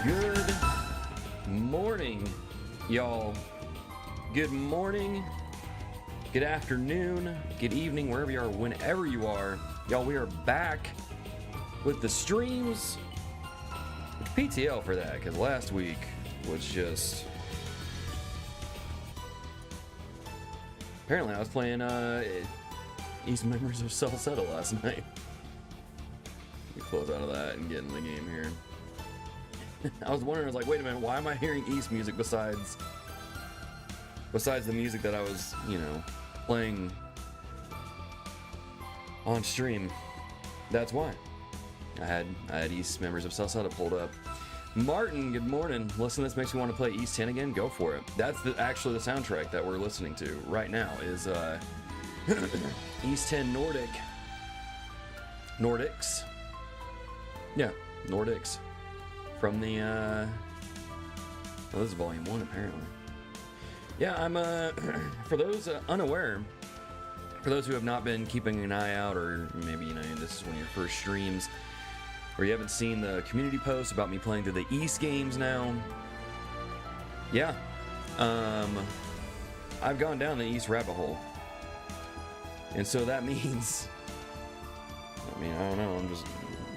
Good morning, y'all. Good morning, good afternoon, good evening, wherever you are, whenever you are. Y'all, we are back with the streams. PTL for that, because last week was just... Apparently I was playing East Members of Salsetta last night. Let me close out of that and get in the game here. I was wondering, I was like, wait a minute, why am I hearing East music besides the music that I was, you know, playing on stream? That's why. I had East Members of Salsetta pulled up. Martin, good morning. Listen, this makes me want to play East 10 again. Go for it. That's actually the soundtrack that we're listening to right now is East 10 Nordics. Yeah, Nordics. From the, oh, this is volume 1 apparently. Yeah, I'm, for those unaware, for those who have not been keeping an eye out, or maybe, you know, this is one of your first streams, or you haven't seen the community post about me playing through the East games now. Yeah, I've gone down the East rabbit hole. And so that means, I mean, I don't know,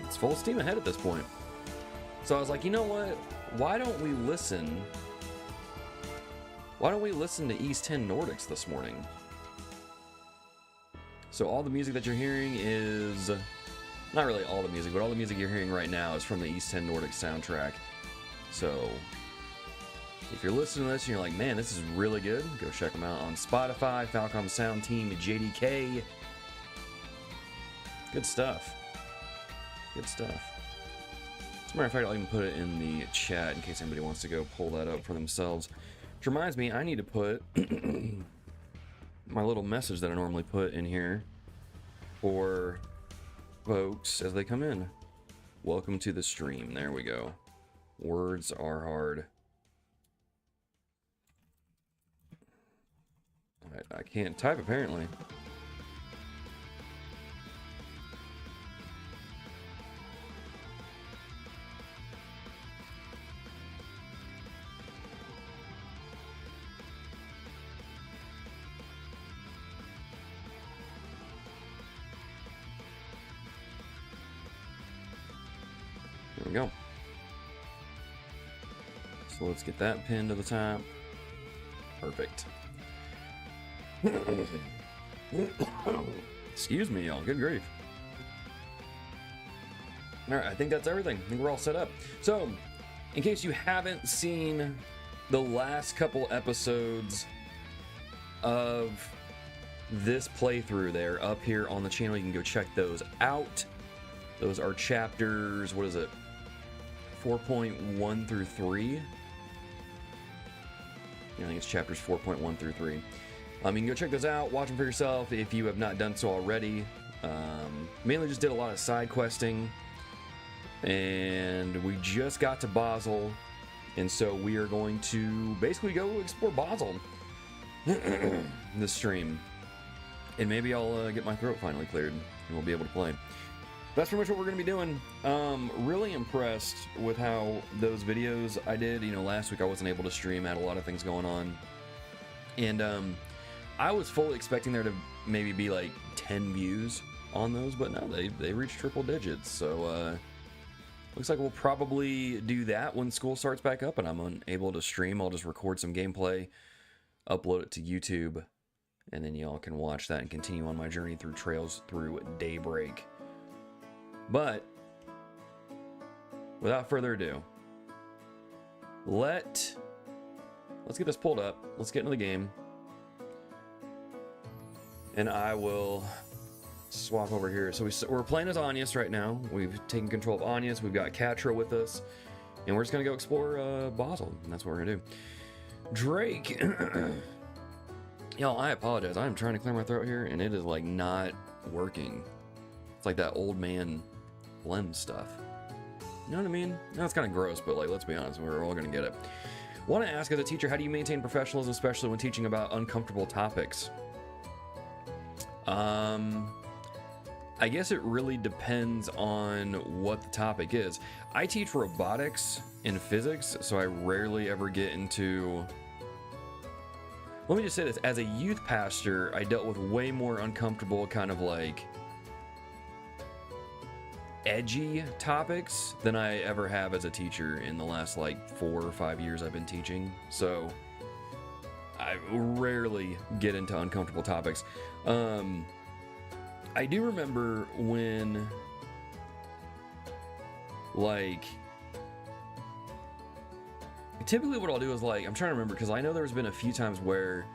it's full steam ahead at this point. So I was like, you know what? Why don't we listen to East 10 Nordics this morning? So all the music that you're hearing is, not really all the music, but all the music you're hearing right now is from the East 10 Nordics soundtrack. So if you're listening to this and you're like, man, this is really good, go check them out on Spotify, Falcom Sound Team, JDK. Good stuff. Good stuff. As a matter of fact, I'll even put it in the chat in case anybody wants to go pull that up for themselves. Which reminds me, I need to put my little message that I normally put in here for folks as they come in. Welcome to the stream. There we go. Words are hard. I can't type apparently. There we go. So let's get that pinned to the top. Perfect. Excuse me, y'all. Good grief. Alright, I think that's everything. I think we're all set up. So, in case you haven't seen the last couple episodes of this playthrough, they're up here on the channel. You can go check those out. Those are chapters, what is it? 4.1 through 3. Yeah, I think it's chapters 4.1 through 3. You can go check those out, watch them for yourself if you have not done so already. Mainly just did a lot of side questing, and we just got to Basel, and so we are going to basically go explore Basel this stream, and maybe I'll get my throat finally cleared, and we'll be able to play. That's pretty much what we're going to be doing. Really impressed with how those videos I did. You know, last week I wasn't able to stream, I had a lot of things going on. And I was fully expecting there to maybe be like 10 views on those, but no, they reached triple digits. So looks like we'll probably do that when school starts back up and I'm unable to stream. I'll just record some gameplay, upload it to YouTube, and then y'all can watch that and continue on my journey through Trails Through Daybreak. But without further ado, let's get this pulled up. Let's get into the game, and I will swap over here. So we're playing as Agnes right now. We've taken control of Agnes. We've got Catra with us, and we're just gonna go explore Basel, and that's what we're gonna do. Drake, y'all, I apologize. I'm trying to clear my throat here, and it is like not working. It's like that old man phlegm stuff. You know what I mean? No, it's kind of gross, but like, let's be honest, we're all gonna get it. Want to ask, as a teacher, how do you maintain professionalism, especially when teaching about uncomfortable topics? I guess it really depends on what the topic is. I teach robotics and physics, so I rarely ever get into... Let me just say this, as a youth pastor, I dealt with way more uncomfortable, kind of like edgy topics than I ever have as a teacher in the last like 4 or 5 years I've been teaching. So I rarely get into uncomfortable topics. I do remember when, like, typically what I'll do is, like, I'm trying to remember, because I know there's been a few times where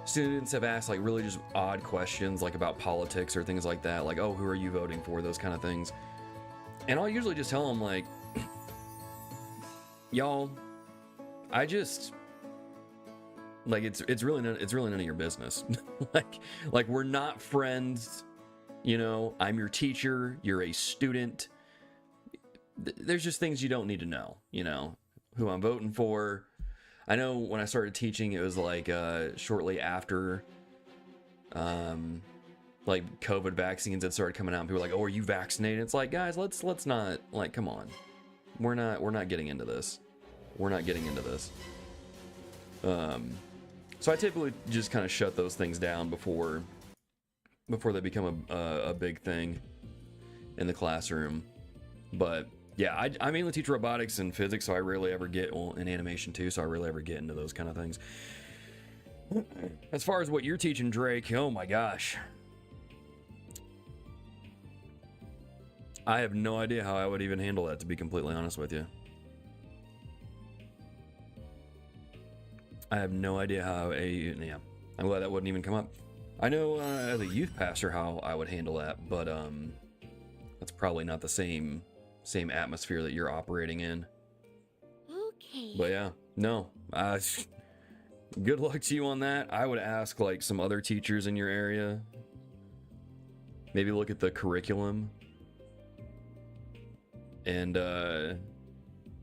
students have asked, like, really just odd questions, like, about politics or things like that, like, oh, who are you voting for, those kind of things. And I'll usually just tell them, like, y'all, I just... like, it's really none of your business. like we're not friends, you know. I'm your teacher, you're a student. There's just things you don't need to know, you know, who I'm voting for. I know when I started teaching, it was like shortly after like COVID vaccines had started coming out, and people were like, oh, are you vaccinated? It's like, guys, let's not, like, come on. We're not getting into this. We're not getting into this. So I typically just kind of shut those things down before they become a big thing in the classroom. But yeah, I mainly teach robotics and physics, so I rarely ever get, well, in animation too, so I rarely ever get into those kind of things. As far as what you're teaching, Drake, oh my gosh. I have no idea how I would even handle that, to be completely honest with you. I have no idea how yeah, I'm glad that wouldn't even come up. I know as a youth pastor how I would handle that, but that's probably not the same atmosphere that you're operating in. Okay. But yeah, no. Good luck to you on that. I would ask like some other teachers in your area. Maybe look at the curriculum. And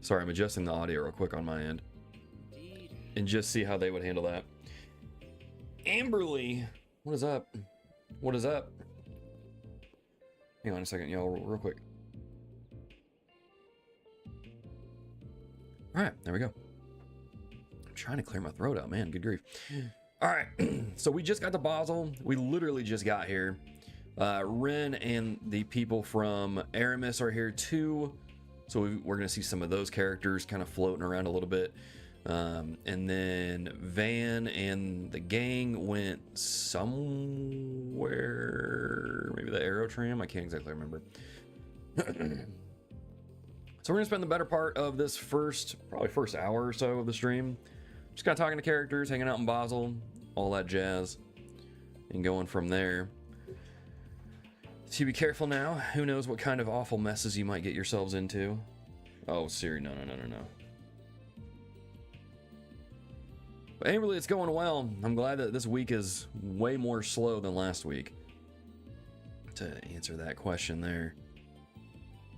sorry, I'm adjusting the audio real quick on my end. And just see how they would handle that. Amberly, what is up? What is up? Hang on a second, y'all, real quick. All right, there we go. I'm trying to clear my throat out, man. Good grief. All right, so we just got to Basel. We literally just got here. Ren and the people from Aramis are here too. So we're going to see some of those characters kind of floating around a little bit. And then Van and the gang went somewhere, maybe the Aerotram, I can't exactly remember. So we're gonna spend the better part of this probably first hour or so of the stream just kind of talking to characters, hanging out in Basel, all that jazz, and going from there. So be careful now. Who knows what kind of awful messes you might get yourselves into. Oh, Siri, no. But anyway, it's going well. I'm glad that this week is way more slow than last week to answer that question there.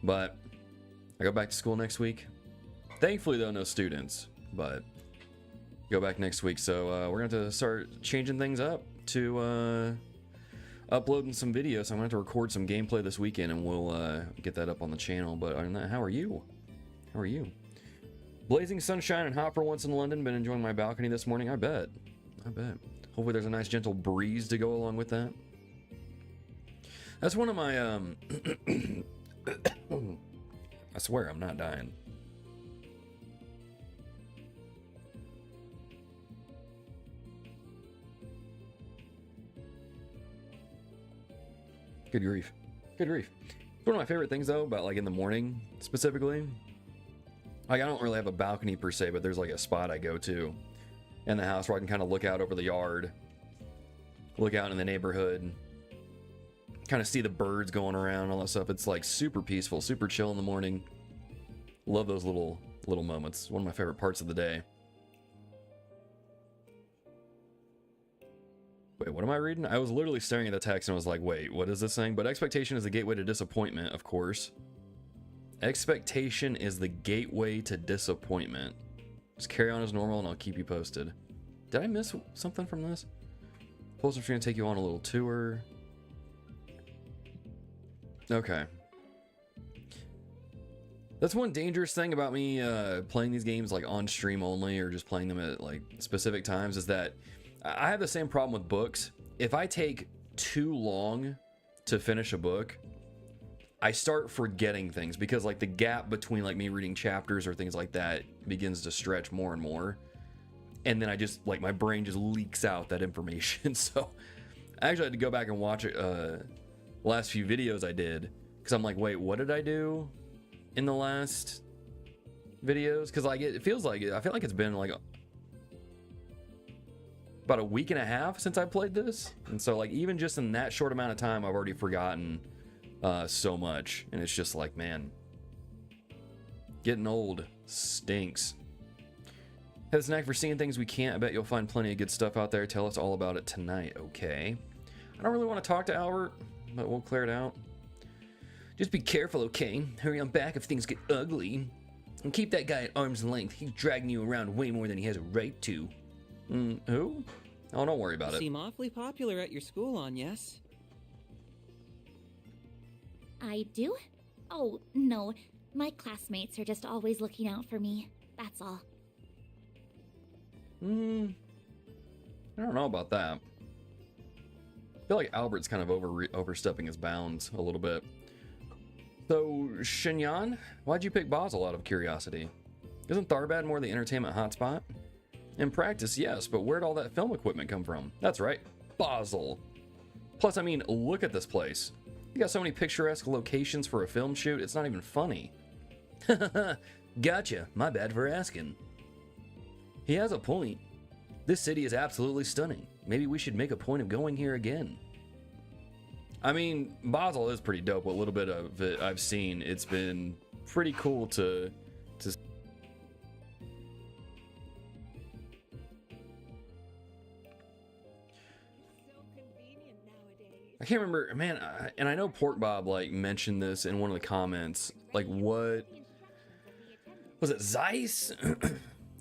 But I go back to school next week. Thankfully, though, no students, but go back next week. So we're going to have to start changing things up to uploading some videos. So I'm going to have to record some gameplay this weekend, and we'll get that up on the channel. But other than that, how are you? How are you? Blazing sunshine and hot for once in London. Been enjoying my balcony this morning. I bet. Hopefully there's a nice gentle breeze to go along with that. That's one of my I swear I'm not dying. Good grief. It's one of my favorite things though, about like in the morning specifically. Like, I don't really have a balcony per se, but there's like a spot I go to in the house where I can kind of look out over the yard, look out in the neighborhood, kind of see the birds going around, all that stuff. It's like super peaceful, super chill in the morning. Love those little moments. One of my favorite parts of the day. Wait, what am I reading? I was literally staring at the text and was like, wait, what is this saying? But expectation is the gateway to disappointment, of course. Expectation is the gateway to disappointment. Just carry on as normal and I'll keep you posted. Did I miss something from this? Posters are going to take you on a little tour. Okay. That's one dangerous thing about me playing these games like on stream only or just playing them at like specific times is that I have the same problem with books. If I take too long to finish a book, I start forgetting things because like the gap between like me reading chapters or things like that begins to stretch more and more. And then I just like my brain just leaks out that information. So I actually had to go back and watch the last few videos I did because I'm like, wait, what did I do in the last videos? Because like it feels like I feel like it's been like about a week and a half since I played this, and so like even just in that short amount of time I've already forgotten so much, and it's just like, man, getting old stinks. Have a snack for seeing things we can't. I bet you'll find plenty of good stuff out there. Tell us all about it tonight. Okay, I don't really want to talk to Albert, but we'll clear it out. Just be careful, okay? Hurry on back if things get ugly. And keep that guy at arm's length. He's dragging you around way more than he has a right to. Who? Oh, don't worry about it. Seem awfully popular at your school, Agnes. I do? Oh, no. My classmates are just always looking out for me. That's all. I don't know about that. I feel like Albert's kind of overstepping his bounds a little bit. So, Shinyan, why'd you pick Basel out of curiosity? Isn't Tharbad more the entertainment hotspot? In practice, yes, but where'd all that film equipment come from? That's right, Basel. Plus, I mean, look at this place. You got so many picturesque locations for a film shoot, it's not even funny. Gotcha, my bad for asking. He has a point. This city is absolutely stunning. Maybe we should make a point of going here again. I mean, Basel is pretty dope. What little bit of it I've seen, it's been pretty cool to I can't remember, man, and I know Pork Bob like mentioned this in one of the comments. Like, what was it, Zeiss? I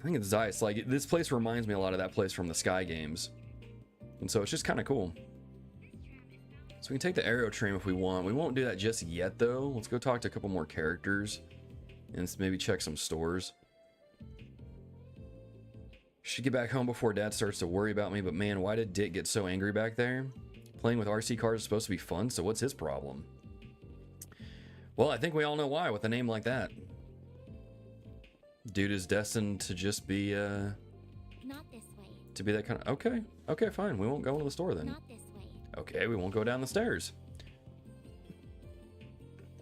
think it's Zeiss. Like, this place reminds me a lot of that place from the Sky games, and so it's just kind of cool. So we can take the Aero Tram if we want. We won't do that just yet, though. Let's go talk to a couple more characters and maybe check some stores. Should get back home before Dad starts to worry about me, but man, why did Dick get so angry back there? Playing with RC cars is supposed to be fun, so what's his problem? Well, I think we all know why with a name like that. Dude is destined to just be, Not this way. to be that kind of... Okay, okay, fine. We won't go into the store then. Not this way. Okay, we won't go down the stairs.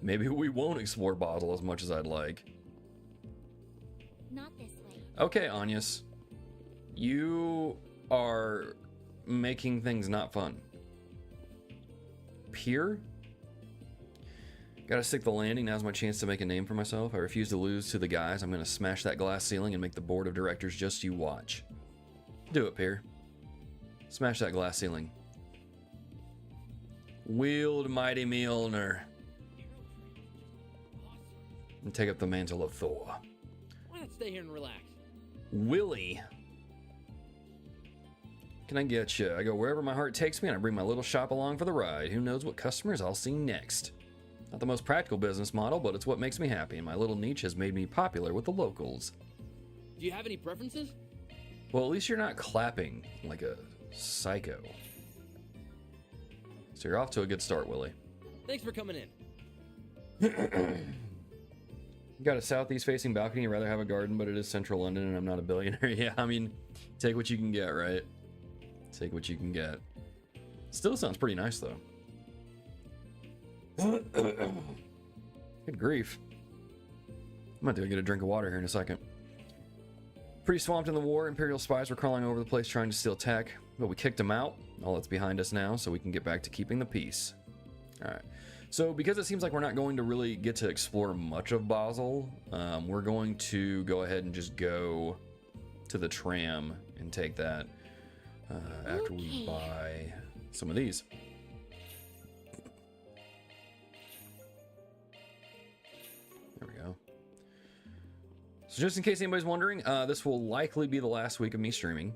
Maybe we won't explore Basel as much as I'd like. Not this way. Okay, Agnes. You are making things not fun. Pier? Gotta stick the landing. Now's my chance to make a name for myself. I refuse to lose to the guys. I'm gonna smash that glass ceiling and make the board of directors just you watch. Do it, Pier. Smash that glass ceiling. Wield mighty Mjolnir. And take up the mantle of Thor. Why not stay here and relax? Willie. Can I get you? I go wherever my heart takes me and I bring my little shop along for the ride. Who knows what customers I'll see next. Not the most practical business model, but it's what makes me happy, and my little niche has made me popular with the locals. Do you have any preferences? Well, at least you're not clapping like a psycho. So you're off to a good start, Willie. Thanks for coming in. You got a southeast facing balcony. You'd rather have a garden, but it is central London and I'm not a billionaire. Yeah, I mean, take what you can get, right? Take what you can get. Still sounds pretty nice, though. Good grief. I'm about to go get a drink of water here in a second. Pretty swamped in the war. Imperial spies were crawling over the place trying to steal tech, but we kicked them out. All that's behind us now, so we can get back to keeping the peace. Alright. So, because it seems like we're not going to really get to explore much of Basel, we're going to go ahead and just go to the tram and take that after we buy some of these. There we go. So just in case anybody's wondering, this will likely be the last week of me streaming.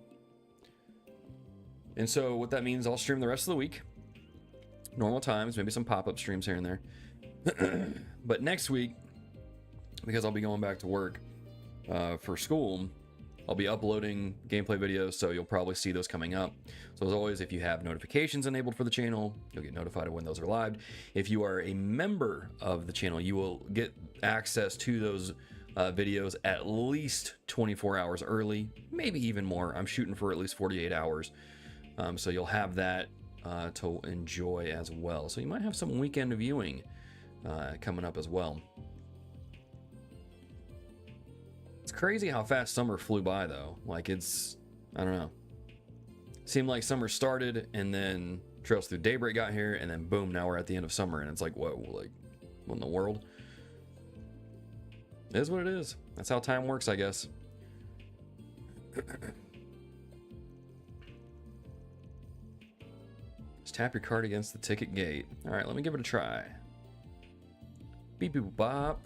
And so what that means, I'll stream the rest of the week. Normal times, maybe some pop-up streams here and there. But next week, because I'll be going back to work for school, I'll be uploading gameplay videos, so you'll probably see those coming up. So as always, if you have notifications enabled for the channel, you'll get notified of when those are live. If you are a member of the channel, you will get access to those videos at least 24 hours early, maybe even more. I'm shooting for at least 48 hours. So you'll have that to enjoy as well. So you might have some weekend viewing coming up as well. It's crazy how fast summer flew by, though. Like, it's, I don't know. Seemed like summer started, and then Trails Through Daybreak got here, and then boom, now we're at the end of summer, and it's like, whoa, like, what in the world? It is what it is. That's how time works, I guess. Just tap your card against the ticket gate. All right, let me give it a try. Beep boop bop.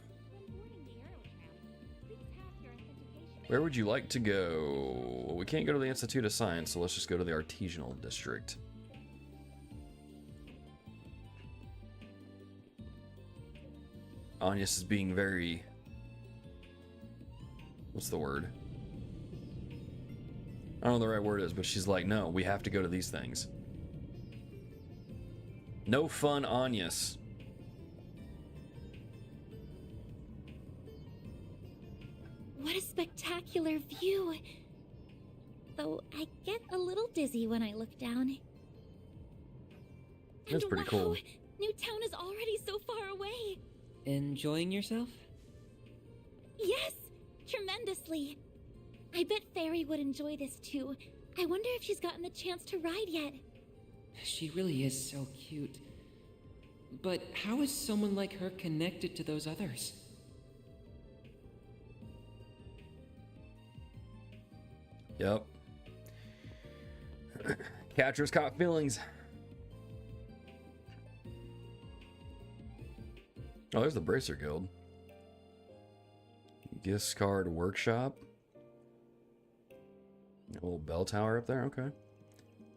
Where would you like to go? Well, we can't go to the Institute of Science, so let's just go to the Artisanal District. Agnes is being very... What's the word? I don't know what the right word is, but she's like, no, we have to go to these things. No fun, Agnes. What a spectacular view. Though I get a little dizzy when I look down. That's pretty cool. Newtown is already so far away. Enjoying yourself? Yes, tremendously. I bet Fairy would enjoy this too. I wonder if she's gotten the chance to ride yet. She really is so cute. But how is someone like her connected to those others? Yep. Catcher's caught feelings. Oh, there's the Bracer Guild. Gift card workshop. A little bell tower up there, okay.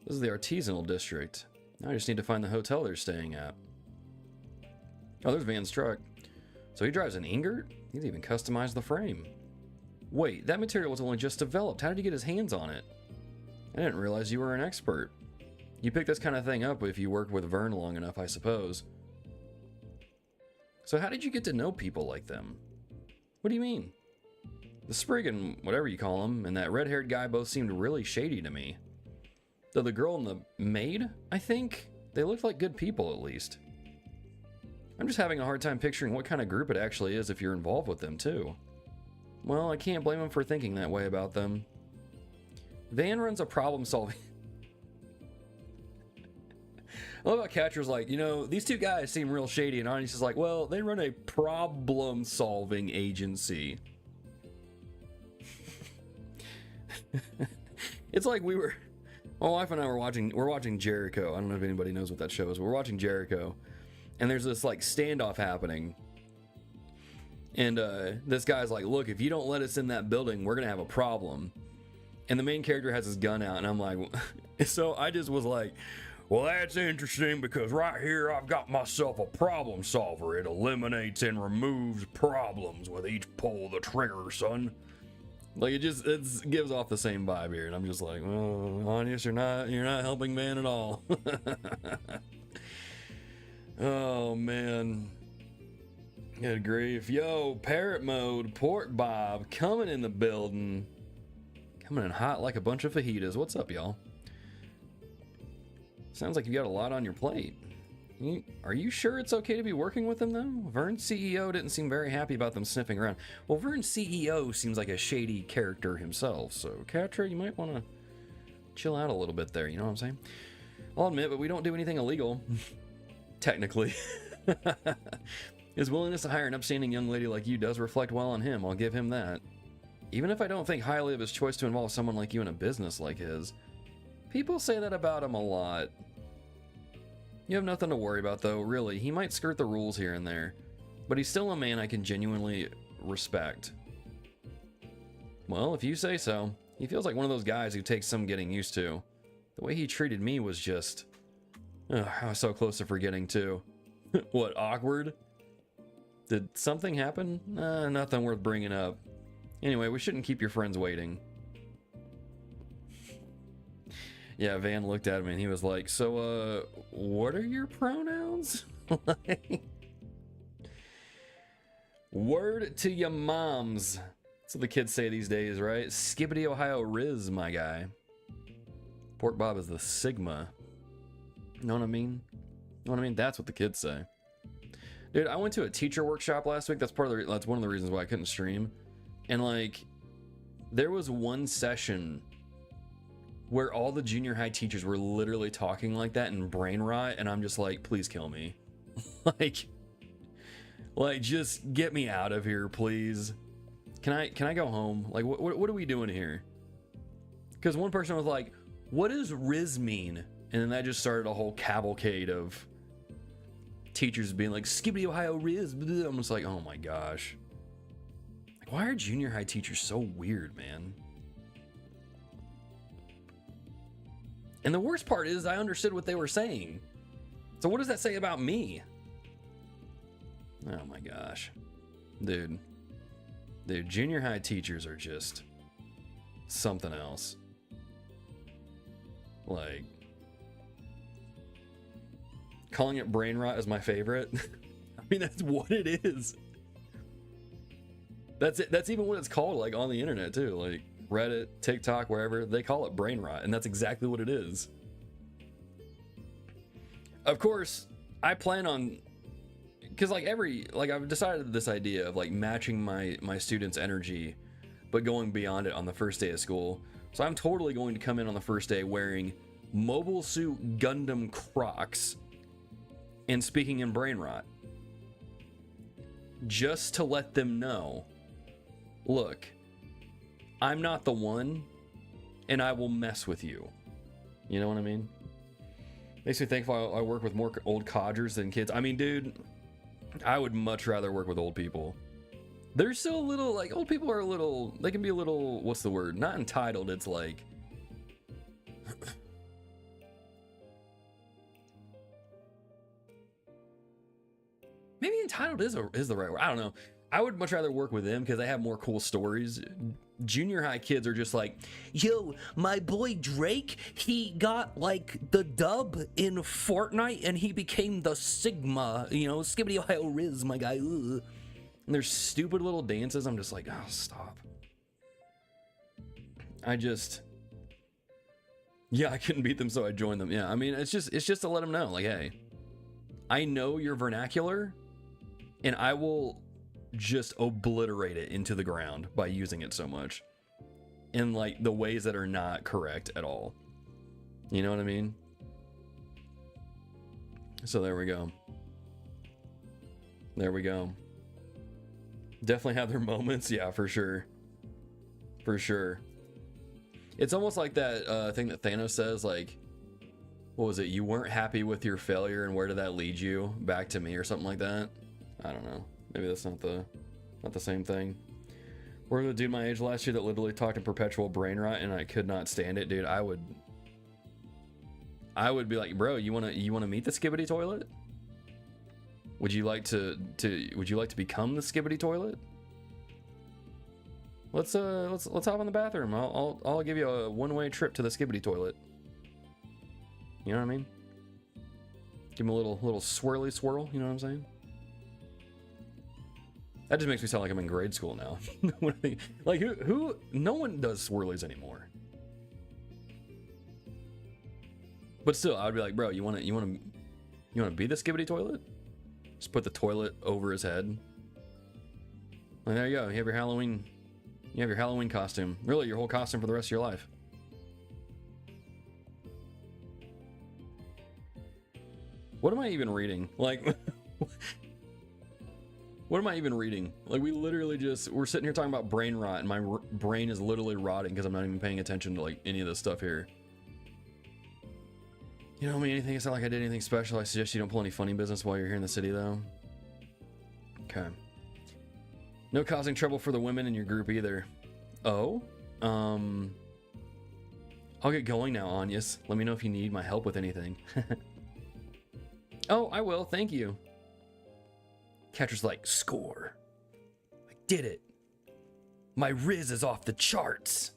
This is the Artisanal District. Now I just need to find the hotel they're staying at. Oh, there's Van's truck. So he drives an Ingert? He's even customized the frame. Wait, that material was only just developed. How did he get his hands on it? I didn't realize you were an expert. You pick this kind of thing up if you work with Vern long enough, I suppose. So how did you get to know people like them? What do you mean? The Spriggan, whatever you call him, and that red-haired guy both seemed really shady to me. Though the girl and the maid, I think, they looked like good people at least. I'm just having a hard time picturing what kind of group it actually is if you're involved with them too. Well, I can't blame him for thinking that way about them. Van runs a problem-solving... I love how Catcher's like, you know, these two guys seem real shady, and Agnes is like, well, they run a problem-solving agency. It's like we were... My wife and I we're watching Jericho. I don't know if anybody knows what that show is. We're watching Jericho, and there's this, like, standoff happening. And this guy's like, look, if you don't let us in that building, we're going to have a problem. And the main character has his gun out, and I'm like... So I just was like... Well, that's interesting because right here I've got myself a problem solver. It eliminates and removes problems with each pull of the trigger, son. Like it gives off the same vibe here, and I'm just like, well, Agnes, you're not helping man at all. Oh man, good grief, yo, parrot mode, Port Bob coming in the building, coming in hot like a bunch of fajitas. What's up, y'all? Sounds like you got a lot on your plate. Are you sure it's okay to be working with them, though? Vern's CEO didn't seem very happy about them sniffing around. Well, Vern's CEO seems like a shady character himself, so Catra, you might want to chill out a little bit there, you know what I'm saying? I'll admit, but we don't do anything illegal. Technically. His willingness to hire an upstanding young lady like you does reflect well on him, I'll give him that. Even if I don't think highly of his choice to involve someone like you in a business like his. People say that about him a lot. You have nothing to worry about, though, really. He might skirt the rules here and there, but he's still a man I can genuinely respect. Well, if you say so. He feels like one of those guys who takes some getting used to. The way he treated me was just... I was so close to forgetting, too. What, awkward? Did something happen? Nothing worth bringing up. Anyway, we shouldn't keep your friends waiting. Yeah, Van looked at him and he was like, so, what are your pronouns? Word to your moms. That's what the kids say these days, right? Skibbity Ohio Riz, my guy. Pork Bob is the Sigma. You know what I mean? You know what I mean? That's what the kids say. Dude, I went to a teacher workshop last week. That's that's one of the reasons why I couldn't stream. And like, there was one session where all the junior high teachers were literally talking like that in brain rot, and I'm just like, please kill me. like just get me out of here, please. Can I go home? Like, what are we doing here? Because one person was like, what does Riz mean? And then that just started a whole cavalcade of teachers being like, Skibbity Ohio Riz. I'm just like, oh my gosh. Like, why are junior high teachers so weird, man? And the worst part is I understood what they were saying. So what does that say about me? Oh my gosh. Dude, junior high teachers are just something else. Like, calling it brain rot is my favorite. I mean, that's what it is. That's it. That's even what it's called, like, on the internet too. Like Reddit, TikTok, wherever, they call it brain rot, and that's exactly what it is. Of course, I plan on, because like I've decided this idea of like matching my students' energy, but going beyond it on the first day of school. So I'm totally going to come in on the first day wearing Mobile Suit Gundam Crocs and speaking in brain rot, just to let them know, look, I'm not the one, and I will mess with you. You know what I mean? Makes me thankful I work with more old codgers than kids. I mean, dude, I would much rather work with old people. They're still a little, like, old people are a little, they can be a little, what's the word? Not entitled, it's like, maybe entitled is the right word. I don't know. I would much rather work with them because they have more cool stories. Junior high kids are just like, yo, my boy Drake, he got like the dub in Fortnite and he became the Sigma, you know, Skibbity Ohio Riz, my guy. Ugh. And their stupid little dances, I'm just like, oh, stop. Yeah, I couldn't beat them, so I joined them. Yeah, I mean, it's just to let them know, like, hey, I know your vernacular, and I will just obliterate it into the ground by using it so much in like the ways that are not correct at all. You know what I mean? So there we go. There we go. Definitely have their moments. Yeah, for sure. For sure. It's almost like that thing that Thanos says, like, what was it? You weren't happy with your failure, and where did that lead you? Back to me, or something like that. I don't know. Maybe that's not the same thing. We're the dude my age last year that literally talked in perpetual brain rot, and I could not stand it, dude. I would be like, bro, you wanna meet the Skibbity toilet? Would you like to become the Skibbity toilet? Let's hop in the bathroom. I'll give you a one-way trip to the Skibbity toilet. You know what I mean? Give him a little swirly swirl. You know what I'm saying? That just makes me sound like I'm in grade school now. Like who? No one does swirlies anymore. But still, I would be like, bro, you wanna be the Skibbity toilet? Just put the toilet over his head. And there you go. You have your Halloween costume. Really, your whole costume for the rest of your life. What am I even reading? Like, what am I even reading? Like, we're sitting here talking about brain rot, and my brain is literally rotting because I'm not even paying attention to like any of this stuff here. You know me, anything, it's not like I did anything special. I suggest you don't pull any funny business while you're here in the city, though. Okay. No causing trouble for the women in your group either. Oh? I'll get going now, Agnes. Let me know if you need my help with anything. Oh, I will. Thank you. Catcher's like, score. I did it. My Riz is off the charts.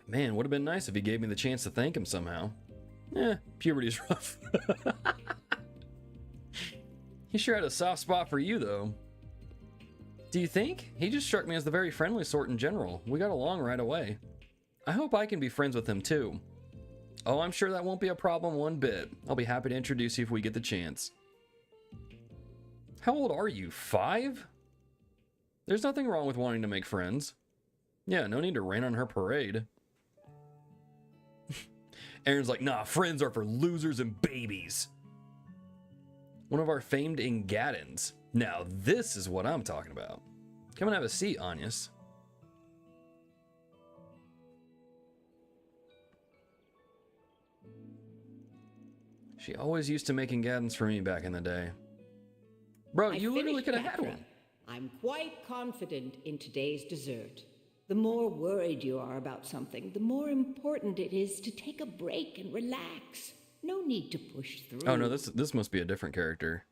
Man, would have been nice if he gave me the chance to thank him somehow. Puberty's rough. He sure had a soft spot for you, though. Do you think? He just struck me as the very friendly sort in general. We got along right away. I hope I can be friends with him, too. Oh, I'm sure that won't be a problem one bit. I'll be happy to introduce you if we get the chance. How old are you? 5? There's nothing wrong with wanting to make friends. Yeah, no need to rain on her parade. Aaron's like, nah, friends are for losers and babies. One of our famed Ingadins. Now this is what I'm talking about. Come and have a seat, Agnes. She always used to make Ingadins for me back in the day. Bro, you literally could have had one. I'm quite confident in today's dessert. The more worried you are about something, the more important it is to take a break and relax. No need to push through. Oh no, this must be a different character.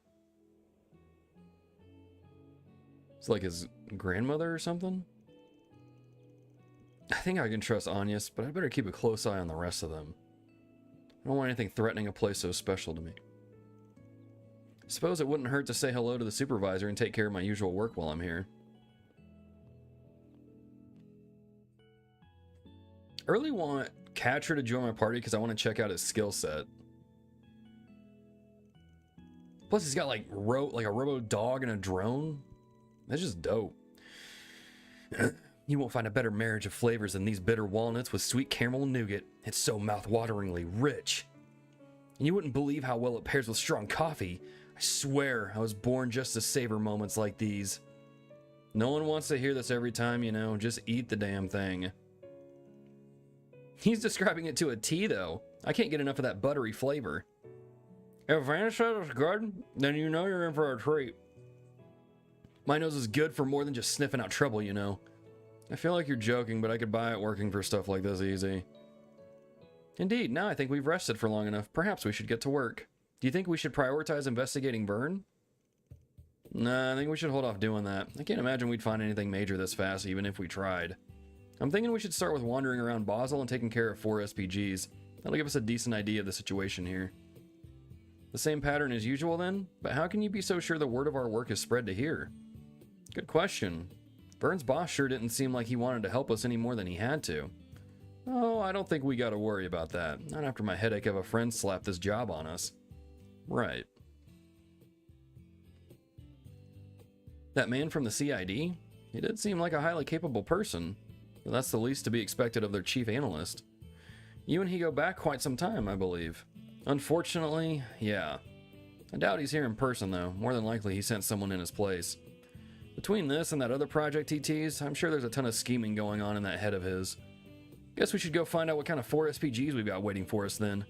It's like his grandmother or something? I think I can trust Agnes, but I better keep a close eye on the rest of them. I don't want anything threatening a place so special to me. Suppose it wouldn't hurt to say hello to the supervisor and take care of my usual work while I'm here. I really want Catcher to join my party because I want to check out his skill set. Plus he's got like a robo dog and a drone. That's just dope. You won't find a better marriage of flavors than these bitter walnuts with sweet caramel and nougat. It's so mouth-wateringly rich. And you wouldn't believe how well it pairs with strong coffee. I swear I was born just to savor moments like these. No one wants to hear this every time, you know. Just eat the damn thing. He's describing it to a T, though. I can't get enough of that buttery flavor. If Vanna said it's good, then you know you're in for a treat. My nose is good for more than just sniffing out trouble, you know. I feel like you're joking, but I could buy it working for stuff like this easy. Indeed, now I think we've rested for long enough. Perhaps we should get to work. Do you think we should prioritize investigating Vern? Nah, I think we should hold off doing that. I can't imagine we'd find anything major this fast, even if we tried. I'm thinking we should start with wandering around Basel and taking care of 4 SPGs. That'll give us a decent idea of the situation here. The same pattern as usual then? But how can you be so sure the word of our work is spread to here? Good question. Vern's boss sure didn't seem like he wanted to help us any more than he had to. Oh, I don't think we gotta worry about that. Not after my headache of a friend slapped this job on us. Right. That man from the CID? He did seem like a highly capable person. But that's the least to be expected of their chief analyst. You and he go back quite some time, I believe. Unfortunately, yeah. I doubt he's here in person, though. More than likely he sent someone in his place. Between this and that other project he teased, I'm sure there's a ton of scheming going on in that head of his. Guess we should go find out what kind of 4 SPGs we've got waiting for us then.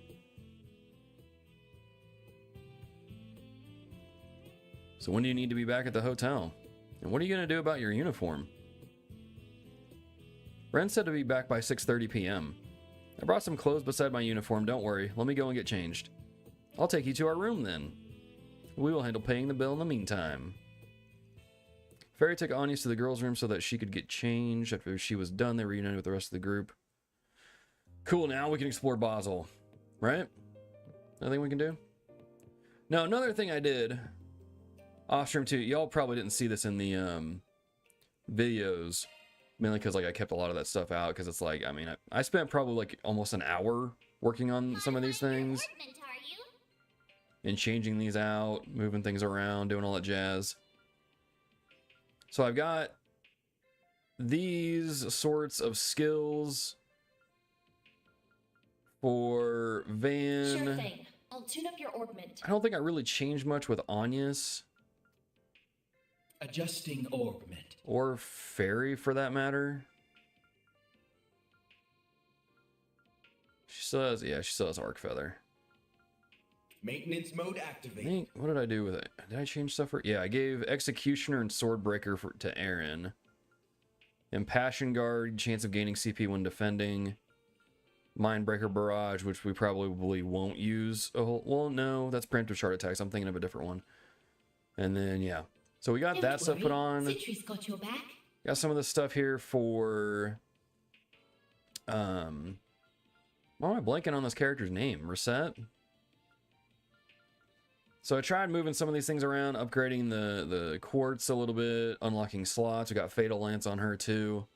So when do you need to be back at the hotel? And what are you going to do about your uniform? Ren said to be back by 6:30 p.m. I brought some clothes beside my uniform, don't worry. Let me go and get changed. I'll take you to our room then. We will handle paying the bill in the meantime. Fairy took Agnes to the girls' room so that she could get changed. After she was done, they reunited with the rest of the group. Cool, now we can explore Basel. Right? Nothing we can do? Now, another thing I did off stream too, y'all probably didn't see this in the videos, mainly because like I kept a lot of that stuff out because it's like, I mean, I spent probably like almost an hour working on some of these things and changing these out, moving things around, doing all that jazz. So I've got these sorts of skills for Van. Sure thing. I'll tune up your orbment. I don't think I really changed much with Agnes. Adjusting orbment. Or Fairy, for that matter. She still has, yeah, she still has Arc Feather. Maintenance mode I activated. think, what did I do with it? Did I change stuff for? Yeah, I gave Executioner and Swordbreaker to Aaron. And Passion Guard, chance of gaining CP when defending. Mindbreaker Barrage, which we probably won't use a whole... Well, no, that's Preemptive Shard Attacks. I'm thinking of a different one. And then, yeah. So we got Don't that stuff worry, put on. Sentry's got your back. Got some of this stuff here for... Why am I blanking on this character's name? Reset? So I tried moving some of these things around, upgrading the quartz a little bit, unlocking slots. We got Fatal Lance on her too.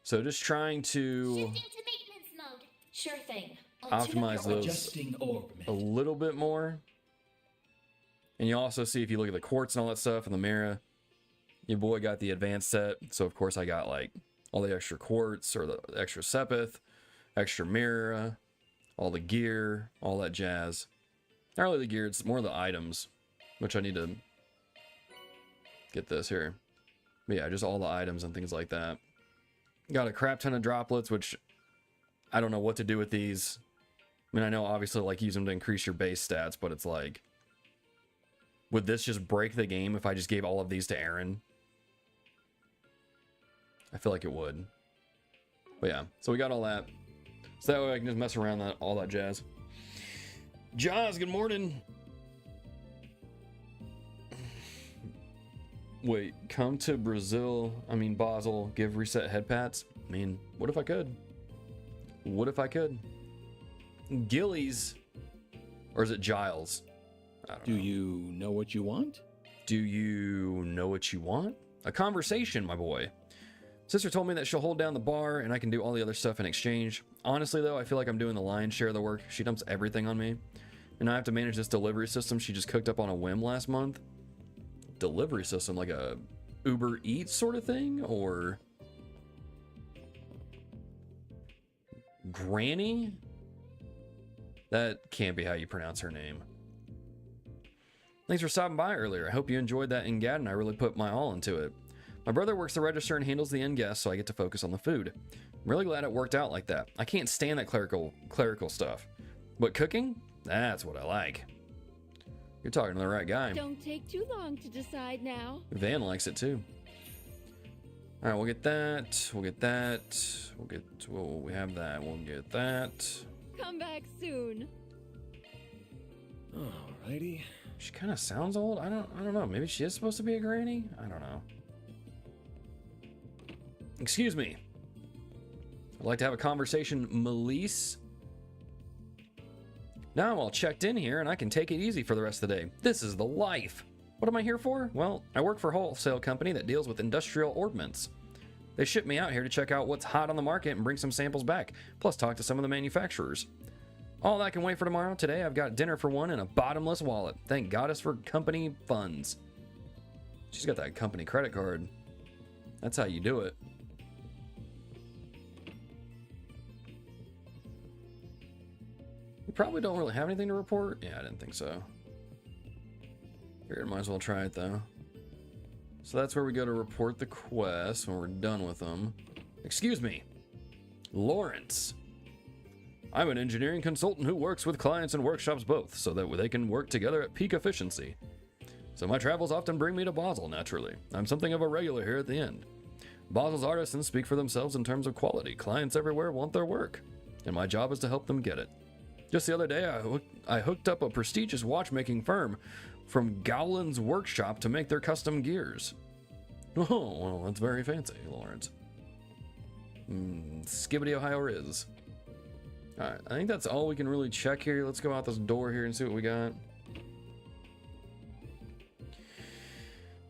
So just trying to Shifting to maintenance mode. Sure thing. optimize those Adjusting orbment. a little bit more. And you also see, if you look at the quartz and all that stuff in the mirror, your boy got the advanced set. So of course I got like all the extra quartz, or the extra sepith, extra mirror, all the gear, all that jazz. Not really the gear, it's more the items, which I need to get this here. But yeah, just all the items and things like that. Got a crap ton of droplets, which I don't know what to do with these. I mean, I know obviously like use them to increase your base stats, but it's like, would this just break the game if I just gave all of these to Aaron? I feel like it would. But yeah, so we got all that. So that way I can just mess around that, all that jazz. Jaws, good morning. Wait, come to Basel, give reset head pats? I mean, what if I could? What if I could? Gillies. Or is it Giles? I don't know. Do you know what you want? Do you know what you want? A conversation, my boy. Sister told me that she'll hold down the bar and I can do all the other stuff in exchange. Honestly, though, I feel like I'm doing the lion's share of the work. She dumps everything on me. And I have to manage this delivery system she just cooked up on a whim last month. Delivery system, like a Uber Eats sort of thing? Or... Granny? That can't be how you pronounce her name. Thanks for stopping by earlier. I hope you enjoyed that in Gaddon. I really put my all into it. My brother works the register and handles the end guests, so I get to focus on the food. I'm really glad it worked out like that. I can't stand that clerical stuff. But cooking? That's what I like. You're talking to the right guy. Don't take too long to decide now. Van likes it too. All right, we'll get that. We'll get that. We have that. We'll get that. Come back soon. Alrighty. She kind of sounds old. I don't know. Maybe she is supposed to be a granny. I don't know. Excuse me. I'd like to have a conversation, Melise. Now I'm all checked in here and I can take it easy for the rest of the day. This is the life. What am I here for? Well, I work for a wholesale company that deals with industrial ordnance. They ship me out here to check out what's hot on the market and bring some samples back, plus talk to some of the manufacturers. All that can wait for tomorrow. Today I've got dinner for one and a bottomless wallet. Thank goddess for company funds. She's got that company credit card. That's how you do it. We probably don't really have anything to report. Yeah, I didn't think so. Figured might as well try it though. So that's where we go to report the quest when we're done with them. Excuse me, Lawrence. I'm an engineering consultant who works with clients and workshops both, so that they can work together at peak efficiency. So my travels often bring me to Basel, naturally. I'm something of a regular here at the end. Basel's artisans speak for themselves in terms of quality. Clients everywhere want their work, and my job is to help them get it. Just the other day, I hooked up a prestigious watchmaking firm from Gowland's workshop to make their custom gears. Oh, well, that's very fancy, Lawrence. Skibbity Ohio Riz. Alright, I think that's all we can really check here. Let's go out this door here and see what we got.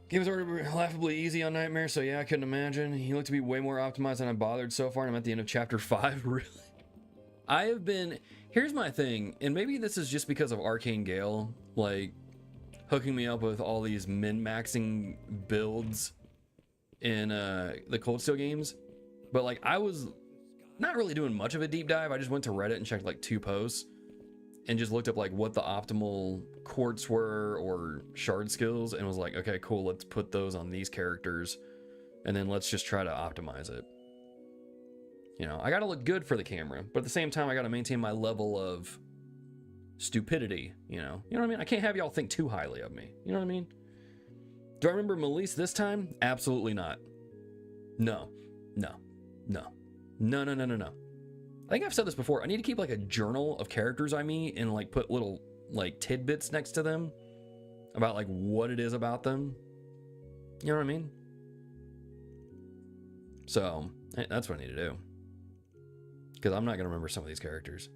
Game is already laughably easy on Nightmare, so yeah, I couldn't imagine. He looked to be way more optimized than I bothered so far, and I'm at the end of chapter 5. Really? I have been... Here's my thing, and maybe this is just because of Arcane Gale, like, hooking me up with all these min-maxing builds in the Cold Steel games. But, like, I was not really doing much of a deep dive. I just went to Reddit and checked, like, 2 posts and just looked up, like, what the optimal quartz were or shard skills and was like, okay, cool, let's put those on these characters and then let's just try to optimize it. You know, I gotta look good for the camera, but at the same time, I gotta maintain my level of stupidity, you know? You know what I mean? I can't have y'all think too highly of me. You know what I mean? Do I remember Melise this time? Absolutely not. No. I think I've said this before. I need to keep like a journal of characters I meet and like put little like tidbits next to them about like what it is about them. You know what I mean? So that's what I need to do. Because I'm not going to remember some of these characters.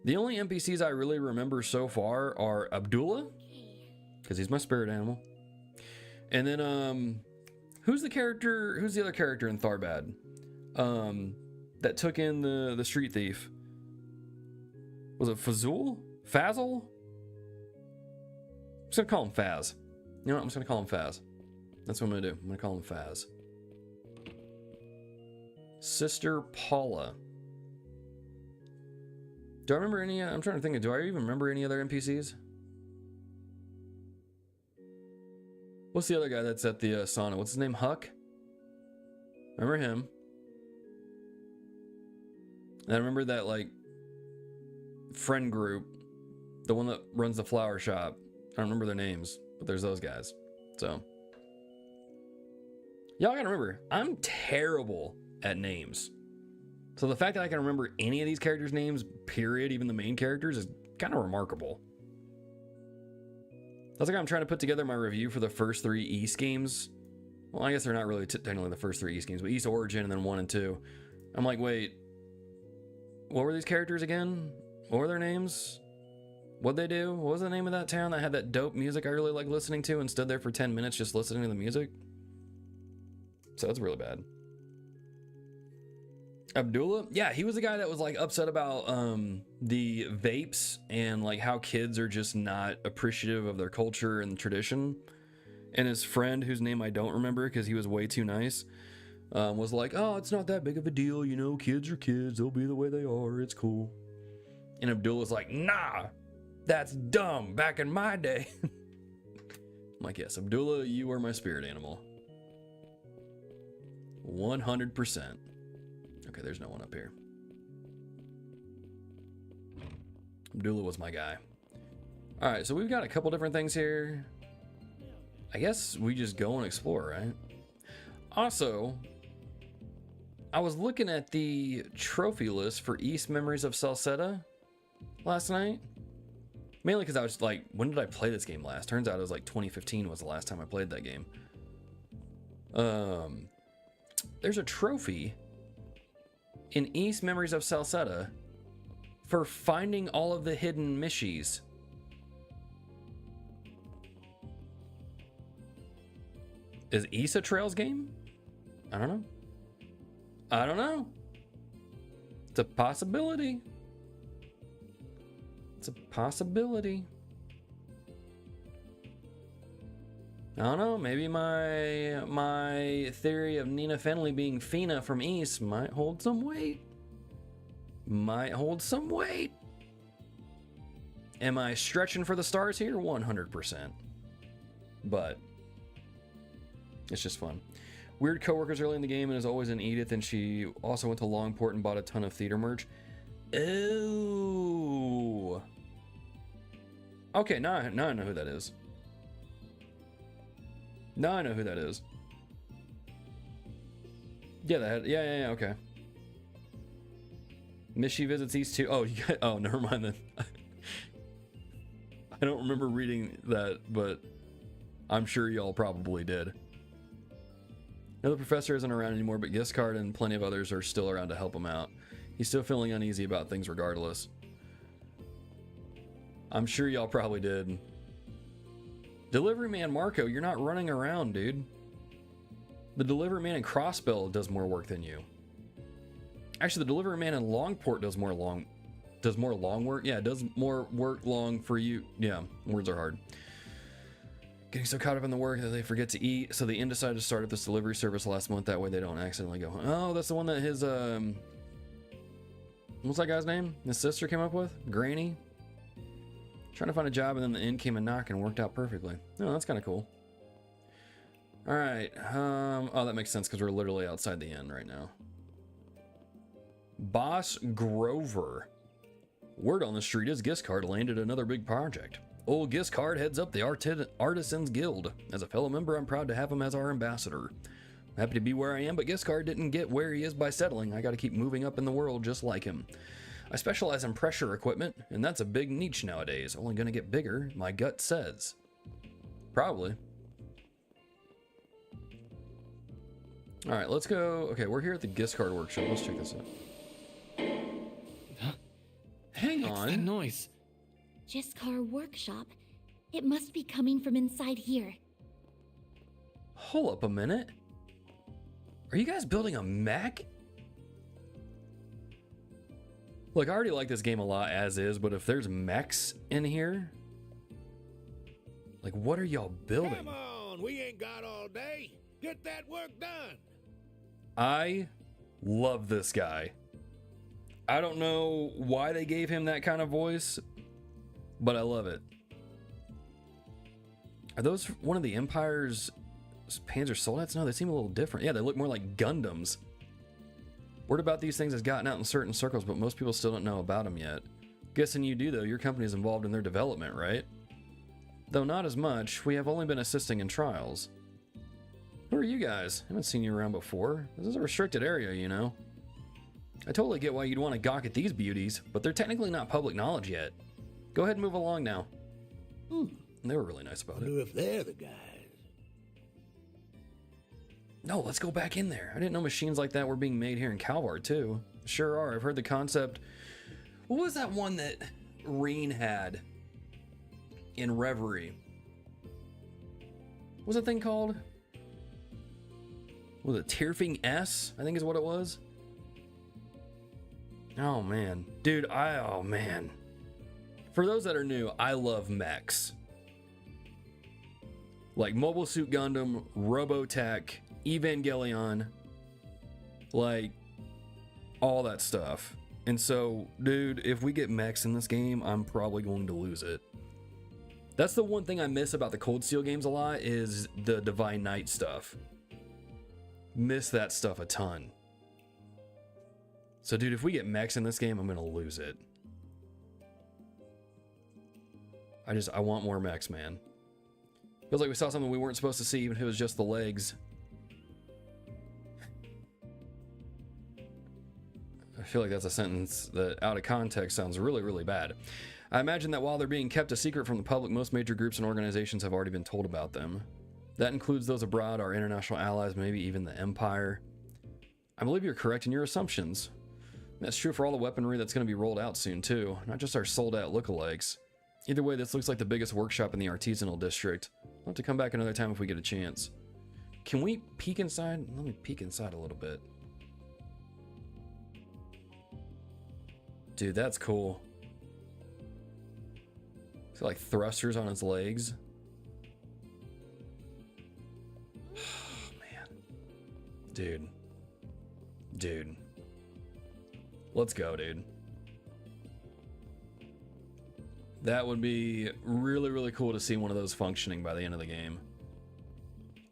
The only NPCs I really remember so far are Abdullah, because he's my spirit animal. And then, who's the other character in Tharbad? That took in the street thief. Was it Fazul? Fazil? I'm just gonna call him Faz. You know what? I'm just gonna call him Faz. That's what I'm gonna do. I'm gonna call him Faz. Sister Paula. Do I remember any? I'm trying to think. Do I even remember any other NPCs? What's the other guy that's at the sauna? What's his name? Huck? Remember him? And I remember that like friend group, the one that runs the flower shop. I don't remember their names, but there's those guys. So y'all gotta remember, I'm terrible at names. So the fact that I can remember any of these characters' names, period, even the main characters, is kind of remarkable. That's like I'm trying to put together my review for the first 3 East games. Well, I guess they're not really technically the first 3 East games, but East Origin and then 1 and 2. I'm like, wait, what were these characters again? What were their names? What'd they do? What was the name of that town that had that dope music I really like listening to and stood there for 10 minutes just listening to the music? So that's really bad. Abdullah? Yeah, he was the guy that was like upset about the vapes and like how kids are just not appreciative of their culture and tradition. And his friend, whose name I don't remember because he was way too nice, was like, oh, it's not that big of a deal, you know, kids are kids, they'll be the way they are, it's cool. And Abdullah's like, nah, that's dumb, back in my day. I'm like, yes, Abdullah, you are my spirit animal. 100%. Okay, there's no one up here. Abdullah was my guy. All right, so we've got a couple different things here. I guess we just go and explore, right? Also, I was looking at the trophy list for East Memories of Salsetta last night. Mainly because I was like, when did I play this game last? Turns out it was like 2015 was the last time I played that game. There's a trophy in East Memories of Salsetta for finding all of the hidden Mishies. Is East a Trails game? I don't know. I don't know. It's a possibility. It's a possibility. I don't know. Maybe my theory of Nina Fenley being Fina from East might hold some weight. Might hold some weight. Am I stretching for the stars here? 100%. But it's just fun. Weird coworkers early in the game, and is always an Edith, and she also went to Longport and bought a ton of theater merch. Ooh. Okay, now I know who that is. Now I know who that is. Yeah, yeah, okay. Mishi visits East too. Oh, oh, never mind then. I don't remember reading that, but I'm sure y'all probably did. No, the professor isn't around anymore, but Giscard and plenty of others are still around to help him out. He's still feeling uneasy about things regardless. I'm sure y'all probably did. Delivery man Marco, you're not running around, dude. The delivery man in Crossbell does more work than you. Actually, the delivery man in Longport does more long work. Yeah, does more work long for you. Yeah, words are hard. Getting so caught up in the work that they forget to eat. So the inn decided to start up this delivery service last month. That way they don't accidentally go home. Oh, that's the one that his what's that guy's name? His sister came up with? Granny? Trying to find a job, and then the inn came and knocked and worked out perfectly. Oh, that's kind of cool. All right. Oh, that makes sense because we're literally outside the inn right now. Boss Grover. Word on the street is Giscard landed another big project. Old Giscard heads up the Artisans Guild. As a fellow member, I'm proud to have him as our ambassador. Happy to be where I am, but Giscard didn't get where he is by settling. I gotta keep moving up in the world just like him. I specialize in pressure equipment, and that's a big niche nowadays. Only gonna get bigger, my gut says. Probably. Alright, let's go. Okay, we're here at the Giscard workshop. Let's check this out. Hang What's that on. noise? Jiskar workshop. It must be coming from inside here. Hold up a minute. Are you guys building a mech? Look, I already like this game a lot as is, but if there's mechs in here, like, what are y'all building? Come on, we ain't got all day. Get that work done. I love this guy. I don't know why they gave him that kind of voice, but I love it. Are those one of the Empire's Panzer Soldats? No, they seem a little different. Yeah, they look more like Gundams. Word about these things has gotten out in certain circles, but most people still don't know about them yet. Guessing you do, though. Your company is involved in their development, right? Though not as much. We have only been assisting in trials. Who are you guys? I haven't seen you around before. This is a restricted area, you know. I totally get why you'd want to gawk at these beauties, but they're technically not public knowledge yet. Go ahead and move along now. They were really nice about it. Wonder if they're the guys. No, let's go back in there. I didn't know machines like that were being made here in Calvard, too. Sure are. I've heard the concept. What was that one that Reen had in Reverie? What was that thing called? Was it Tierfing S? I think is what it was. Oh, man. Dude, oh, man. For those that are new, I love mechs. Like Mobile Suit Gundam, Robotech, Evangelion, like all that stuff. And so, dude, if we get mechs in this game, I'm probably going to lose it. That's the one thing I miss about the Cold Steel games a lot is the Divine Knight stuff. Miss that stuff a ton. So, dude, if we get mechs in this game, I'm going to lose it. I want more mechs, man. Feels like we saw something we weren't supposed to see, even if it was just the legs. I feel like that's a sentence that, out of context, sounds really, really bad. I imagine that while they're being kept a secret from the public, most major groups and organizations have already been told about them. That includes those abroad, our international allies, maybe even the Empire. I believe you're correct in your assumptions. That's true for all the weaponry that's going to be rolled out soon, too. Not just our sold-out lookalikes. Either way, this looks like the biggest workshop in the artisanal district. We'll have to come back another time if we get a chance. Can we peek inside? Let me peek inside a little bit. Dude, that's cool. It's got like thrusters on its legs. Oh, man. Dude. Let's go, dude. That would be really, really cool to see one of those functioning by the end of the game.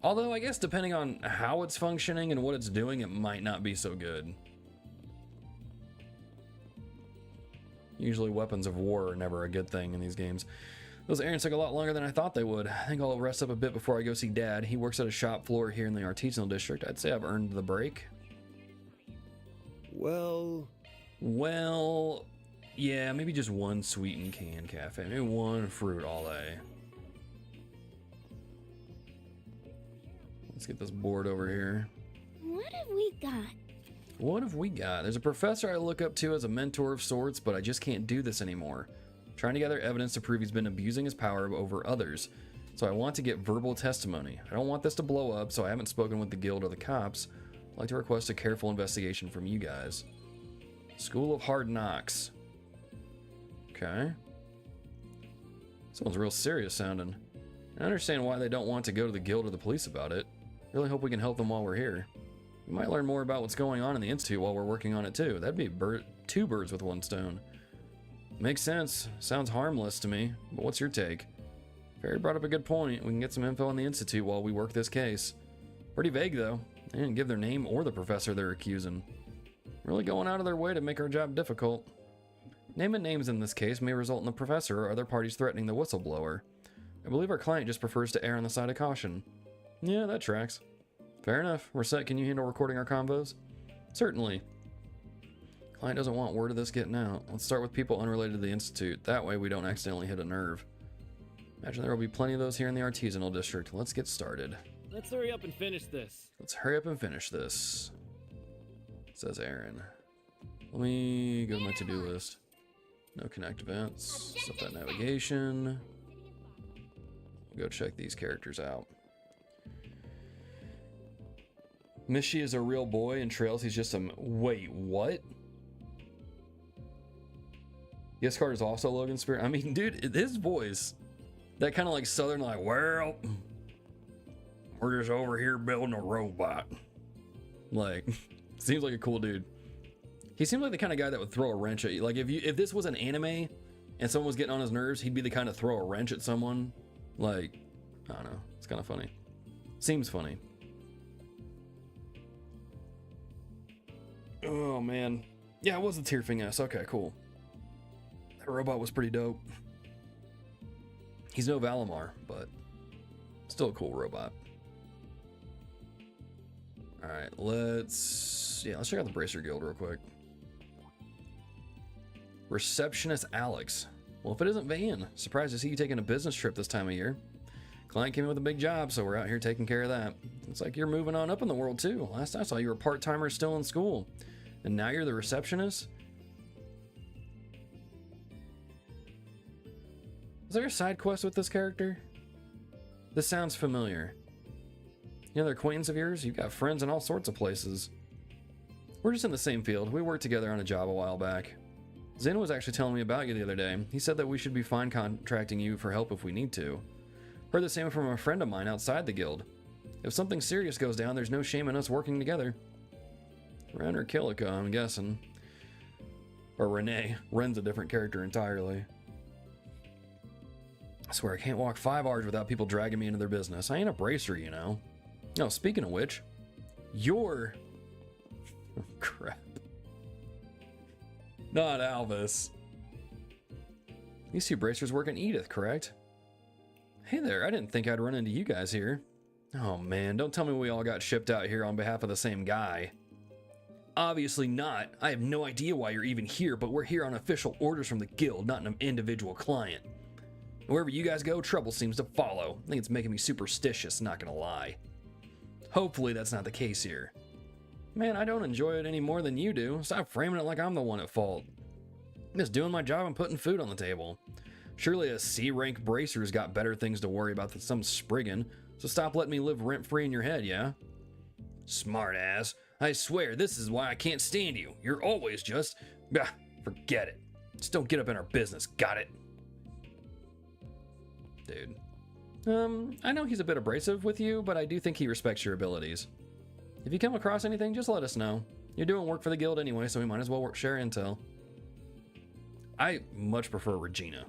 Although, I guess depending on how it's functioning and what it's doing, it might not be so good. Usually weapons of war are never a good thing in these games. Those errands took a lot longer than I thought they would. I think I'll rest up a bit before I go see Dad. He works at a shop floor here in the artisanal district. I'd say I've earned the break. Well, yeah, maybe just one sweetened canned cafe. Maybe one fruit all day. Let's get this board over here. What have we got? What have we got? There's a professor I look up to as a mentor of sorts, but I just can't do this anymore. Trying to gather evidence to prove he's been abusing his power over others. So I want to get verbal testimony. I don't want this to blow up, so I haven't spoken with the guild or the cops. I'd like to request a careful investigation from you guys. School of Hard Knocks. Okay. Someone's real serious sounding. I understand why they don't want to go to the guild or the police about it. Really hope we can help them while we're here. We might learn more about what's going on in the Institute while we're working on it too. That'd be two birds with one stone. Makes sense. Sounds harmless to me, but what's your take? Fairy brought up a good point. We can get some info on the Institute while we work this case. Pretty vague though. They didn't give their name or the professor they're accusing. Really going out of their way to make our job difficult. Naming names in this case may result in the professor or other parties threatening the whistleblower. I believe our client just prefers to err on the side of caution. Yeah, that tracks. Fair enough. We're set. Can you handle recording our convos? Certainly. Client doesn't want word of this getting out. Let's start with people unrelated to the Institute. That way we don't accidentally hit a nerve. Imagine there will be plenty of those here in the artisanal district. Let's get started. Let's hurry up and finish this. Let's hurry up and finish this, says Aaron. Let me go to my to-do list. No connect events. Set that navigation. Go check these characters out. Mishi is a real boy, and Trails, he's just a... Wait, what? Yes, Carter's also Logan Spirit. I mean, dude, his voice, that kind of like southern, like, well, we're just over here building a robot. Like, seems like a cool dude. He seems like the kind of guy that would throw a wrench at you. Like, if this was an anime and someone was getting on his nerves, he'd be the kind of throw a wrench at someone. Like, I don't know. It's kind of funny. Seems funny. Oh, man. Yeah, it was the Tearfing S. Okay, cool. That robot was pretty dope. He's no Valimar, but still a cool robot. Alright, let's check out the Bracer Guild real quick. Receptionist Alex. Well, if it isn't Van, surprised to see you taking a business trip this time of year. Client came in with a big job, so we're out here taking care of that. Looks like you're moving on up in the world too. Last I saw you were a part-timer still in school. And now you're the receptionist? Is there a side quest with this character? This sounds familiar. You know, they're acquaintance of yours? You've got friends in all sorts of places. We're just in the same field. We worked together on a job a while back. Zen was actually telling me about you the other day. He said that we should be fine contracting you for help if we need to. Heard the same from a friend of mine outside the guild. If something serious goes down, there's no shame in us working together. Ren or Kilika, I'm guessing. Or Renee. Ren's a different character entirely. I swear, I can't walk 5 hours without people dragging me into their business. I ain't a bracer, you know. No, speaking of which, you're... Oh, crap. Not Alvis. These two bracers work in Edith, correct? Hey there, I didn't think I'd run into you guys here. Oh man, don't tell me we all got shipped out here on behalf of the same guy. Obviously not. I have no idea why you're even here, but we're here on official orders from the guild, not an individual client. Wherever you guys go, trouble seems to follow. I think it's making me superstitious, not gonna lie. Hopefully that's not the case here. Man, I don't enjoy it any more than you do. Stop framing it like I'm the one at fault. I'm just doing my job and putting food on the table. Surely a C-rank bracer's got better things to worry about than some Spriggan, so stop letting me live rent-free in your head, yeah? Smart ass. I swear, this is why I can't stand you. You're always just... forget it. Just don't get up in our business, got it? Dude. I know he's a bit abrasive with you, but I do think he respects your abilities. If you come across anything, just let us know. You're doing work for the guild anyway, so we might as well share intel. I much prefer Regina.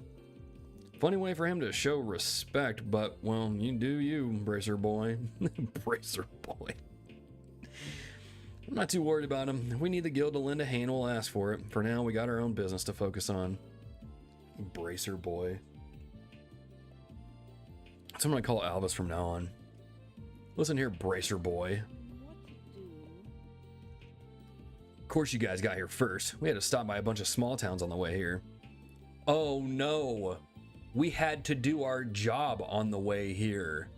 Funny way for him to show respect, but, well, you do you, Bracer Boy. Bracer Boy. I'm not too worried about him. If we need the guild to lend a hand, we'll ask for it. For now, we got our own business to focus on. Bracer Boy. So I'm gonna call Alvis from now on. Listen here, Bracer Boy. Of course you guys got here first. We had to stop by a bunch of small towns on the way here. Oh no! We had to do our job on the way here.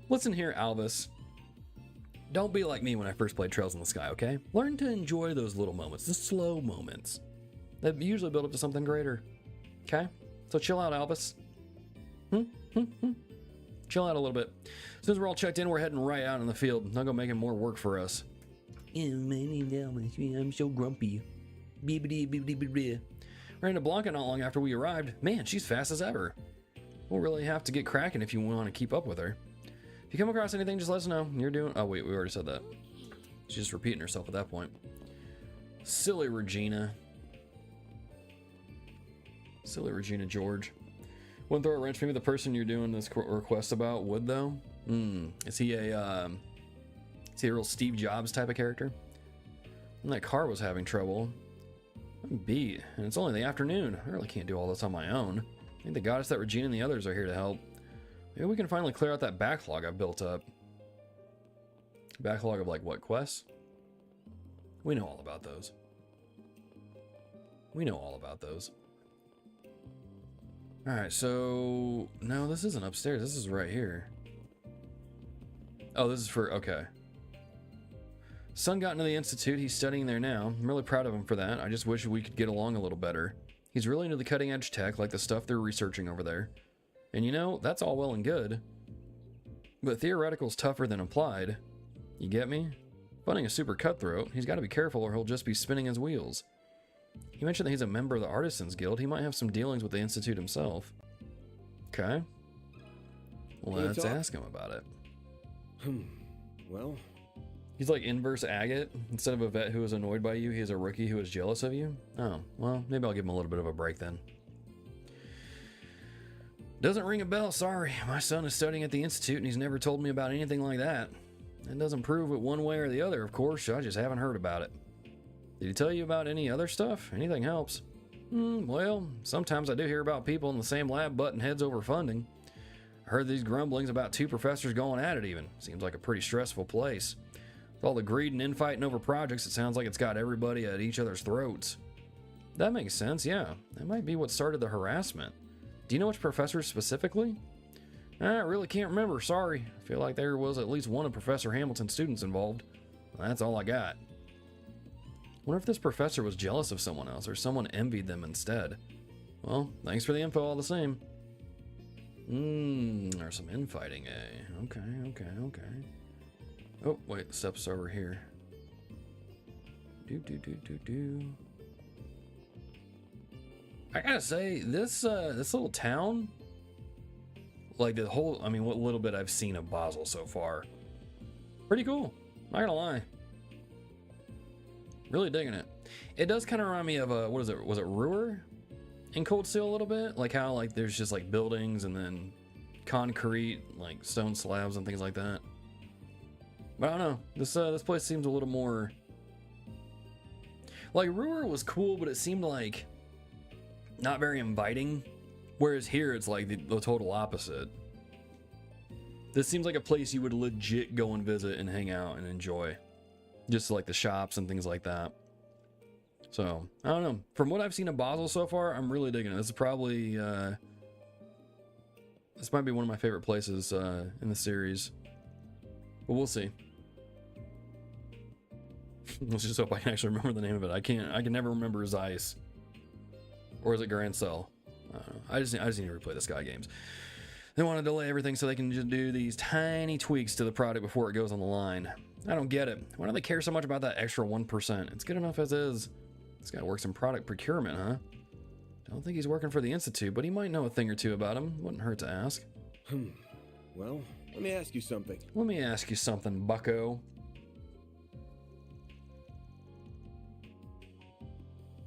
Listen here, Alvis. Don't be like me when I first played Trails in the Sky, okay? Learn to enjoy those little moments, the slow moments, that usually build up to something greater. Okay? So chill out, Alvis. Chill out a little bit. As soon as we're all checked in, we're heading right out in the field. Not gonna make it more work for us. I'm so grumpy. Ran into Blanca not long after we arrived. Man, she's fast as ever. We'll really have to get cracking if you want to keep up with her. If you come across anything, just let us know. You're doing... Oh, wait, we already said that. She's just repeating herself at that point. Silly Regina. Silly Regina George. Wouldn't throw a wrench. Maybe the person you're doing this request about would, though. Is he a real Steve Jobs type of character? And that car was having trouble. I'm beat, and it's only the afternoon. I really can't do all this on my own. I think the goddess that Regina and the others are here to help. Maybe we can finally clear out that backlog I've built up. Backlog of like what quests? We know all about those. We know all about those. Alright, so... No, this isn't upstairs. This is right here. Oh, this is for... Okay. Son got into the Institute. He's studying there now. I'm really proud of him for that. I just wish we could get along a little better. He's really into the cutting-edge tech, like the stuff they're researching over there. And you know, that's all well and good. But theoretical's tougher than applied. You get me? Funding is super cutthroat. He's got to be careful or he'll just be spinning his wheels. He mentioned that he's a member of the Artisans Guild. He might have some dealings with the Institute himself. Okay. Let's ask him about it. Well... He's like inverse agate. Instead of a vet who is annoyed by you, he is a rookie who is jealous of you. Oh, well, maybe I'll give him a little bit of a break then. Doesn't ring a bell, sorry. My son is studying at the Institute and he's never told me about anything like that. That doesn't prove it one way or the other, of course. I just haven't heard about it. Did he tell you about any other stuff? Anything helps. Well, sometimes I do hear about people in the same lab butting heads over funding. I heard these grumblings about 2 professors going at it even. Seems like a pretty stressful place. With all the greed and infighting over projects, it sounds like it's got everybody at each other's throats. That makes sense, yeah. That might be what started the harassment. Do you know which professors specifically? I really can't remember, sorry. I feel like there was at least one of Professor Hamilton's students involved. That's all I got. Wonder if this professor was jealous of someone else or someone envied them instead. Well, thanks for the info all the same. There's some infighting, eh? Okay. Oh, wait, the steps over here. I gotta say, this little town, like the whole, I mean, what little bit I've seen of Basel so far, pretty cool. Not gonna lie. Really digging it. It does kind of remind me of what is it? Was it Ruhr in Cold Steel a little bit? Like how like there's just like buildings and then concrete, like stone slabs and things like that. But I don't know. This place seems a little more like Ruhr was cool, but it seemed like not very inviting. Whereas here it's like the total opposite. This seems like a place you would legit go and visit and hang out and enjoy. Just like the shops and things like that. So, I don't know. From what I've seen of Basel so far, I'm really digging it. This is probably, this might be one of my favorite places in the series. But we'll see. Let's just hope I can actually remember the name of it. I can never remember Zeiss. Or is it Grand Cell? I don't know. I just need to replay the Sky games. They want to delay everything so they can just do these tiny tweaks to the product before it goes on the line. I don't get it. Why do they care so much about that extra 1%? It's good enough as is. This guy works in product procurement, huh? Don't think he's working for the Institute, but he might know a thing or two about him. Wouldn't hurt to ask. Well, let me ask you something. Let me ask you something, bucko.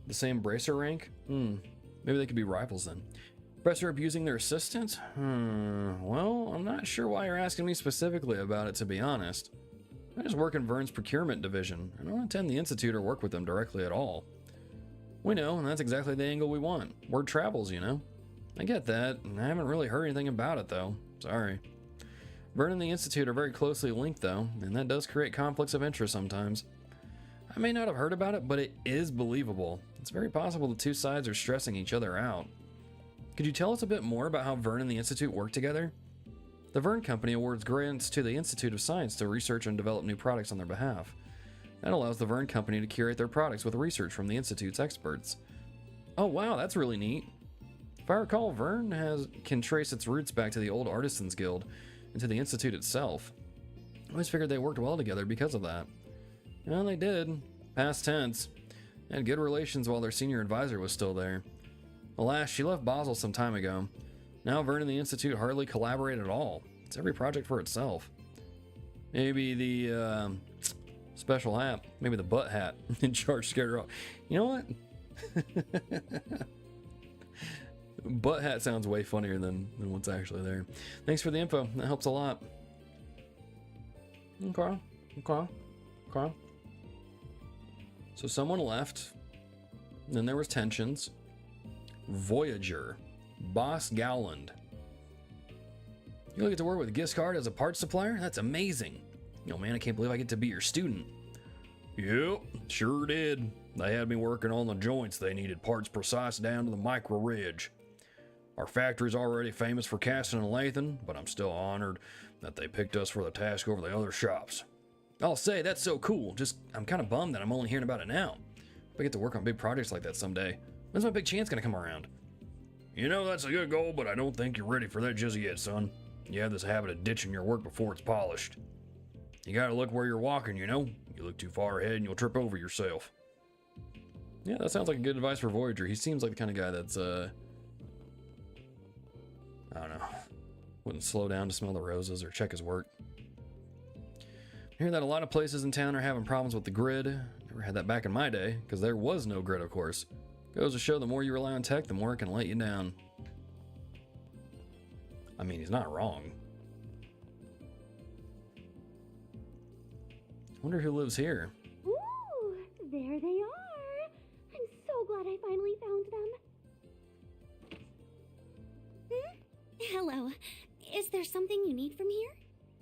The same bracer rank? Maybe they could be rivals then. Professor abusing their assistant? Well, I'm not sure why you're asking me specifically about it, to be honest. I just work in Vern's procurement division. I don't attend the Institute or work with them directly at all. We know, and that's exactly the angle we want. Word travels, you know. I get that, and I haven't really heard anything about it, though. Sorry. Vern and the Institute are very closely linked, though, and that does create conflicts of interest sometimes. I may not have heard about it, but it is believable. It's very possible the two sides are stressing each other out. Could you tell us a bit more about how Vern and the Institute work together? The Vern Company awards grants to the Institute of Science to research and develop new products on their behalf. That allows the Vern Company to curate their products with research from the Institute's experts. Oh wow, that's really neat. If I recall, Vern can trace its roots back to the old Artisans Guild and to the Institute itself. I always figured they worked well together because of that. Well, they did. Past tense. They had good relations while their senior advisor was still there. Alas, she left Basel some time ago. Now Vern and the Institute hardly collaborate at all. It's every project for itself. Maybe the special hat, maybe the butt hat in charge scared her off. You know what? Butt hat sounds way funnier than what's actually there. Thanks for the info. That helps a lot. Okay. So someone left. Then there was tensions. Voyager. Boss Gowland. You get to work with Giscard as a parts supplier? That's amazing. Oh man, I can't believe I get to be your student. Yep, sure did. They had me working on the joints. They needed parts precise down to the micro ridge. Our factory's already famous for casting and lathing, but I'm still honored that they picked us for the task over the other shops. I'll say, that's so cool. Just, I'm kind of bummed that I'm only hearing about it now. If I get to work on big projects like that someday, when's my big chance gonna come around? You know, that's a good goal, but I don't think you're ready for that just yet, son. You have this habit of ditching your work before it's polished. You gotta look where you're walking, you know? You look too far ahead and you'll trip over yourself. Yeah, that sounds like a good advice for Voyager. He seems like the kind of guy that's, I don't know, wouldn't slow down to smell the roses or check his work. I hear that a lot of places in town are having problems with the grid. Never had that back in my day, because there was no grid, of course. Goes to show the more you rely on tech, the more it can let you down. I mean, he's not wrong. Wonder who lives here. Ooh, there they are. I'm so glad I finally found them. Hello. Is there something you need from here?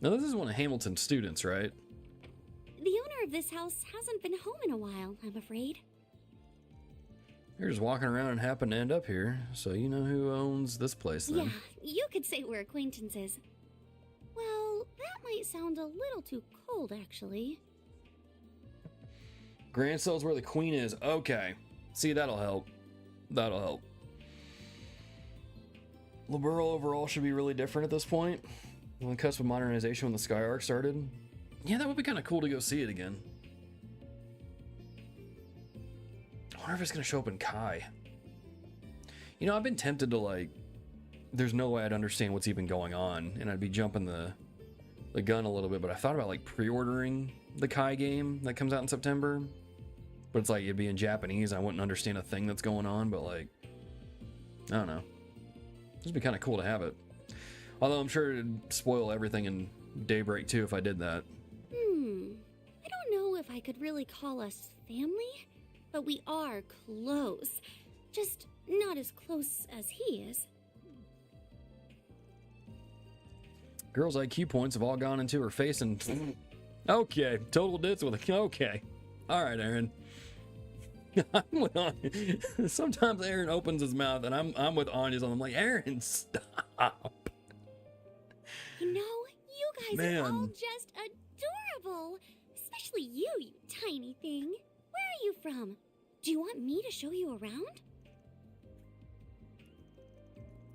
Now, this is one of Hamilton's students, right? The owner of this house hasn't been home in a while, I'm afraid. You're just walking around and happen to end up here, so you know who owns this place then. Yeah, you could say we're acquaintances. Well, that might sound a little too cold, actually. Grand Cell's where the queen is. Okay. See, that'll help. That'll help. Liberl overall should be really different at this point. On the cusp of modernization when the Sky Arc started. Yeah, that would be kind of cool to go see it again. I wonder if it's going to show up in Kai. You know, I've been tempted to, like, there's no way I'd understand what's even going on, and I'd be jumping the gun a little bit, but I thought about, like, pre-ordering the Kai game that comes out in September. But it's like, it'd be in Japanese, I wouldn't understand a thing that's going on, but, like, I don't know. It'd be kind of cool to have it. Although I'm sure it'd spoil everything in Daybreak too if I did that. I don't know if I could really call us family, but we are close. Just not as close as he is. Girl's IQ points have all gone into her face and... Okay, total ditz with a... Okay. Alright, Aaron. I'm with Anya. Sometimes Aaron opens his mouth and I'm with Anya's on. I'm like, Aaron, stop. You know, you guys are all just adorable. Especially you, you tiny thing. Where are you from? Do you want me to show you around?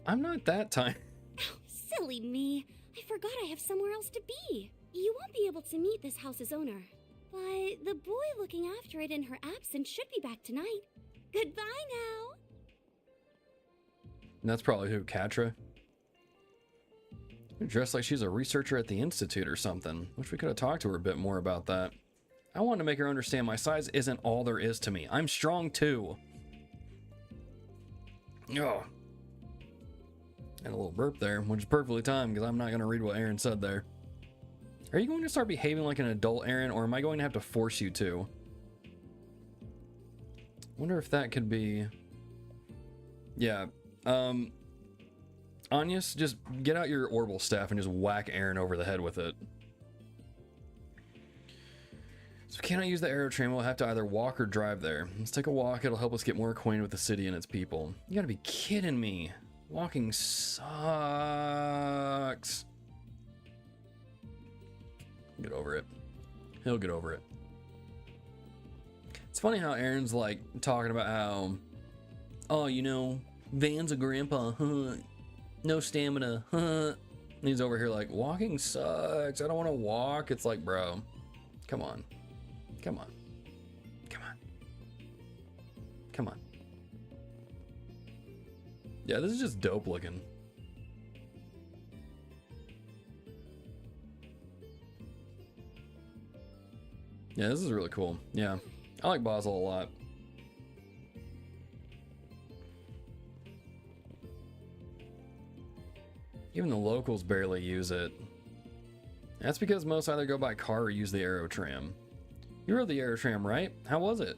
I'm not that tiny. Oh, silly me. I forgot I have somewhere else to be. You won't be able to meet this house's owner. But the boy looking after it in her absence should be back tonight. Goodbye now. And that's probably who, Katra? You're dressed like she's a researcher at the Institute or something. Wish we could have talked to her a bit more about that. I wanted to make her understand my size isn't all there is to me. I'm strong too. Oh. And a little burp there, which is perfectly timed because I'm not going to read what Aaron said there. Are you going to start behaving like an adult, Aaron, or am I going to have to force you to? Wonder if that could be... Yeah. Agnes, just get out your orbital staff and just whack Aaron over the head with it. So we cannot use the aero train. We'll have to either walk or drive there. Let's take a walk. It'll help us get more acquainted with the city and its people. You gotta be kidding me. Walking sucks. Get over it. He'll get over it. It's funny how Aaron's like talking about how, oh, you know, Van's a grandpa, huh? No stamina, huh? And he's over here like, walking sucks. I don't want to walk. It's like, bro, come on. Come on. Come on. Come on. Yeah, this is just dope looking. Yeah, this is really cool. Yeah, I like Basel a lot. Even the locals barely use it. That's because most either go by car or use the aerotram. You rode the aerotram, right? How was it?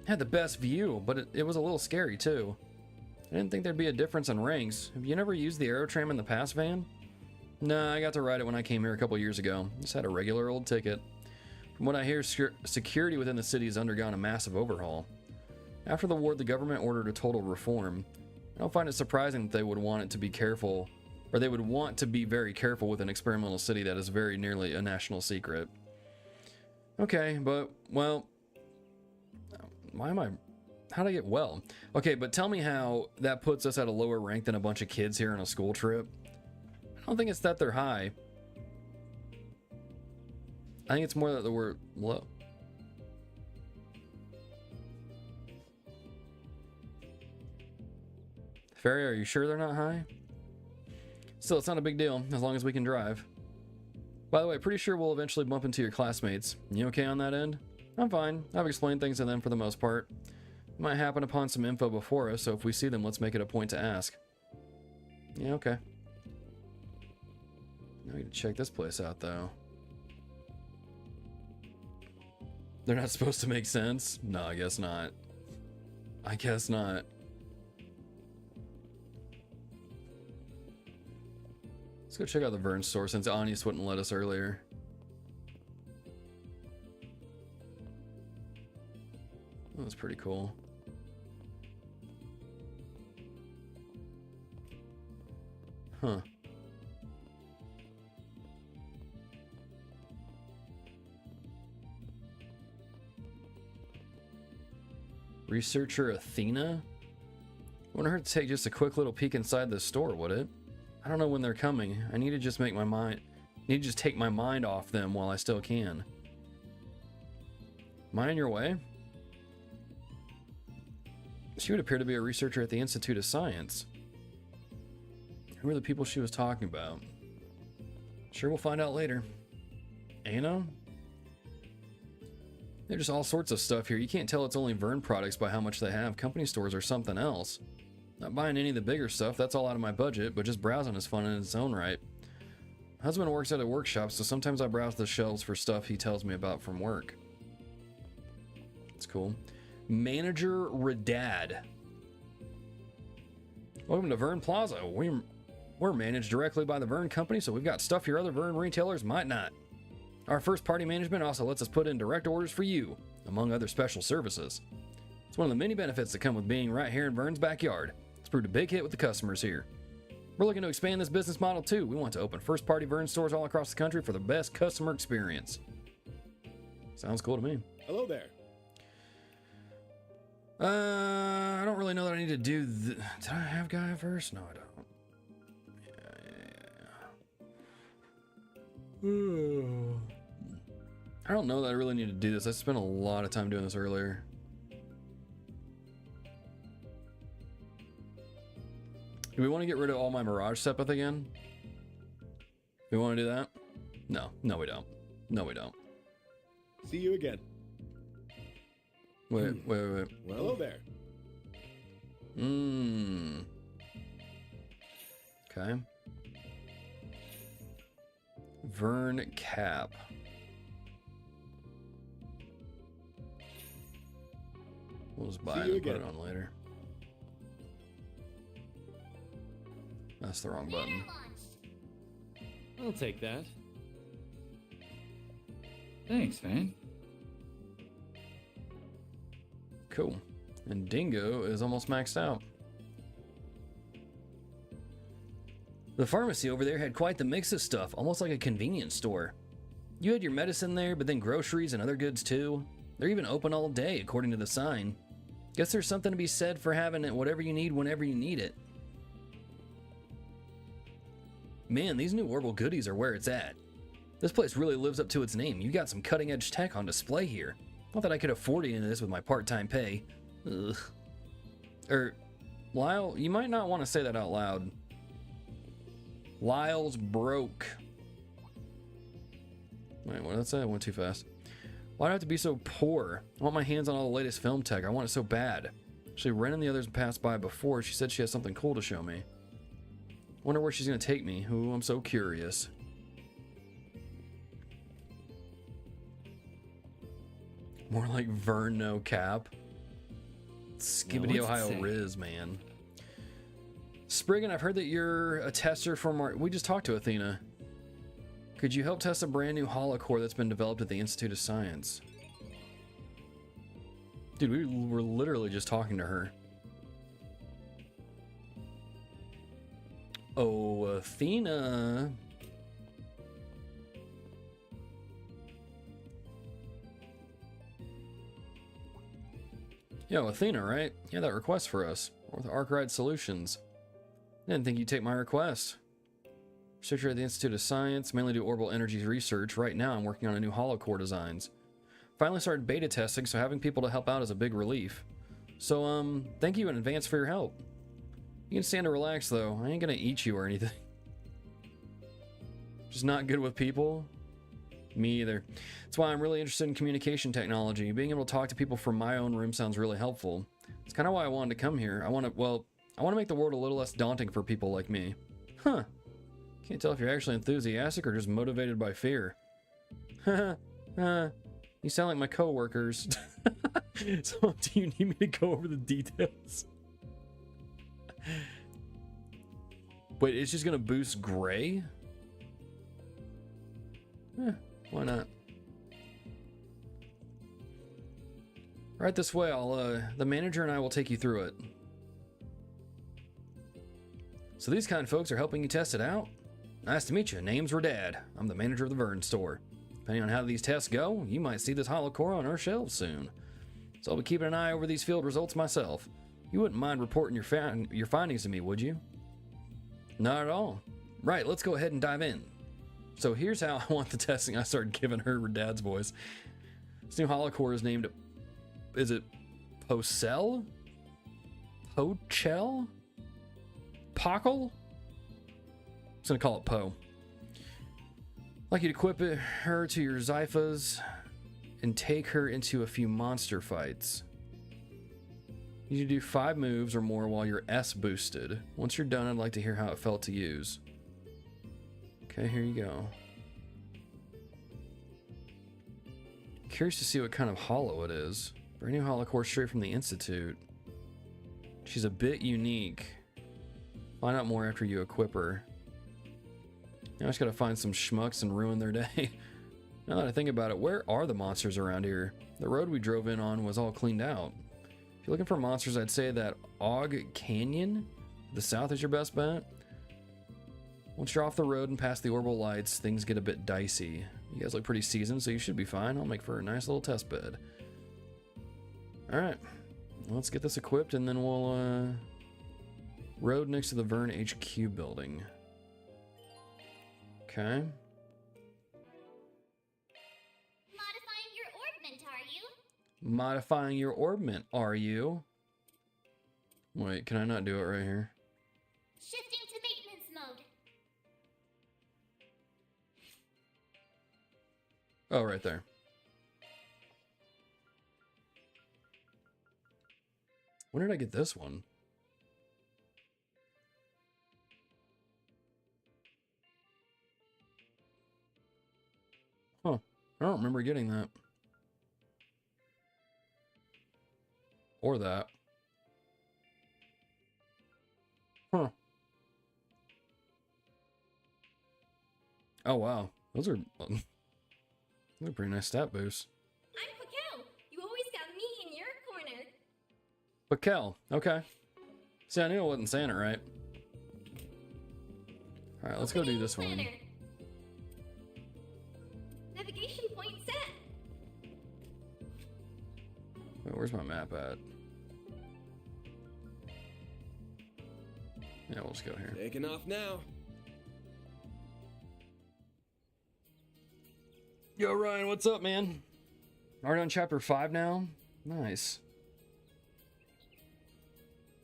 Had the best view, but it was a little scary too. I didn't think there'd be a difference in ranks. Have you never used the aerotram in the past, Van? Nah, I got to ride it when I came here a couple years ago. Just had a regular old ticket. From what I hear, security within the city has undergone a massive overhaul. After the war, the government ordered a total reform. I don't find it surprising that they would want it to be careful, or they would want to be very careful with an experimental city that is very nearly a national secret. Okay, but, well, how'd I get well? Okay, but tell me how that puts us at a lower rank than a bunch of kids here on a school trip. I don't think it's that they're high. I think it's more that we're low. Ferry, are you sure they're not high? Still, it's not a big deal, as long as we can drive. By the way, pretty sure we'll eventually bump into your classmates. You okay on that end? I'm fine. I've explained things to them for the most part. We might happen upon some info before us, so if we see them, let's make it a point to ask. Yeah, okay. Now we need to check this place out, though. They're not supposed to make sense? No, I guess not. I guess not. Let's go check out the Vern store since Agnes wouldn't let us earlier. That was pretty cool. Huh. Researcher Athena? Wouldn't hurt to take just a quick little peek inside the store, would it? I don't know when they're coming. I need to just take my mind off them while I still can. Am I in your way? She would appear to be a researcher at the Institute of Science. Who are the people she was talking about? Sure, we'll find out later. Anna? There's just all sorts of stuff here. You can't tell it's only Vern products by how much they have. Company stores are something else. Not buying any of the bigger stuff, that's all out of my budget, but just browsing is fun in its own right. My husband works at a workshop, so sometimes I browse the shelves for stuff he tells me about from work. That's cool. Manager Radad. Welcome to Vern Plaza. We're managed directly by the Vern Company, so we've got stuff your other Vern retailers might not. Our first-party management also lets us put in direct orders for you, among other special services. It's one of the many benefits that come with being right here in Vern's backyard. It's proved a big hit with the customers here. We're looking to expand this business model too. We want to open first-party Vern stores all across the country for the best customer experience. Sounds cool to me. Hello there. I don't really know that I need to do did I have Guy first? No, I don't. I don't know that I really need to do this. I spent a lot of time doing this earlier. Do we want to get rid of all my Mirage Sepith again? We want to do that? No, we don't. No, we don't. See you again. Wait. Well, hello there. Okay. Vern Cap. We'll just buy it and put it on later. That's the wrong button. I'll take that. Thanks, man. Cool. And Dingo is almost maxed out. The pharmacy over there had quite the mix of stuff, almost like a convenience store. You had your medicine there, but then groceries and other goods too. They're even open all day, according to the sign. Guess there's something to be said for having it whatever you need whenever you need it. Man, these new Orbital goodies are where it's at. This place really lives up to its name. You got some cutting-edge tech on display here. Not that I could afford any of this with my part-time pay. Ugh. Lyle, you might not want to say that out loud. Lyle's broke. Wait, what did that say? I went too fast. Why do I have to be so poor? I want my hands on all the latest film tech. I want it so bad. Actually, Ren and the others passed by before. She said she has something cool to show me. Wonder where she's going to take me. Ooh, I'm so curious. More like Vern no cap. Skibbity Ohio Riz, man. Spriggan, I've heard that you're a tester from our... We just talked to Athena. Could you help test a brand new holocore that's been developed at the Institute of Science? Dude, we were literally just talking to her. Oh, Athena. Yo, Athena, right? Yeah, that request for us. With Arkride Solutions. Didn't think you'd take my request. Researcher at the Institute of Science, mainly do orbital energies research. Right now, I'm working on a new holocore designs. Finally started beta testing, so having people to help out is a big relief. So, thank you in advance for your help. You can stand to relax, though. I ain't gonna eat you or anything. Just not good with people. Me either. That's why I'm really interested in communication technology. Being able to talk to people from my own room sounds really helpful. It's kind of why I wanted to come here. I want to make the world a little less daunting for people like me. Huh. Can't tell if you're actually enthusiastic or just motivated by fear. You sound like my coworkers. So, do you need me to go over the details? Wait, it's just gonna boost gray? Why not? Right this way, the manager and I will take you through it. So these kind folks are helping you test it out? Nice to meet you. Name's Radad. I'm the manager of the Vern store. Depending on how these tests go, you might see this holocore on our shelves soon. So I'll be keeping an eye over these field results myself. You wouldn't mind reporting your findings to me, would you? Not at all. Right, let's go ahead and dive in. So here's how I want the testing. I started giving her Dad's voice. This new holocore is named, is it Pocel? Pochel? Pockle? I'm just gonna call it Poe. I'd like you to equip her to your Zyphas and take her into a few monster fights. You need to do 5 moves or more while you're S boosted. Once you're done, I'd like to hear how it felt to use. Okay, here you go. Curious to see what kind of holo it is. Brand new holocore straight from the Institute. She's a bit unique. Find out more after you equip her. Now I just gotta find some schmucks and ruin their day. Now that I think about it, where are the monsters around here? The road we drove in on was all cleaned out. If you're looking for monsters, I'd say that Og Canyon, the south, is your best bet. Once you're off the road and past the orbital lights, things get a bit dicey. You guys look pretty seasoned, so you should be fine. I'll make for a nice little test bed. Alright, let's get this equipped and then we'll, road next to the Vern HQ building. Okay. Modifying your orbment, are you? Modifying your orbment, are you? Wait, can I not do it right here? Shifting to maintenance mode. Oh, right there. When did I get this one? Huh. I don't remember getting that. Or that. Huh. Oh, wow. Those are pretty nice stat boosts. I'm Pakel. You always got me in your corner. Pakel. Okay. See, I knew I wasn't saying it right. Alright, let's go do this one. Planner. Navigation point set. Wait, where's my map at? Yeah, we'll just go here. Taking off now. Yo, Ryan, what's up, man? Already on chapter 5 now? Nice.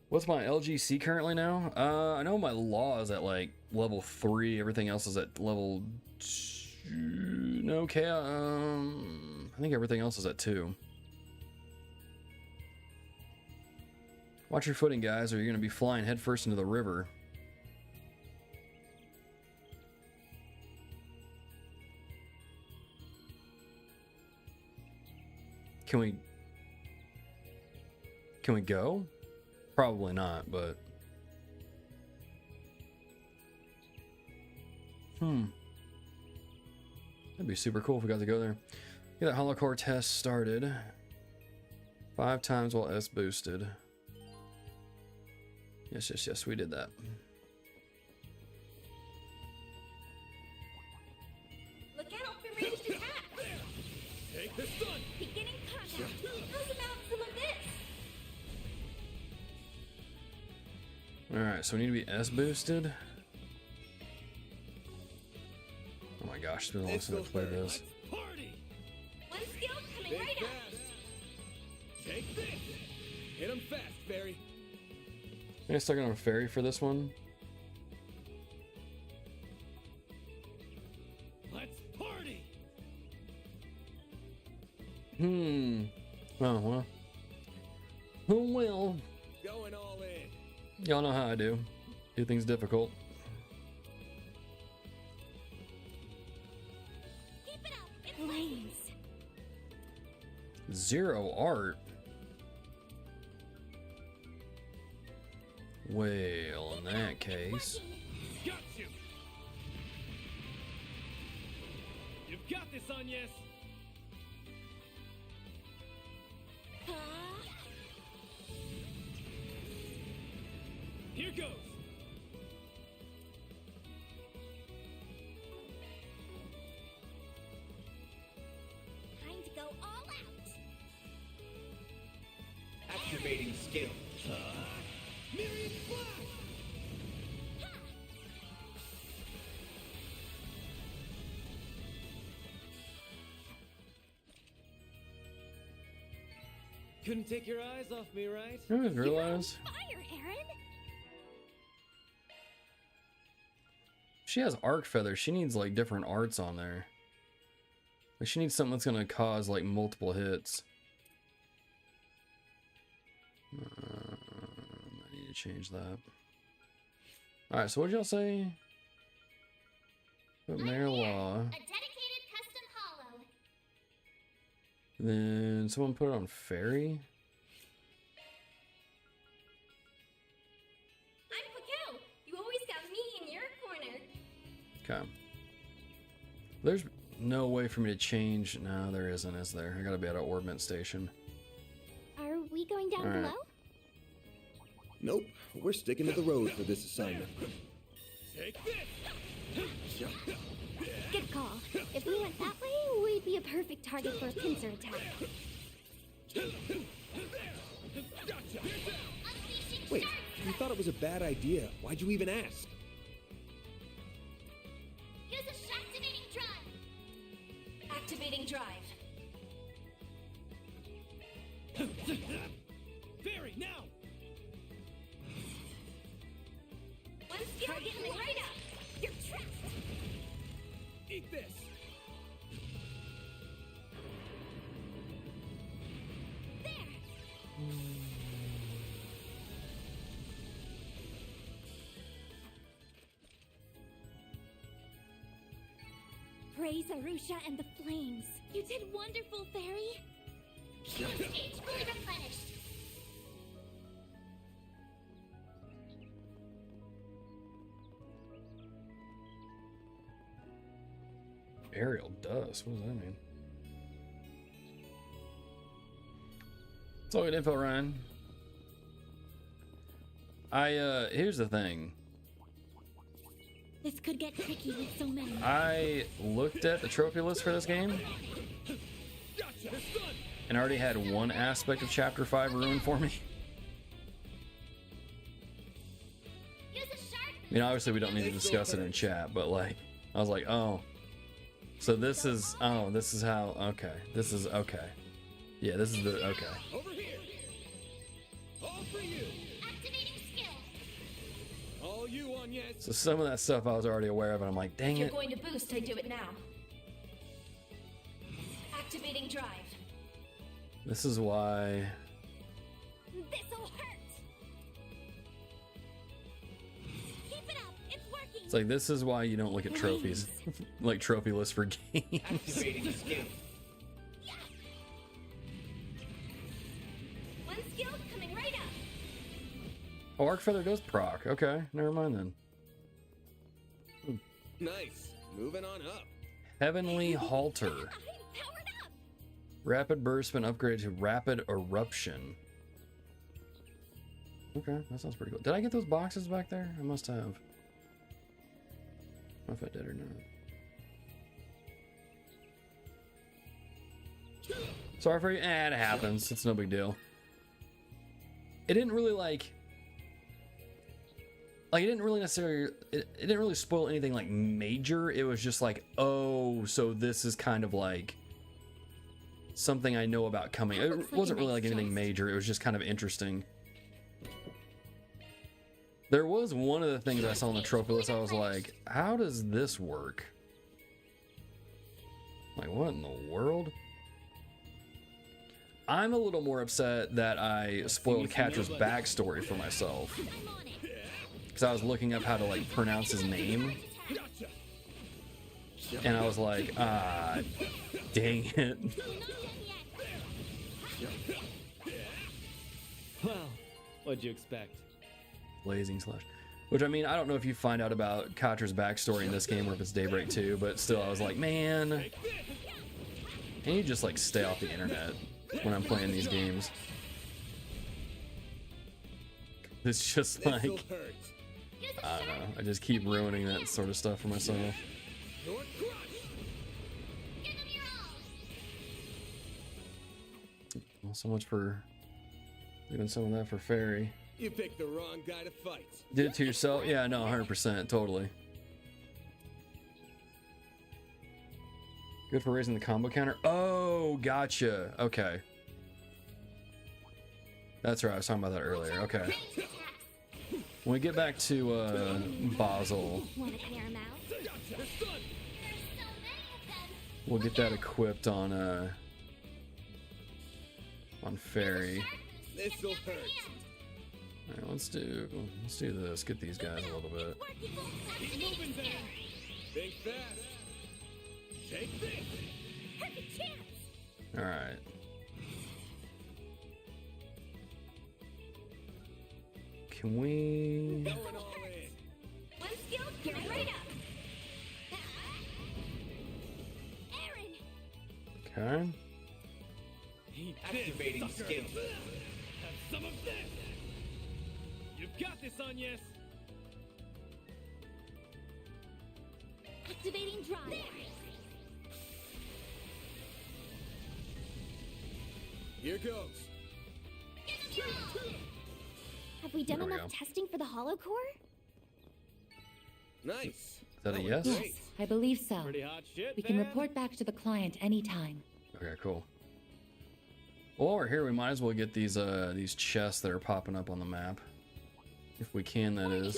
What's my LGC currently now? I know my law is at like level 3. Everything else is at level 2. No, okay. I think everything else is at 2. Watch your footing, guys, or you're going to be flying headfirst into the river. Can we go? Probably not, but... That'd be super cool if we got to go there. Get that hollow core test started. 5 times while S boosted. Yes, we did that. Look out for ranged attacks! Take the sun! Beginning contact! How's about some of this? Alright, so we need to be S boosted. Oh my gosh, it's been a long since I played this. Party! One skill coming Think right up! fast! Take this! Hit him fast, Fairy! I guess stuck on a fairy for this one. Let's party! Oh, well. Oh, well. Going all in. Y'all know how I do. Do things difficult. Keep it up! It's flames! 0 art. Well, in that case. Got you! You've got this, Agnes! Here goes! Time to go all out! Activating skill. Myriad Flash! Couldn't take your eyes off me, right? I didn't realize. Fire, Aaron! She has arc feather. She needs like different arts on there. Like she needs something that's gonna cause like multiple hits. I need to change that. All right. So what did y'all say? Put Mayor Law. A dedicated custom hollow. Then someone put it on Fairy. I'm Pakel! You always got me in your corner! Okay. There's no way for me to change. No, there isn't, is there? I gotta be at an orbment station. Are we going down All right. below? Nope, we're sticking to the road for this assignment. Take this! Good call. If we went that way, we'd be a perfect target for a pincer attack. Gotcha! Unleashing Wait, shark you thought it was a bad idea. Why'd you even ask? Use a activating drive. Activating drive. Fairy, now! One skill getting right up! You're trapped! Eat this! There! Praise Arusha and the flames. You did wonderful, Fairy. Healing stage fully replenished. Aerial dust. What does that mean? It's all good info, Ryan. Here's the thing. This could get tricky with so many. I looked at the trophy list for this game Gotcha! and already had one aspect of Chapter 5 ruined for me. Use a shark. I mean, obviously we don't need to discuss it in chat, but like, I was like, oh, so this is how, okay, this is, okay. Yeah, this is the, okay. Over here! All for you! Activating skill. All you, Agnes! So some of that stuff I was already aware of, and I'm like, dang If you're it. going to boost, I do it now. Activating drive. This is why, This'll hurt! Keep it up! It's working! it's like, this is why you don't look at trophies, like trophy lists for games. Activating skill. One skill coming right up! Oh, Arc Feather does proc. Okay, never mind then. Nice. Moving on up. Heavenly Halter. I'm powered up. Rapid Burst been upgraded to Rapid Eruption. Okay, that sounds pretty cool. Did I get those boxes back there? I must have. I don't know if I did or not. Sorry for you. It happens. It's no big deal. It didn't really like it didn't really necessarily, it didn't really spoil anything like major. It was just like, oh, so this is kind of like something I know about coming. It wasn't really like anything major. It was just kind of interesting. There was one of the things I saw on the trophy list. I was like, how does this work? Like, what in the world? I'm a little more upset that I spoiled Catra's backstory for myself. Because I was looking up how to, like, pronounce his name. And I was like, ah, dang it. Well, what'd you expect? Blazing Slash. Which, I mean, I don't know if you find out about Catra's backstory in this game or if it's Daybreak 2, but still, I was like, man, can you just, like, stay off the internet when I'm playing these games? It's just like, I don't know, I just keep ruining that sort of stuff for myself. Well, so much for doing some of that for Fairy. You picked the wrong guy to fight. Did it to yourself? Yeah, no, 100%, totally. Good for raising the combo counter. Oh, gotcha. Okay. That's right, I was talking about that earlier. Okay. When we get back to Basel, we'll get that equipped on Fairy. This'll hurt. All right, let's do this. Get these guys a little bit. Think fast. Take this. Perfect chance. All right. Can we? Going all in. One skill, get right up. Aaron. Okay. Activating skill. Have some of this. You've got this, Agnes. Activating drive. Here goes. Have we done There we enough go. testing for the hollow core? Nice. Is that a yes? Yes, I believe so. Pretty hot shit, We can man. report back to the client anytime. Okay, cool. Well, while we're here, we might as well get these chests that are popping up on the map, if we can. That is.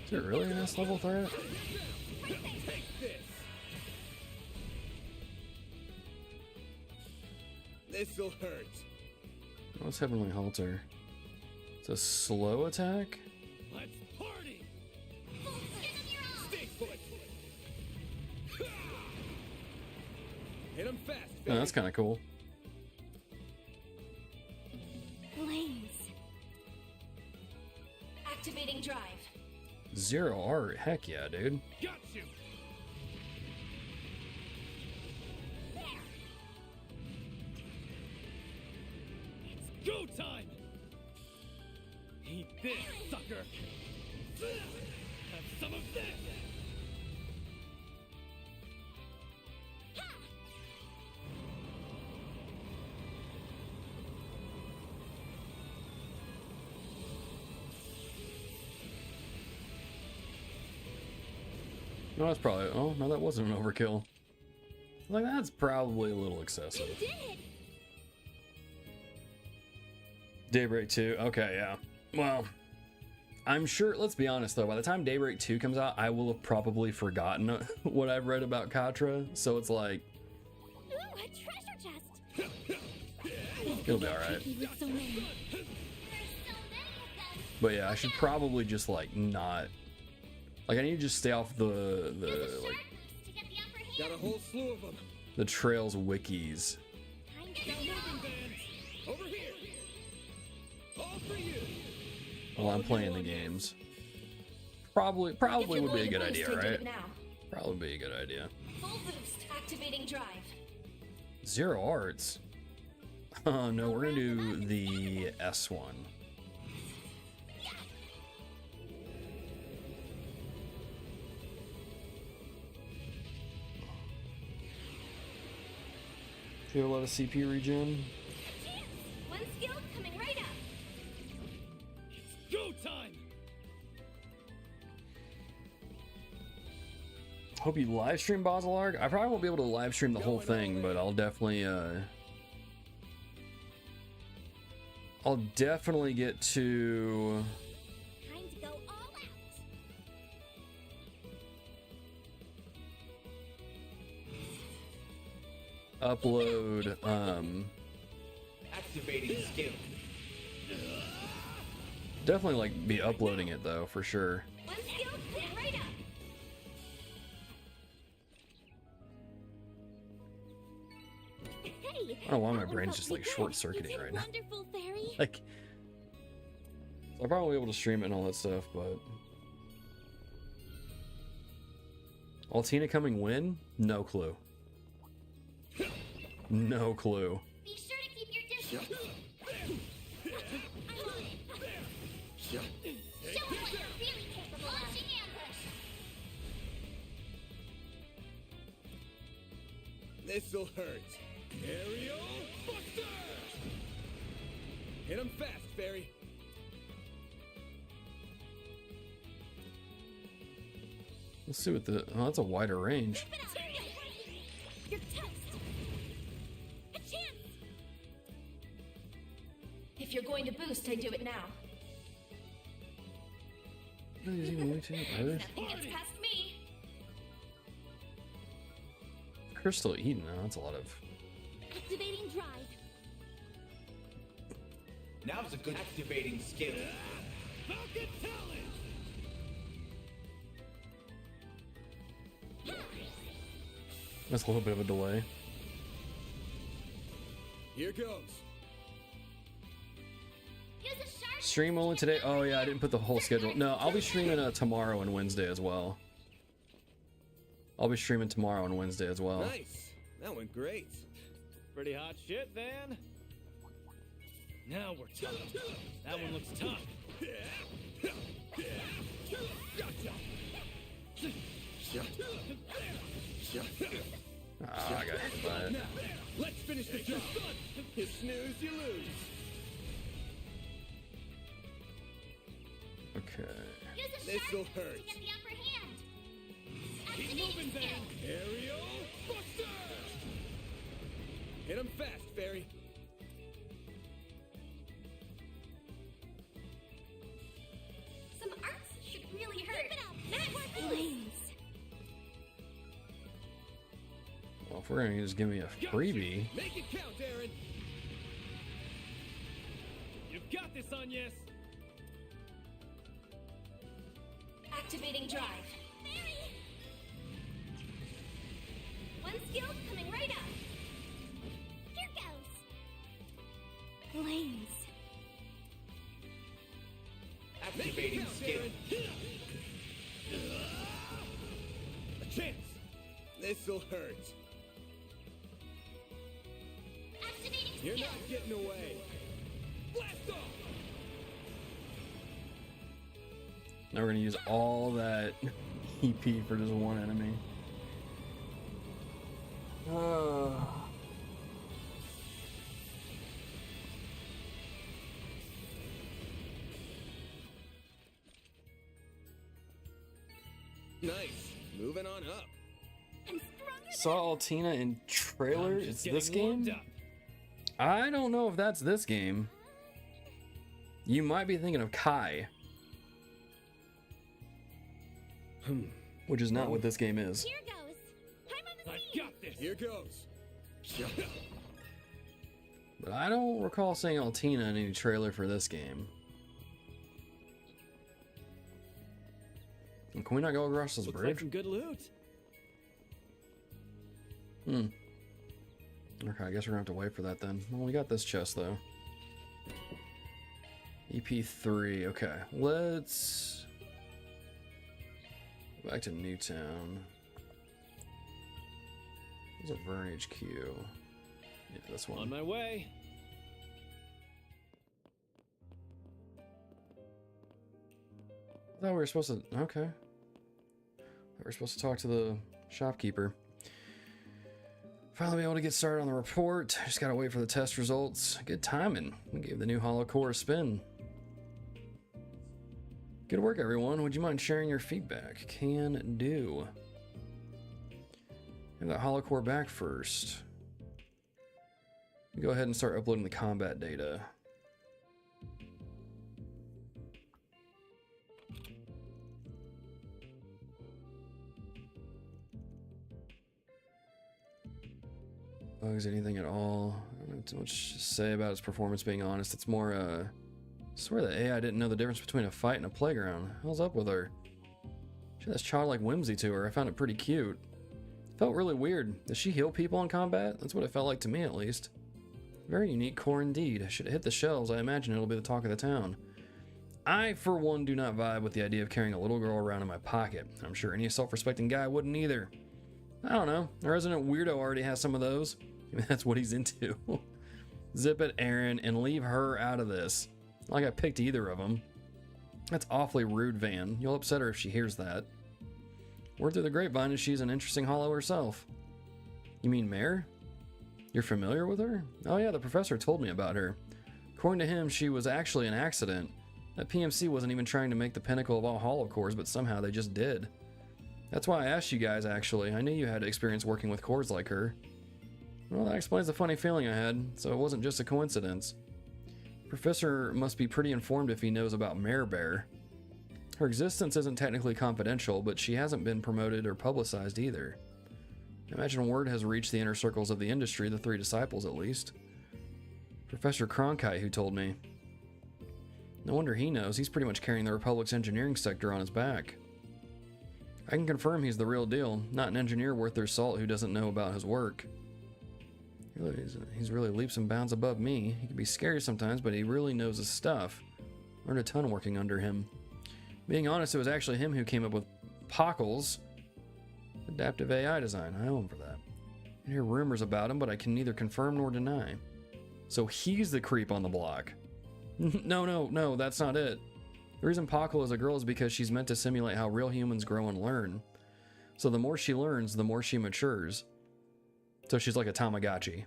Is it really an S level threat? This'll hurt. What's Heavenly Halter? It's a slow attack? Let's party. Stay put. Hit him fast. Oh, that's kind of cool. Flames. Activating drive. Zero art. Heck yeah, dude. Got you. It's go time. Eat this, sucker. Have some of this. No, that's probably. Oh, no, that wasn't an overkill. Like, that's probably a little excessive. Did it? Daybreak 2. Okay, yeah. Well, I'm sure, let's be honest though, by the time Daybreak 2 comes out, I will have probably forgotten what I've read about Catra. So it's like, Ooh, a treasure chest. it'll be alright. With so many. But yeah, I should probably just like not. Like, I need to just stay off the like Got a whole slew of them. the Trails wikis. Over here. All for you. while I'm playing the games. Probably would be a good idea, right? Probably be a good idea. Full boost. Activating drive. 0 arts. Oh no, we're gonna do the S1. Do you have a lot of CP regen? One skill coming right up. Go time. Hope you live stream Basel Arc. I probably won't be able to live stream the whole thing, but I'll definitely get to Time to go all out. upload Activating skill. definitely like be uploading it though for sure. One skill coming right up. Hey, I don't know why my that one brain's felt just pretty like good. short-circuiting You did right now. wonderful, fairy. Like I'll probably be able to stream it and all that stuff, but Altina coming win? No clue. No clue. Be sure to keep your distance. I'm on it. Show 'em what you're really capable of. Launching ambush. This'll hurt. Aerial Buster! Hit him fast, Fairy. Let's see what the oh, that's a wider range. Keep it up. You're toast. A chance. If you're going to boost, I do it now. Nothing's even mutate Earth. Nothing gets past me. Crystal Eden, oh, that's a lot of Activating drive. Now's a good activating skill. Falcon talent. that's a little bit of a delay. Here goes. Use a sharp. Stream only today. Oh yeah, I didn't put the whole schedule. No, I'll be streaming tomorrow and Wednesday as well. I'll be streaming tomorrow and Wednesday as well. Nice. That went great. Pretty hot shit, Van. Now we're tough. That one looks tough. Ah, I got hit by it. Now, let's finish the job. You snooze, you lose. Okay. Use a This'll sharp hurt. to get the upper hand. Keep Activating moving, skill. Van. Aerial Buster! Hit him fast, Fairy. Some arts should really hurt. Keep it up. Network Flames. Well, if we're gonna just give me a freebie, Make it count, Aaron. You've got this, Agnes. Activating drive. One skill coming right up. Here goes. Flames. Activating skill. A chance. This'll hurt. Activating You're skill. not getting away. Blast off! now we're gonna use all that EP for just one enemy. Nice. Moving on up. I'm stronger Saw Altina in trailer. I'm just It's this getting warmed game. up. I don't know if that's this game. You might be thinking of Kai, which is not what this game is. Here goes. I'm on the I've scene. got this. Here goes. But I don't recall seeing Altina in any trailer for this game. And can we not go across this Looks like bridge? some good loot. Okay, I guess we're gonna have to wait for that then. Well, we got this chest though. EP3. Okay, let's go back to Newtown. There's a Vern HQ. Yeah, this one. On my way. I thought we were supposed to. Okay. I thought we were supposed to talk to the shopkeeper. Finally be able to get started on the report. Just gotta wait for the test results. Good timing. We gave the new hollow core a spin. Good work, everyone. Would you mind sharing your feedback? Can do. Have that hollow core back first. Go ahead and start uploading the combat data. Bugs, anything at all? I don't have too much to say about its performance, being honest. It's more, I swear the AI didn't know the difference between a fight and a playground. How's up with her? She has childlike whimsy to her. I found it pretty cute. Felt really weird. Does she heal people in combat? That's what it felt like to me, at least. Very unique core indeed. Should it hit the shelves, I imagine it'll be the talk of the town. I, for one, do not vibe with the idea of carrying a little girl around in my pocket. I'm sure any self-respecting guy wouldn't either. I don't know. A resident weirdo already has some of those. Maybe that's what he's into. Zip it, Aaron, and leave her out of this. Not like I picked either of them. That's awfully rude, Van. You'll upset her if she hears that. Word through the grapevine is she's an interesting hollow herself. You mean Mare? You're familiar with her? Oh yeah, the professor told me about her. According to him, she was actually an accident. That PMC wasn't even trying to make the pinnacle of all hollow cores, but somehow they just did. That's why I asked you guys, actually. I knew you had experience working with cores like her. Well, that explains the funny feeling I had, so it wasn't just a coincidence. Professor must be pretty informed if he knows about Mare Bear. Her existence isn't technically confidential, but she hasn't been promoted or publicized either. I imagine word has reached the inner circles of the industry, the three disciples at least. Professor Cronkite who told me. No wonder he knows. He's pretty much carrying the Republic's engineering sector on his back. I can confirm he's the real deal, not an engineer worth their salt who doesn't know about his work. He's really leaps and bounds above me. He can be scary sometimes, but he really knows his stuff. Learned a ton working under him. Being honest, it was actually him who came up with Pockle's adaptive AI design. I owe him for that. I hear rumors about him, but I can neither confirm nor deny. So he's the creep on the block. No, that's not it. The reason Pockle is a girl is because she's meant to simulate how real humans grow and learn. So the more she learns, the more she matures. So she's like a Tamagotchi.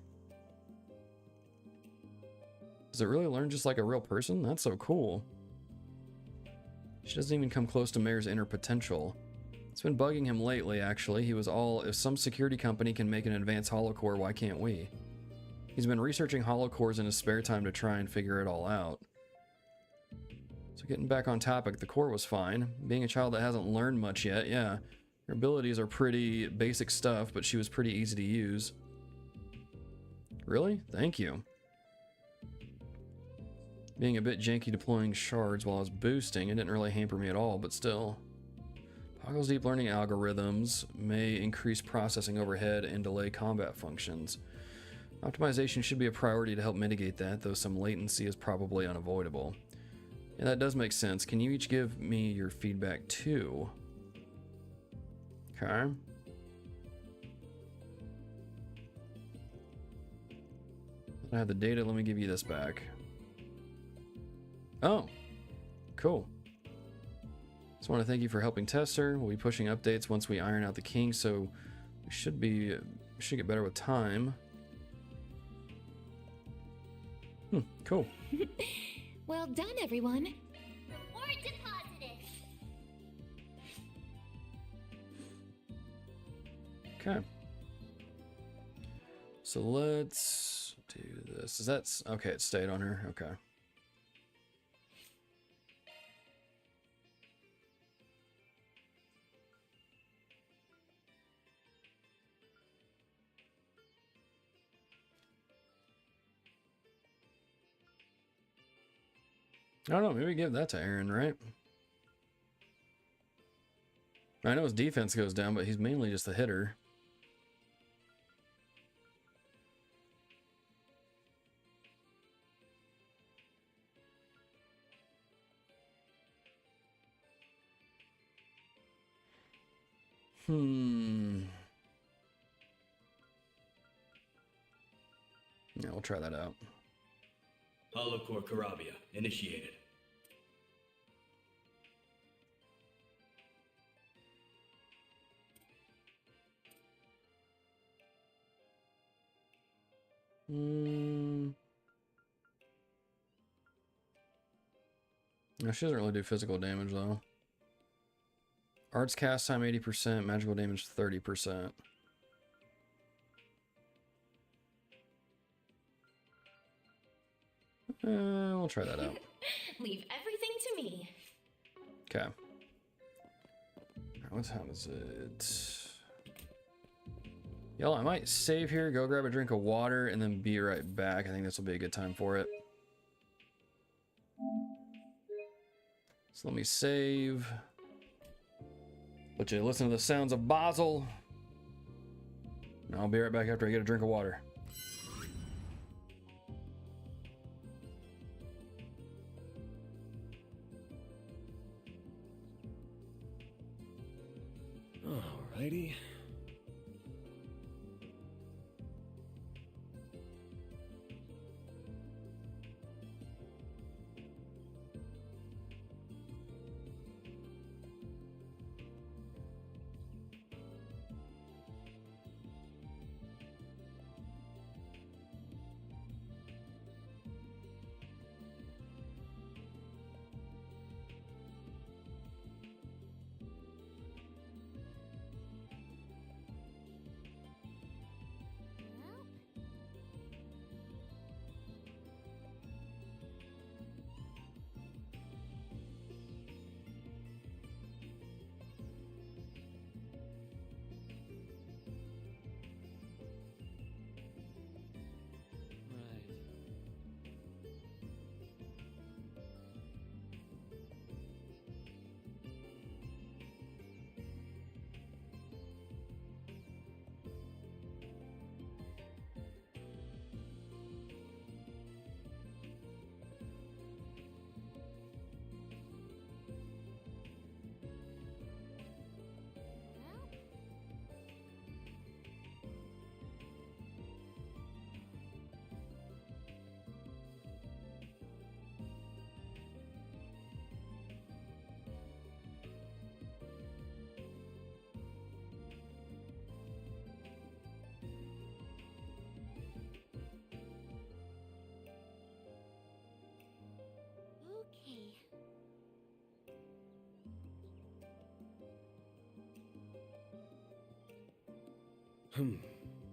Does it really learn just like a real person? That's so cool. She doesn't even come close to Mare's inner potential. It's been bugging him lately, actually. He was all, if some security company can make an advanced holocore, why can't we? He's been researching holocores in his spare time to try and figure it all out. So getting back on topic, the core was fine. Being a child that hasn't learned much yet, yeah. Her abilities are pretty basic stuff, but she was pretty easy to use. Really? Thank you. Being a bit janky deploying shards while I was boosting, it didn't really hamper me at all, but still. Poggle's deep learning algorithms may increase processing overhead and delay combat functions. Optimization should be a priority to help mitigate that, though some latency is probably unavoidable. Yeah, that does make sense. Can you each give me your feedback too? Okay. I have the data, let me give you this back. Oh, cool. Just want to thank you for helping Tester. We'll be pushing updates once we iron out the kinks, so we should get better with time. Cool. Well done, everyone. Reward deposited. Okay. So let's do this. Is that okay? It stayed on her. Okay. I don't know, maybe give that to Aaron, right? I know his defense goes down, but he's mainly just a hitter. Yeah, we'll try that out. Holocore Karabia, initiated. No, she doesn't really do physical damage though. Arts cast time 80%, magical damage 30%. We'll try that out. Leave everything to me. Okay. What time is it? Y'all, I might save here, go grab a drink of water, and then be right back. I think this will be a good time for it. So let me save. Let you listen to the sounds of Basel. And I'll be right back after I get a drink of water. Alrighty.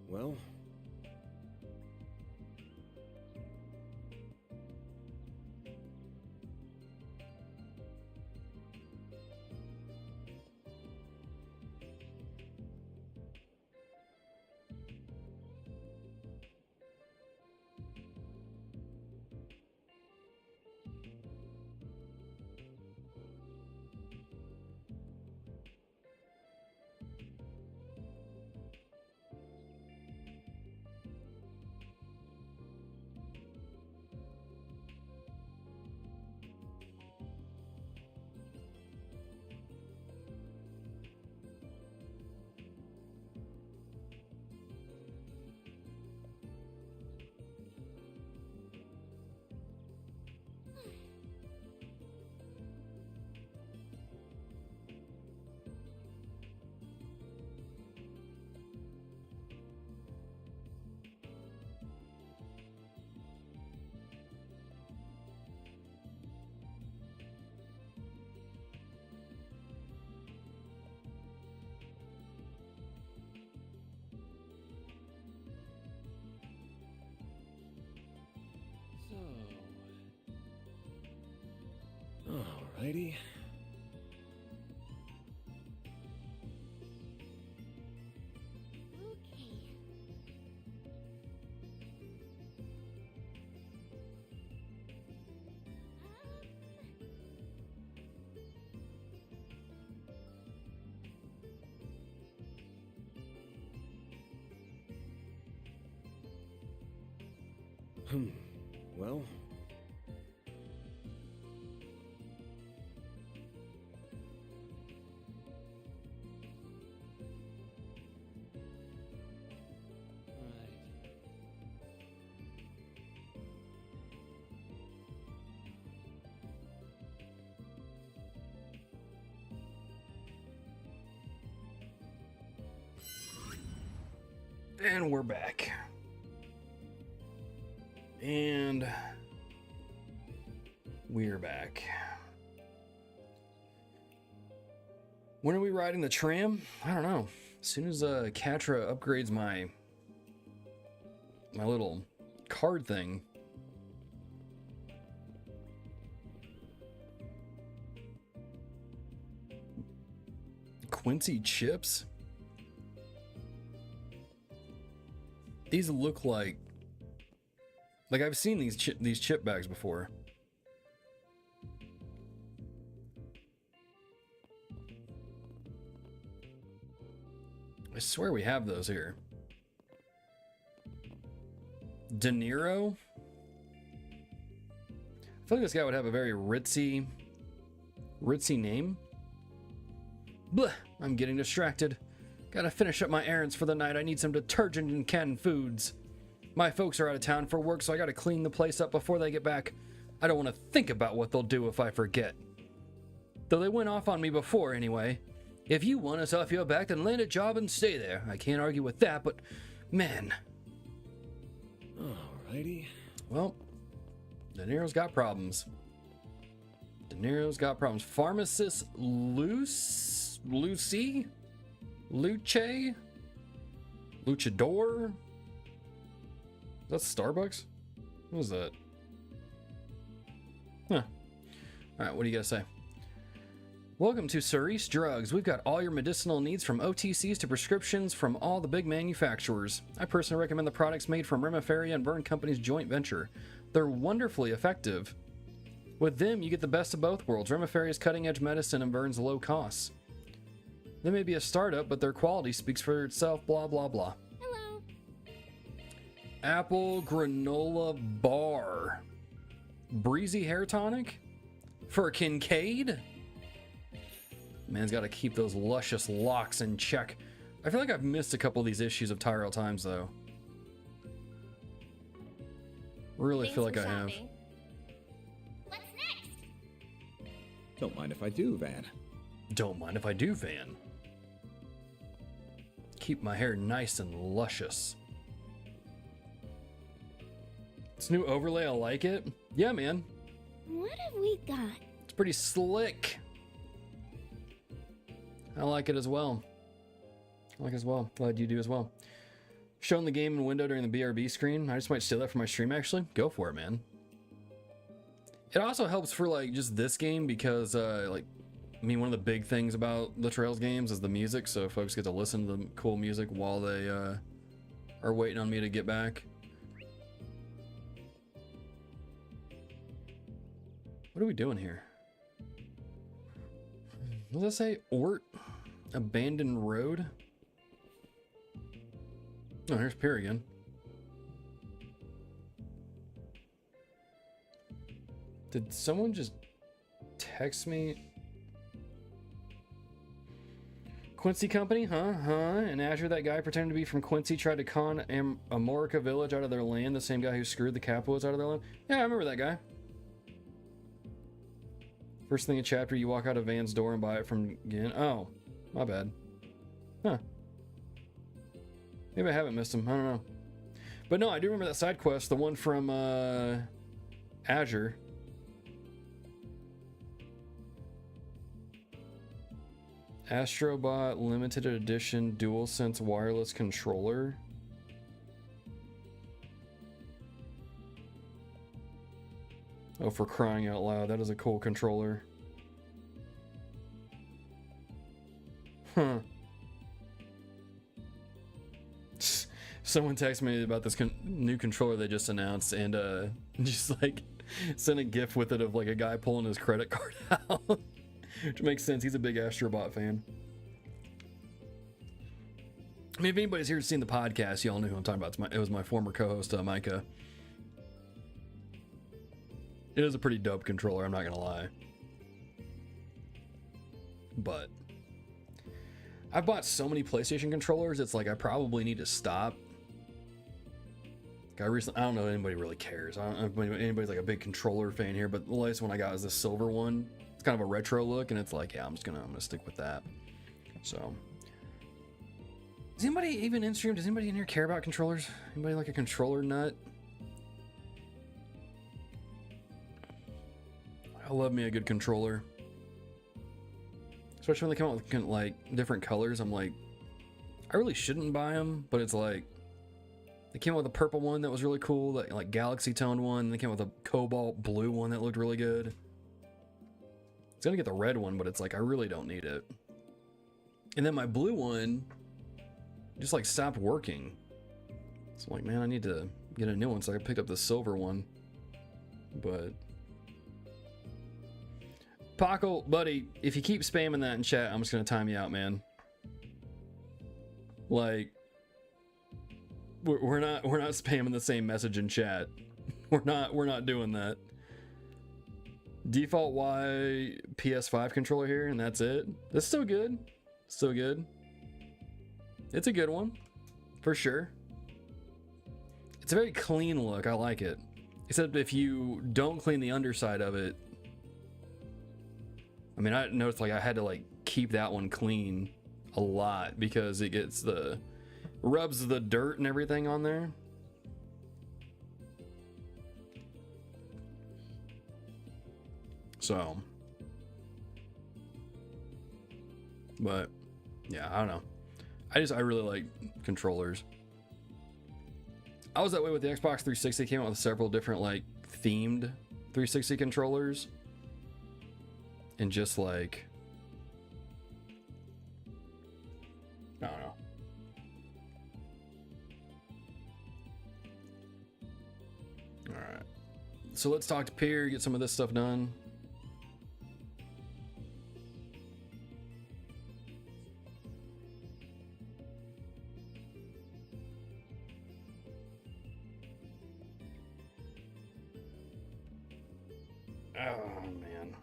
Well. Alrighty. Well. And we're back. And we're back. When are we riding the tram? I don't know. As soon as Katra upgrades my little card thing. Quincy chips? These look like I've seen these chip bags before. I swear we have those here. De Niro? I feel like this guy would have a very ritzy name. Bleh, I'm getting distracted. Gotta finish up my errands for the night. I need some detergent and canned foods. My folks are out of town for work, so I gotta clean the place up before they get back. I don't want to think about what they'll do if I forget. Though they went off on me before anyway. If you want us off your back, then land a job and stay there. I can't argue with that, but man. Alrighty. Well, De Niro's got problems. De Niro's got problems. Pharmacist Lucy? Luce? Luchador? Is that Starbucks? What is that? Huh. Alright, what do you gotta say? Welcome to Cerise Drugs. We've got all your medicinal needs from OTCs to prescriptions from all the big manufacturers. I personally recommend the products made from Remiferia and Vern Company's joint venture. They're wonderfully effective. With them, you get the best of both worlds. Remiferia's cutting-edge medicine and Vern's low costs. They may be a startup, but their quality speaks for itself, blah, blah, blah. Hello. Apple granola bar. Breezy hair tonic? For Kincaid? Man's got to keep those luscious locks in check. I feel like I've missed a couple of these issues of Tyrell Times, though. Really feel like I have. What's next? Don't mind if I do, Van. Don't mind if I do, Van. Keep my hair nice and luscious. This new overlay, I like it. Yeah, man. What have we got? It's pretty slick. I like it as well. I like it as well. Glad you do as well. Showing the game in window during the BRB screen. I just might steal that for my stream, actually. Go for it, man. It also helps for, like, just this game because, like, I mean, one of the big things about the Trails games is the music, so folks get to listen to the cool music while they are waiting on me to get back. What are we doing here? What does that say? Ort? Abandoned road? Oh, here's Pier again. Did someone just text me? Quincy Company? Huh? And Azure, that guy pretending to be from Quincy, tried to con Amorica Village out of their land. The same guy who screwed the Capitals out of their land? Yeah, I remember that guy. First thing in chapter, you walk out of Van's door and buy it from again. Oh, my bad. Huh. Maybe I haven't missed him. I don't know. But no, I do remember that side quest, the one from Azure. Astrobot limited edition DualSense wireless controller. Oh, for crying out loud, that is a cool controller. Huh. Someone texted me about this new controller they just announced and just like sent a gif with it of like a guy pulling his credit card out. Which makes sense, he's a big Astrobot fan. I mean, if anybody's here seen the podcast, y'all know who I'm talking about. It was my former co-host, Micah. It is a pretty dope controller, I'm not gonna lie. But I've bought so many PlayStation controllers, it's like I probably need to stop. I don't know if anybody really cares. I don't know if anybody's like a big controller fan here, but the latest one I got is this silver one. It's kind of a retro look, and it's like, yeah, I'm gonna stick with that. So Does anybody even in stream? Does anybody in here care about controllers? Anybody like a controller nut? I love me a good controller. Especially when they come out with like different colors. I'm like, I really shouldn't buy them, but it's like, they came out with a purple one that was really cool, that like galaxy toned one. They came out with a cobalt blue one that looked really good. It's gonna get the red one, but it's like, I really don't need it. And then my blue one just like stopped working. So I'm like, man, I need to get a new one. So I picked up the silver one. But Paco, buddy, if you keep spamming that in chat, I'm just gonna time you out, man. Like, we're not spamming the same message in chat. We're not doing that. Default Y PS5 controller here, and that's it. That's still good. Still good. It's a good one, for sure. It's a very clean look. I like it. Except if you don't clean the underside of it. I mean, I noticed like I had to like keep that one clean a lot because it gets the rubs the dirt and everything on there. So, but yeah, I don't know. I really like controllers. I was that way with the Xbox 360. It came out with several different like themed 360 controllers, and just like, I don't know. All right, so let's talk to Pierre, get some of this stuff done. Oh, man.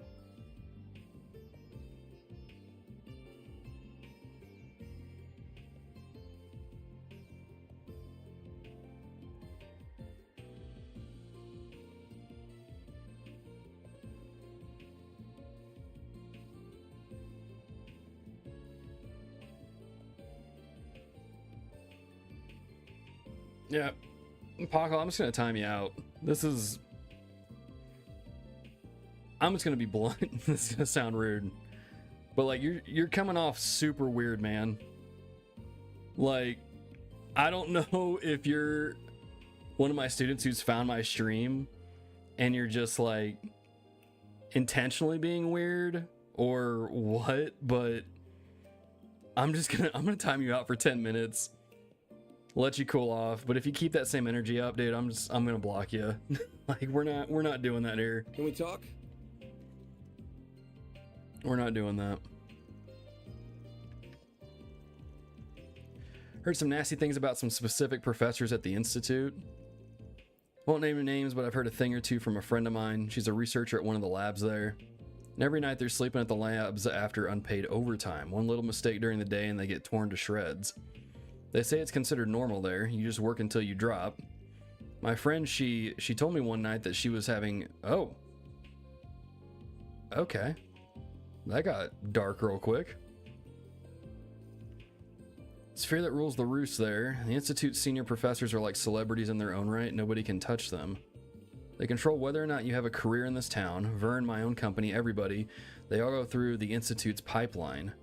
Yeah. Paco, I'm just going to time you out. I'm just gonna be blunt. This is gonna sound rude, but like you're coming off super weird, man. Like, I don't know if you're one of my students who's found my stream and you're just like intentionally being weird or what, but I'm gonna time you out for 10 minutes, let you cool off. But if you keep that same energy up, dude, I'm gonna block you. Like, we're not doing that here. Can we talk? We're not doing that. Heard some nasty things about some specific professors at the Institute. Won't name their names, but I've heard a thing or two from a friend of mine. She's a researcher at one of the labs there. And every night they're sleeping at the labs after unpaid overtime. One little mistake during the day and they get torn to shreds. They say it's considered normal there. You just work until you drop. My friend, she told me one night that she was having... Oh. Okay. That got dark real quick. It's fear that rules the roost there. The Institute's senior professors are like celebrities in their own right. Nobody can touch them. They control whether or not you have a career in this town. Vern, my own company, everybody. They all go through the Institute's pipeline.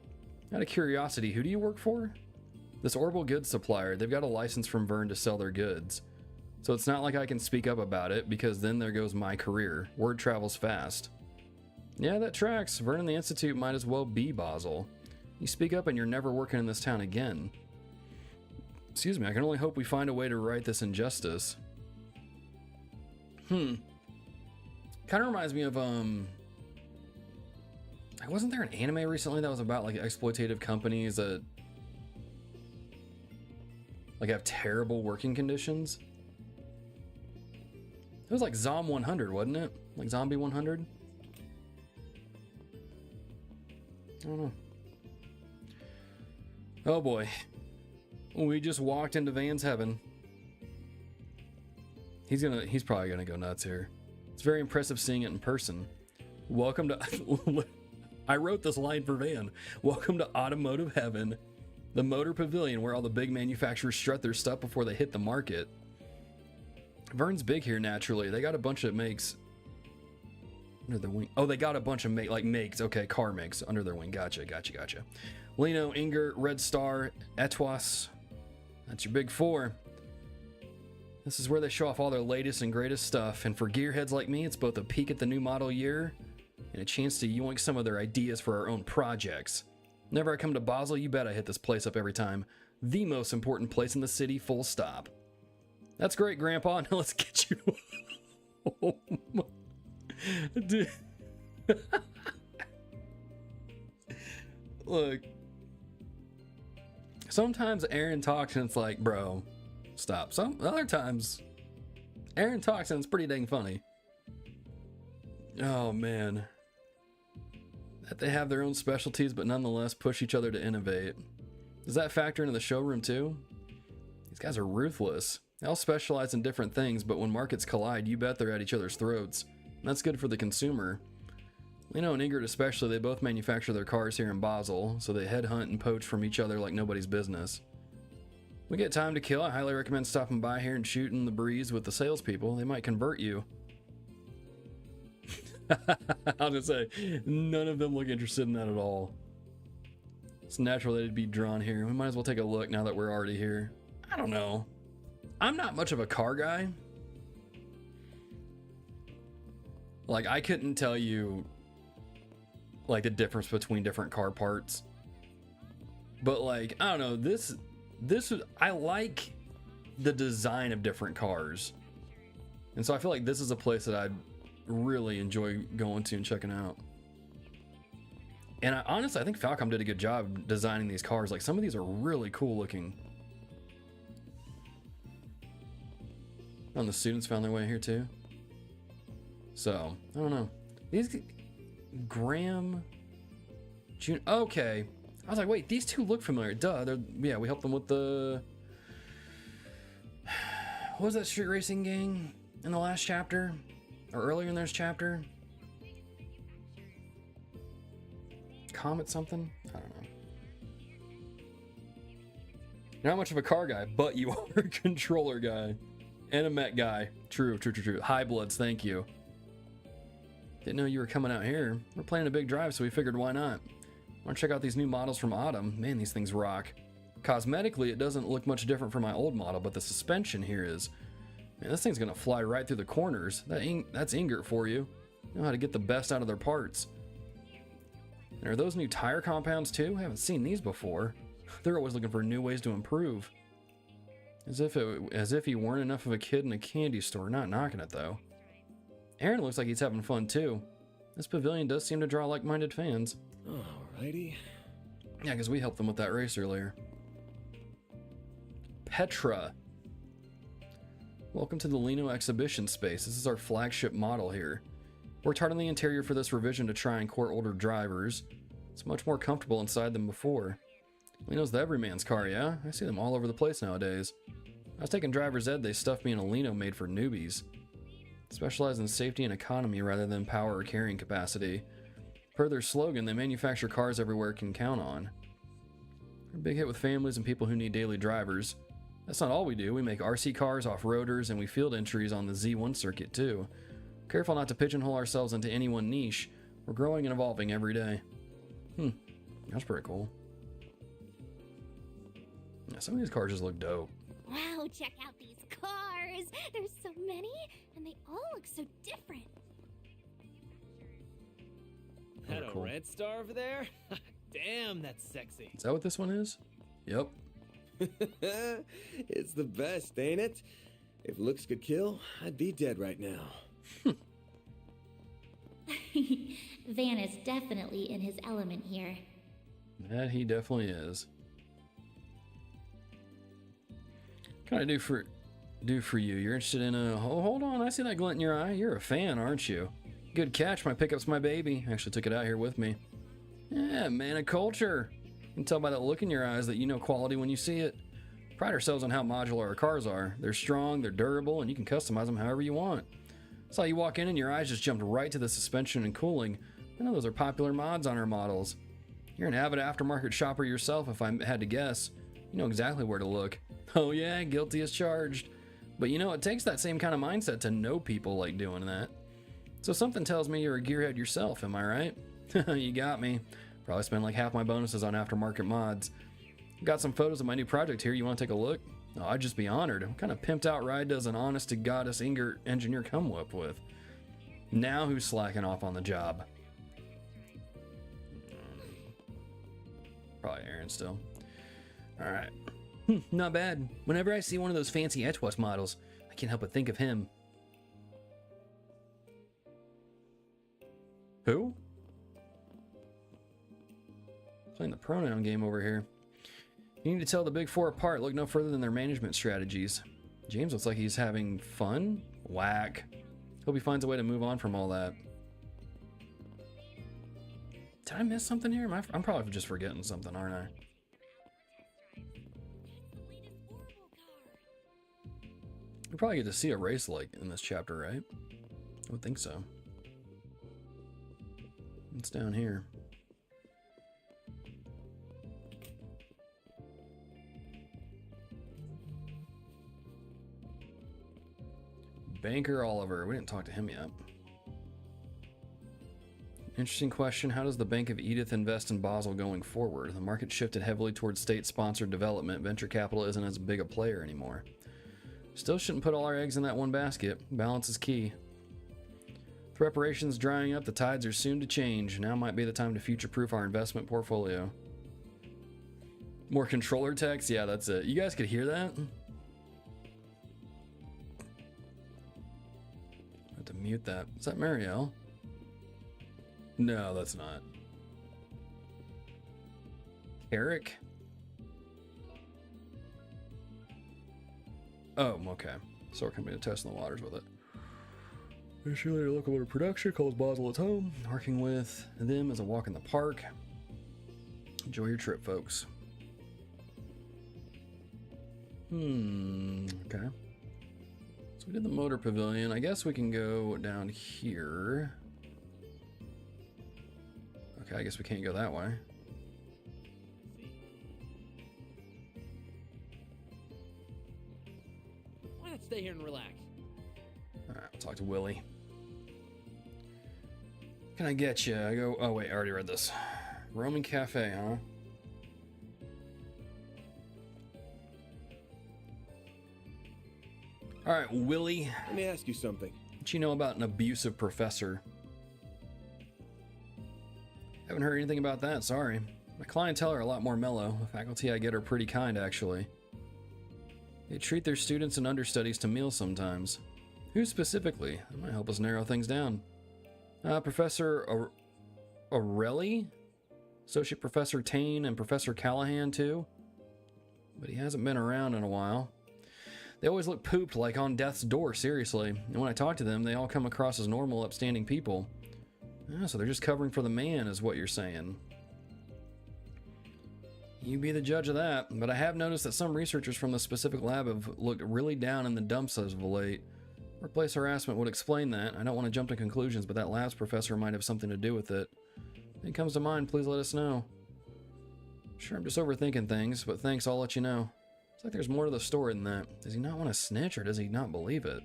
Out of curiosity, who do you work for? This Orbital Goods supplier. They've got a license from Vern to sell their goods. So it's not like I can speak up about it, because then there goes my career. Word travels fast. Yeah, that tracks. Vern and the Institute might as well be Basel. You speak up and you're never working in this town again. Excuse me, I can only hope we find a way to right this injustice. Kind of reminds me of, wasn't there an anime recently that was about, like, exploitative companies that, like, have terrible working conditions? It was like Zom 100, wasn't it? Like Zombie 100? I don't know. Oh boy. We just walked into Van's heaven. He's probably gonna go nuts here. It's very impressive seeing it in person. Welcome to... I wrote this line for Van. Welcome to automotive heaven. The Motor Pavilion, where all the big manufacturers strut their stuff before they hit the market. Vern's big here naturally. They got a bunch of makes under their wing. Oh, they got a bunch of makes. Okay, car makes under their wing. Gotcha. Lino, Inger, Red Star, Etwas. That's your big four. This is where they show off all their latest and greatest stuff. And for gearheads like me, it's both a peek at the new model year and a chance to yoink some of their ideas for our own projects. Whenever I come to Basel, you bet I hit this place up every time. The most important place in the city, full stop. That's great, Grandpa. Now let's get you home. Dude. Look. Sometimes Aaron talks and it's like, bro, stop. Some other times, Aaron talks and it's pretty dang funny. Oh, man. That they have their own specialties, but nonetheless push each other to innovate. Does that factor into the showroom too? These guys are ruthless. They all specialize in different things, but when markets collide, you bet they're at each other's throats. And that's good for the consumer. Lino and Ingrid especially, they both manufacture their cars here in Basel, so they headhunt and poach from each other like nobody's business. We get time to kill. I highly recommend stopping by here and shooting the breeze with the salespeople. They might convert you. I'll just say, none of them look interested in that at all. It's natural that it'd be drawn here. We might as well take a look now that we're already here. I don't know. I'm not much of a car guy. Like, I couldn't tell you, like, the difference between different car parts. But, like, I don't know. I like the design of different cars. And so I feel like this is a place that I'd really enjoy going to and checking out. And honestly, I think Falcom did a good job designing these cars. Like, some of these are really cool looking. Oh, and the students found their way here too. So, I don't know. These Graham June. Okay. I was like, wait, these two look familiar. Duh. Yeah, we helped them with the... What was that street racing gang in the last chapter? Or earlier in this chapter? Comet something? I don't know. You're not much of a car guy, but you are a controller guy. And a mech guy. True. High Bloods, thank you. Didn't know you were coming out here. We're planning a big drive, so we figured why not. Want to check out these new models from Autumn? Man, these things rock. Cosmetically, it doesn't look much different from my old model, but the suspension here is... Man, this thing's gonna fly right through the corners. That's Ingert for you. Know how to get the best out of their parts. And are those new tire compounds too? I haven't seen these before. They're always looking for new ways to improve. As if you weren't enough of a kid in a candy store. Not knocking it though. Aaron looks like he's having fun too. This pavilion does seem to draw like-minded fans. Alrighty. Yeah, because we helped them with that race earlier. Petra. Welcome to the Lino exhibition space. This is our flagship model here. Worked hard on the interior for this revision to try and court older drivers. It's much more comfortable inside than before. Lino's the everyman's car, yeah? I see them all over the place nowadays. I was taking driver's ed, they stuffed me in a Lino made for newbies. Specialize in safety and economy rather than power or carrying capacity. Per their slogan, they manufacture cars everywhere can count on. We're a big hit with families and people who need daily drivers. That's not all we do. We make RC cars, off-roaders, and we field entries on the Z1 circuit too. Careful not to pigeonhole ourselves into any one niche. We're growing and evolving every day. That's pretty cool. Yeah, some of these cars just look dope. Wow, check out these cars! There's so many, and they all look so different. That cool. a red star over there? Damn, that's sexy. Is that what this one is? Yep. It's the best, ain't it? If looks could kill, I'd be dead right now. Van is definitely in his element here. That he definitely is. What can I do for you? You're interested in a... Oh, hold on, I see that glint in your eye. You're a fan, aren't you? Good catch, my pickup's my baby. Actually took it out here with me. Yeah, man of culture. You can tell by that look in your eyes that you know quality when you see it. Pride ourselves on how modular our cars are. They're strong, they're durable, and you can customize them however you want. Saw you walk in and your eyes just jumped right to the suspension and cooling. I know those are popular mods on our models. You're an avid aftermarket shopper yourself, if I had to guess. You know exactly where to look. Oh yeah, guilty as charged. But you know, it takes that same kind of mindset to know people like doing that. So something tells me you're a gearhead yourself, am I right? You got me. Probably spend like half my bonuses on aftermarket mods. Got some photos of my new project here. You want to take a look? Oh, I'd just be honored. What kind of pimped out ride does an honest to goddess engineer come up with? Now who's slacking off on the job? Probably Aaron still. Alright. Not bad. Whenever I see one of those fancy Etwas models, I can't help but think of him. Who? Playing the pronoun game over here. You need to tell the big four apart. Look no further than their management strategies. James looks like he's having fun. Whack. Hope he finds a way to move on from all that. Did I miss something here? I'm probably just forgetting something, aren't I? We probably get to see a race like in this chapter, right? I would think so. It's down here. Banker Oliver. We didn't talk to him yet. Interesting question. How does the Bank of Edith invest in Basel going forward? The market shifted heavily towards state-sponsored development. Venture capital isn't as big a player anymore. Still shouldn't put all our eggs in that one basket. Balance is key. With reparations drying up, the tides are soon to change. Now might be the time to future-proof our investment portfolio. More controller text? Yeah, that's it. You guys could hear that? I have to mute that. Is that Marielle? No, that's not. Eric? Oh, okay. So we're coming to testing the waters with it. Surely your local production calls Basel its home. Working with them is a walk in the park. Enjoy your trip, folks. Okay. So we did the motor pavilion. I guess we can go down here. Okay, I guess we can't go that way. Why not stay here and relax? Alright, I'll talk to Willie. Can I get you? I go. Oh, wait, I already read this. Roman Cafe, huh? Alright, Willie. Let me ask you something. What you know about an abusive professor? Haven't heard anything about that, sorry. My clientele are a lot more mellow. The faculty I get are pretty kind, actually. They treat their students and understudies to meals sometimes. Who specifically? That might help us narrow things down. Professor Orelli? Associate Professor Tane and Professor Callahan, too? But he hasn't been around in a while. They always look pooped, like on death's door, seriously. And when I talk to them, they all come across as normal, upstanding people. So they're just covering for the man, is what you're saying. You be the judge of that, but I have noticed that some researchers from the specific lab have looked really down in the dumps as of late. Workplace harassment would explain that. I don't want to jump to conclusions, but that lab's professor might have something to do with it. If it comes to mind, please let us know. Sure, I'm just overthinking things, but thanks, I'll let you know. It's like there's more to the story than that. Does he not want to snitch, or does he not believe it?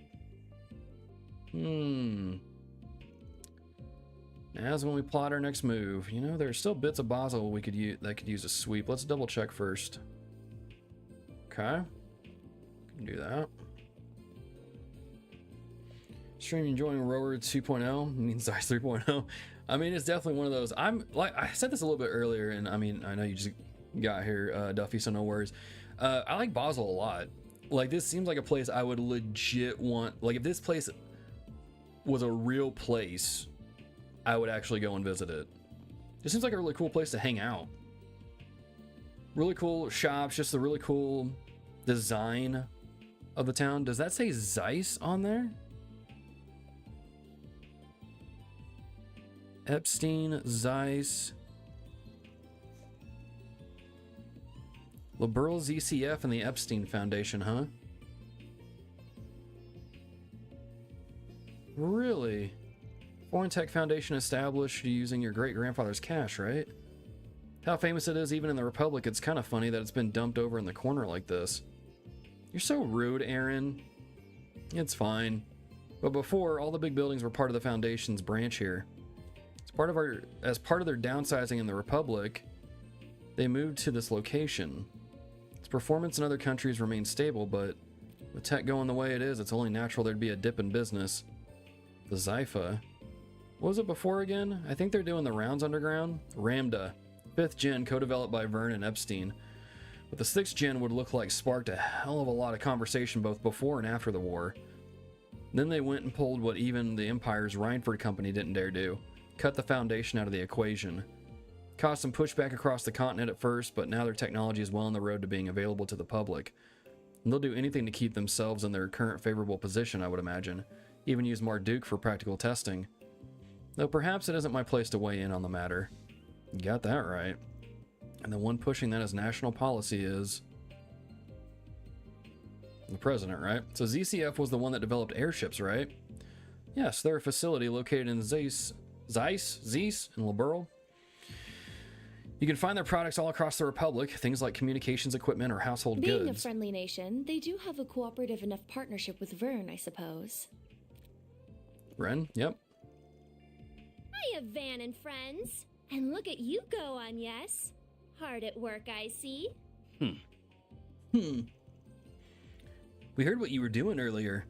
As when we plot our next move. You know, there's still bits of Basel we could use that could use a sweep. Let's double check first. Okay. Can do that. Stream enjoying Rower 2.0 means Zeiss 3.0. I mean, it's definitely one of those. I'm like, I said this a little bit earlier, and I mean, I know you just got here, Duffy, so no worries. I like Basel a lot. Like, this seems like a place I would legit want. Like, if this place was a real place, I would actually go and visit it. It seems like a really cool place to hang out. Really cool shops, just the really cool design of the town. Does that say Zeiss on there? Epstein, Zeiss, Liberal ZCF, and the Epstein Foundation, huh? Really? Foreign Tech Foundation established using your great-grandfather's cash, right? How famous it is even in the Republic, it's kind of funny that it's been dumped over in the corner like this. You're so rude, Aaron. It's fine. But before, all the big buildings were part of the Foundation's branch here. As part of their downsizing in the Republic, they moved to this location. Its performance in other countries remains stable, but with tech going the way it is, it's only natural there'd be a dip in business. The Zypha. What was it before again? I think they're doing the rounds underground. Ramda. 5th gen, co-developed by Vern and Epstein. But the 6th gen would look like sparked a hell of a lot of conversation both before and after the war. Then they went and pulled what even the Empire's Rhineford company didn't dare do. Cut the Foundation out of the equation. Caused some pushback across the continent at first, but now their technology is well on the road to being available to the public. And they'll do anything to keep themselves in their current favorable position, I would imagine. Even use Marduk for practical testing. Though perhaps it isn't my place to weigh in on the matter. You got that right. And the one pushing that as national policy is the president, right? So ZCF was the one that developed airships, right? Yes, they're a facility located in Zeiss in Liberal. You can find their products all across the Republic, things like communications equipment or household goods. Being a friendly nation, they do have a cooperative enough partnership with Vern, I suppose. Ren? Yep. Hiya, Van and friends. And look at you go, Agnes. Hard at work, I see. We heard what you were doing earlier.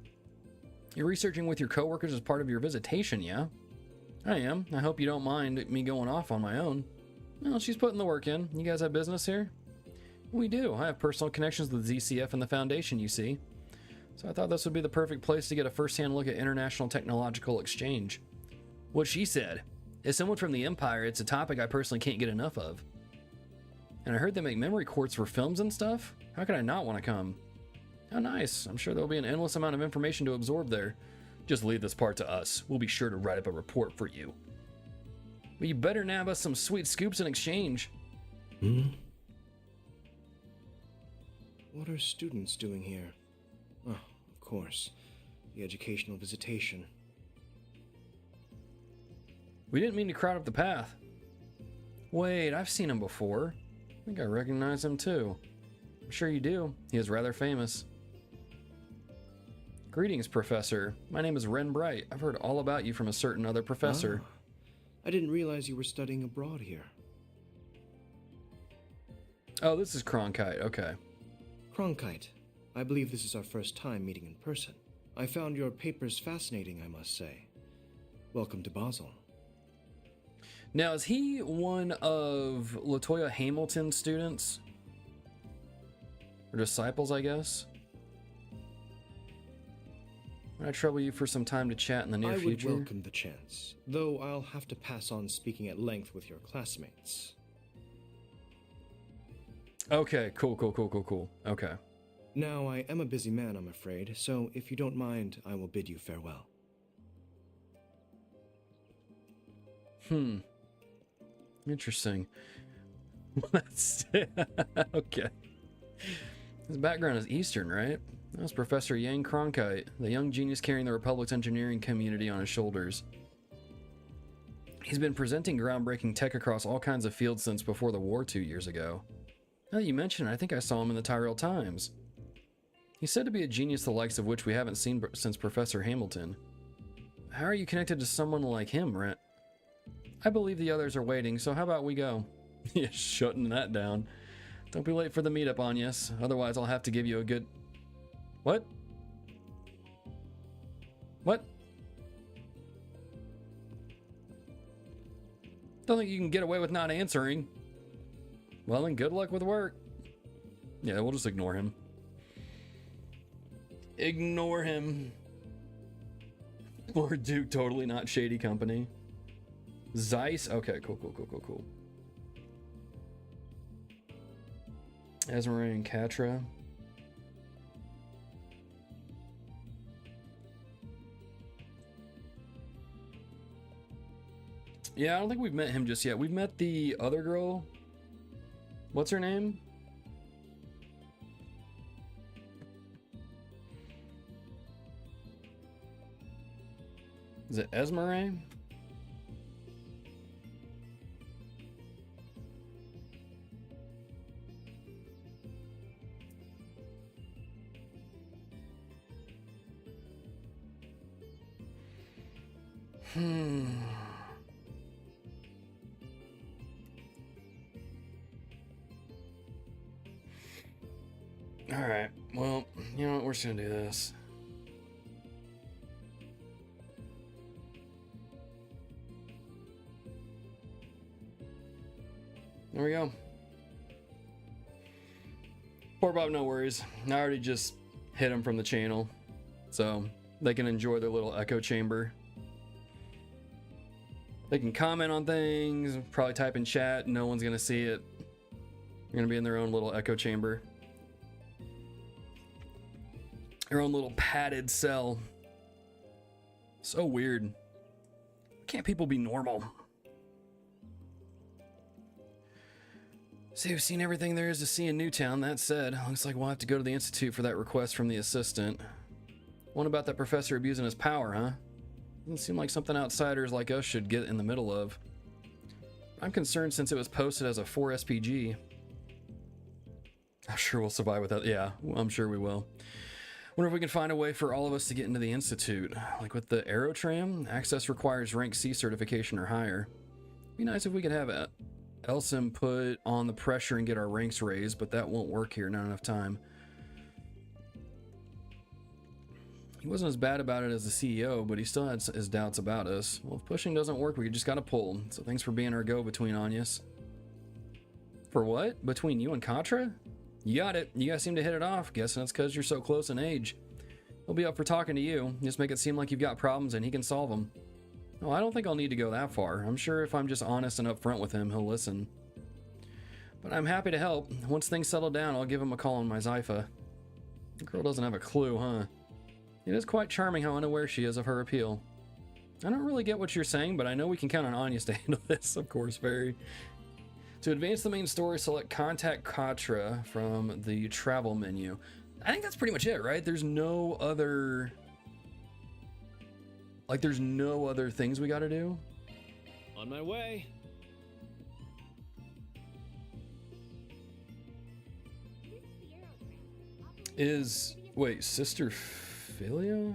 You're researching with your coworkers as part of your visitation, yeah? I am. I hope you don't mind me going off on my own. Well, she's putting the work in. You guys have business here? We do. I have personal connections with ZCF and the Foundation, you see. So I thought this would be the perfect place to get a first-hand look at international technological exchange. What she said. As someone from the Empire, it's a topic I personally can't get enough of. And I heard they make memory quartz for films and stuff? How could I not want to come? How nice. I'm sure there'll be an endless amount of information to absorb there. Just leave this part to us. We'll be sure to write up a report for you. But you better nab us some sweet scoops in exchange. What are students doing here? Oh, of course. The educational visitation. We didn't mean to crowd up the path. Wait, I've seen him before. I think I recognize him too. I'm sure you do. He is rather famous. Greetings, Professor. My name is Ren Bright. I've heard all about you from a certain other professor. Ah, I didn't realize you were studying abroad here. Oh, this is Cronkite. Okay. Cronkite. I believe this is our first time meeting in person. I found your papers fascinating, I must say. Welcome to Basel. Now, is he one of LaToya Hamilton's students? Or disciples, I guess? Might I trouble you for some time to chat in the near future? I would welcome the chance, though I'll have to pass on speaking at length with your classmates. Okay, cool. Okay. Now, I am a busy man, I'm afraid, so if you don't mind, I will bid you farewell. Interesting. That's okay. His background is Eastern, right? That was Professor Yang Cronkite, the young genius carrying the Republic's engineering community on his shoulders. He's been presenting groundbreaking tech across all kinds of fields since before the war 2 years ago. Now that you mention it, I think I saw him in the Tyrell Times. He's said to be a genius the likes of which we haven't seen since Professor Hamilton. How are you connected to someone like him, Rent? I believe the others are waiting, so how about we go? Yeah, shutting that down. Don't be late for the meetup, Agnes. Otherwise, I'll have to give you a good... What? What? Don't think you can get away with not answering. Well, then good luck with work. Yeah, we'll just ignore him. Ignore him. Lord Duke, totally not shady company. Zeiss? Okay, cool. Esmeralda and Katra. Yeah, I don't think we've met him just yet. We've met the other girl. What's her name? Is it Esmeralda? Alright, well, you know what, we're just gonna do this. There we go. Poor Bob, no worries. I already just hit him from the channel, so they can enjoy their little echo chamber. They can comment on things, probably type in chat, no one's gonna see it. They're gonna be in their own little echo chamber. Their own little padded cell. So weird. Can't people be normal? See, we've seen everything there is to see in Newtown. That said, looks like we'll have to go to the Institute for that request from the assistant. One about that professor abusing his power, huh? Doesn't seem like something outsiders like us should get in the middle of. I'm concerned since it was posted as a 4 SPG. I'm sure we'll survive without. Yeah, I'm sure we will. Wonder if we can find a way for all of us to get into the Institute. Like with the Aerotram, access requires rank C certification or higher. Be nice if we could have Elsim put on the pressure and get our ranks raised, but that won't work here, not enough time. He wasn't as bad about it as the CEO, but he still had his doubts about us. Well, if pushing doesn't work, we just gotta pull. So thanks for being our go-between, Agnes. For what? Between you and Katra? You got it. You guys seem to hit it off. Guessing it's because you're so close in age. He'll be up for talking to you. Just make it seem like you've got problems and he can solve them. Oh, I don't think I'll need to go that far. I'm sure if I'm just honest and upfront with him, he'll listen. But I'm happy to help. Once things settle down, I'll give him a call on my Zypha. The girl doesn't have a clue, huh? It is quite charming how unaware she is of her appeal. I don't really get what you're saying, but I know we can count on Agnes to handle this, of course, very. To advance the main story, select Contact Katra from the travel menu. I think that's pretty much it, right? There's no other... Like, there's no other things we gotta do? On my way. Is... Wait, Sister Philia?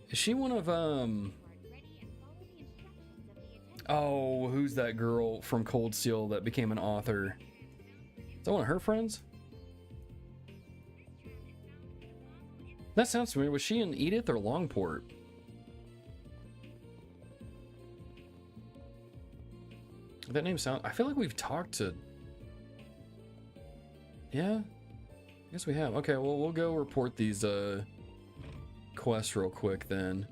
Is she one of, Oh, who's that girl from Cold Steel that became an author? Is that one of her friends? That sounds familiar. Was she in Edith or Longport? That name sounds... I feel like we've talked to... Yeah? I guess we have. Okay, well, we'll go report these quests real quick then.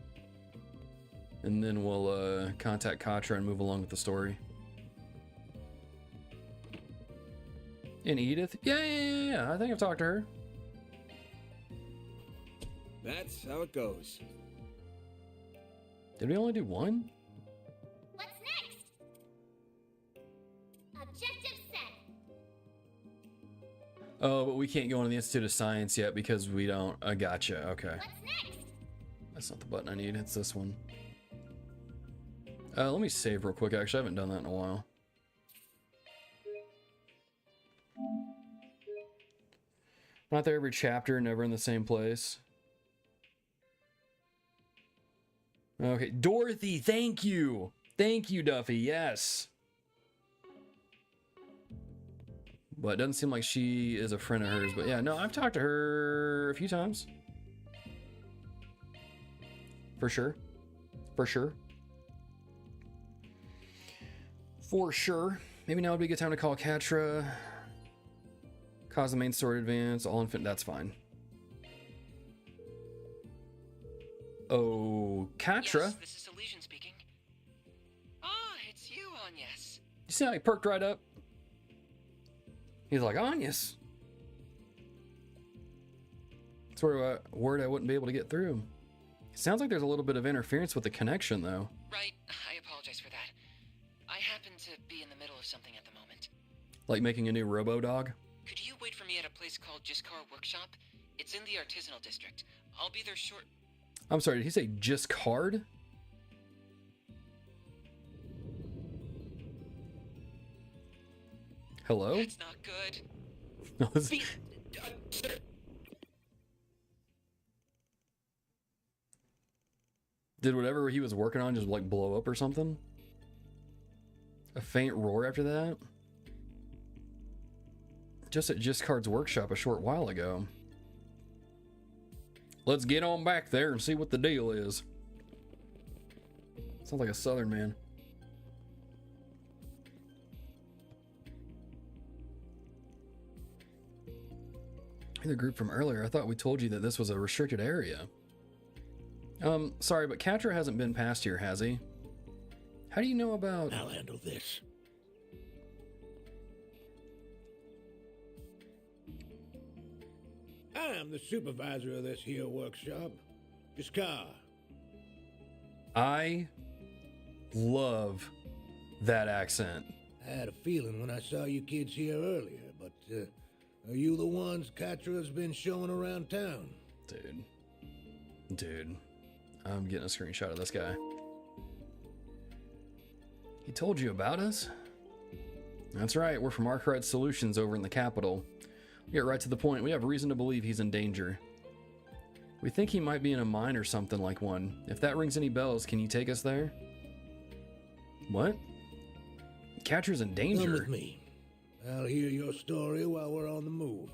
And then we'll contact Katra and move along with the story. And Edith? Yeah. I think I've talked to her. That's how it goes. Did we only do one? What's next? Objective set. Oh, but we can't go into the Institute of Science yet because we don't... I gotcha, okay. What's next? That's not the button I need, it's this one. Let me save real quick, actually. I haven't done that in a while. Not there every chapter, never in the same place. Okay, Dorothy, thank you! Thank you, Duffy, yes! But it doesn't seem like she is a friend of hers, but yeah, no, I've talked to her a few times. For sure. For sure. For sure. Maybe now would be a good time to call Katra. Cause the main story advance. All infant. That's fine. Oh, Katra. Yes, this is Elysian speaking. Ah, it's you, Agnes. You see how he perked right up? He's like, Agnes. That's a word I wouldn't be able to get through. It sounds like there's a little bit of interference with the connection, though. Right. I apologize for that. I happen to be in the middle of something at the moment. Like making a new robo-dog? Could you wait for me at a place called Jiskar Workshop? It's in the artisanal district. I'll be there short... I'm sorry, did he say Jiskard? Hello? That's not good. No, this... Did whatever he was working on just like blow up or something? A faint roar after that? Just at Giscard's workshop a short while ago. Let's get on back there and see what the deal is. Sounds like a southern man. The group from earlier, I thought we told you that this was a restricted area. Sorry, but Catra hasn't been past here, has he? How do you know about... I'll handle this. I'm the supervisor of this here workshop. Giscard. I love that accent. I had a feeling when I saw you kids here earlier, but are you the ones Catra's been showing around town? Dude, I'm getting a screenshot of this guy. He told you about us? That's right, we're from Arkride Solutions over in the capital. We'll get right to the point. We have reason to believe he's in danger. We think he might be in a mine or something like one. If that rings any bells, can you take us there? What? Catra's in danger? Come with me. I'll hear your story while we're on the move.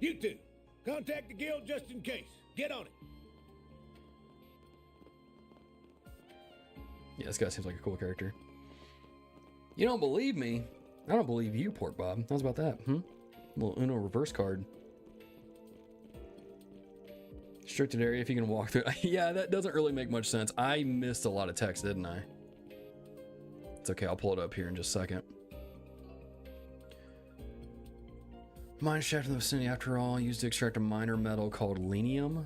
You two, contact the guild just in case. Get on it. Yeah, this guy seems like a cool character. You don't believe me? I don't believe you, Pork Bob. How's about that? Little Uno reverse card. Restricted area if you can walk through. Yeah, that doesn't really make much sense. I missed a lot of text, didn't I? It's okay, I'll pull it up here in just a second. Mine shaft in the vicinity, after all, used to extract a minor metal called lenium.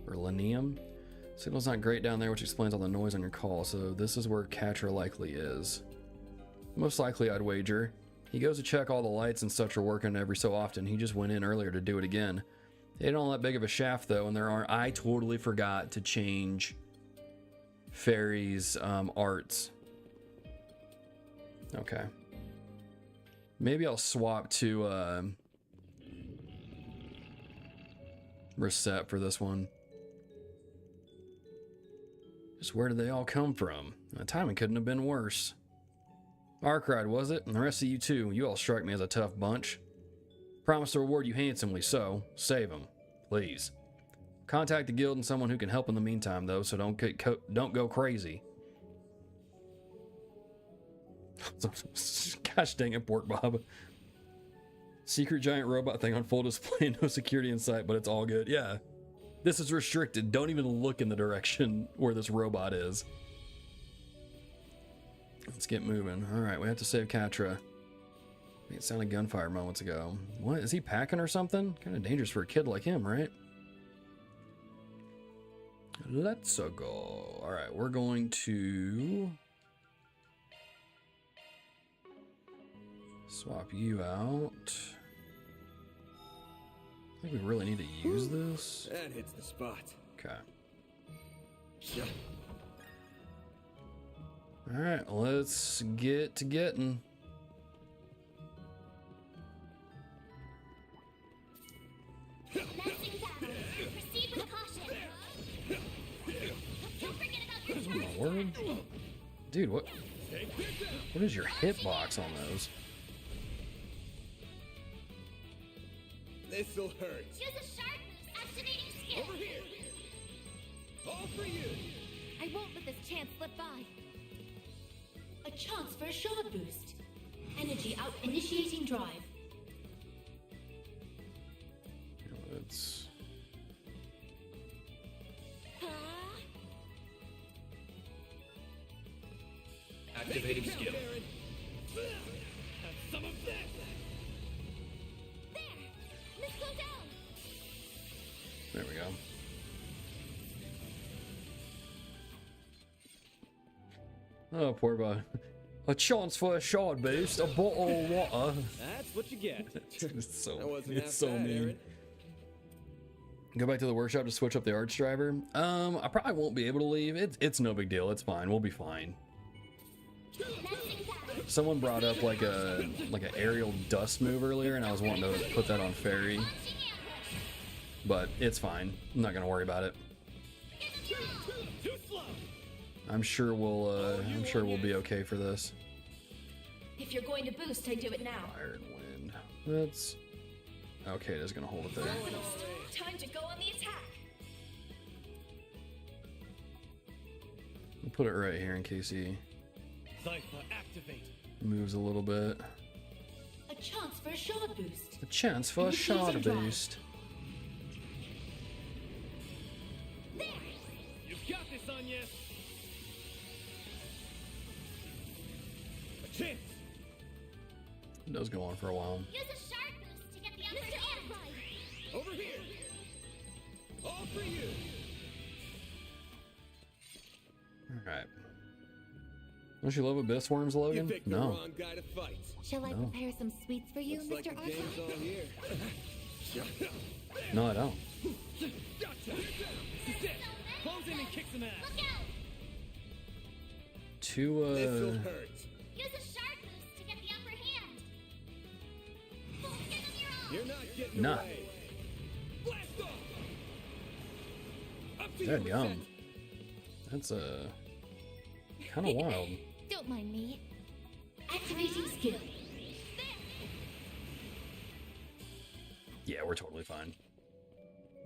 Or lenium. Signal's not great down there, which explains all the noise on your call, so this is where Catra likely is. Most likely, I'd wager. He goes to check all the lights and such are working every so often. He just went in earlier to do it again. It ain't all that big of a shaft, though, and there aren't... I totally forgot to change Fairy's arts. Okay. Maybe I'll swap to Reset for this one. Just where did they all come from? The timing couldn't have been worse. Arkride, was it? And the rest of you too. You all strike me as a tough bunch. Promise to reward you handsomely, so save him, please. Contact the guild and someone who can help in the meantime, though, so don't go crazy. Gosh dang it, Pork Bob. Secret giant robot thing on full display, no security in sight, but it's all good. Yeah, this is restricted. Don't even look in the direction where this robot is. Let's get moving. All right, we have to save Catra. It sounded gunfire moments ago. What, is he packing or something? Kind of dangerous for a kid like him, right? Let's go. All right, we're going to swap you out. I think we really need to use this. That hits the spot. Okay. All right, let's get to getting. Proceed with caution. Don't forget about your Oh my word. Dude, what is your hitbox on those? This'll hurt. Use a sharp boost, activating skill. Over here. All for you. I won't let this chance slip by. A chance for a shard boost. Energy out, initiating drive. Let's. Activating skill. Have some of that. There! Missile down! There we go. Oh, poor boy. A chance for a shard boost, a bottle of water. That's what you get. It's so, That wasn't it's half so bad, mean. Aaron. Go back to the workshop to switch up the arch driver. I probably won't be able to leave. It's no big deal. It's fine. We'll be fine. Someone brought up like an aerial dust move earlier, and I was wanting to put that on Fairy, but it's fine. I'm not gonna worry about it. Too slow. I'm sure we'll be okay for this. If you're going to boost, I do it now. Iron Wind. That's okay. It is gonna hold it there. Time to go on the attack. We'll put it right here in case he Cypher, activate. moves a little bit. A chance for a shard boost. A chance for a shard boost. You've got this, Anya. A chance. It does go on for a while. Use a shard boost to get the upper hand. Over here. All for you. Alright. Don't you love Abyss Worms, You Logan? picked the No. wrong guy to fight. Shall I No. prepare some sweets for you, Looks like Mr. the game's Arkride? all here. No, I don't. Gotcha. This is it. Close in and kick some ass. Look out! This'll hurt. Use a shard boost to get the upper hand. Give them your all. You're not getting Nah. away. Blast off. Up to Dead you, yum. That's kind of wild. Don't mind me. Activating skill. Yeah, we're totally fine.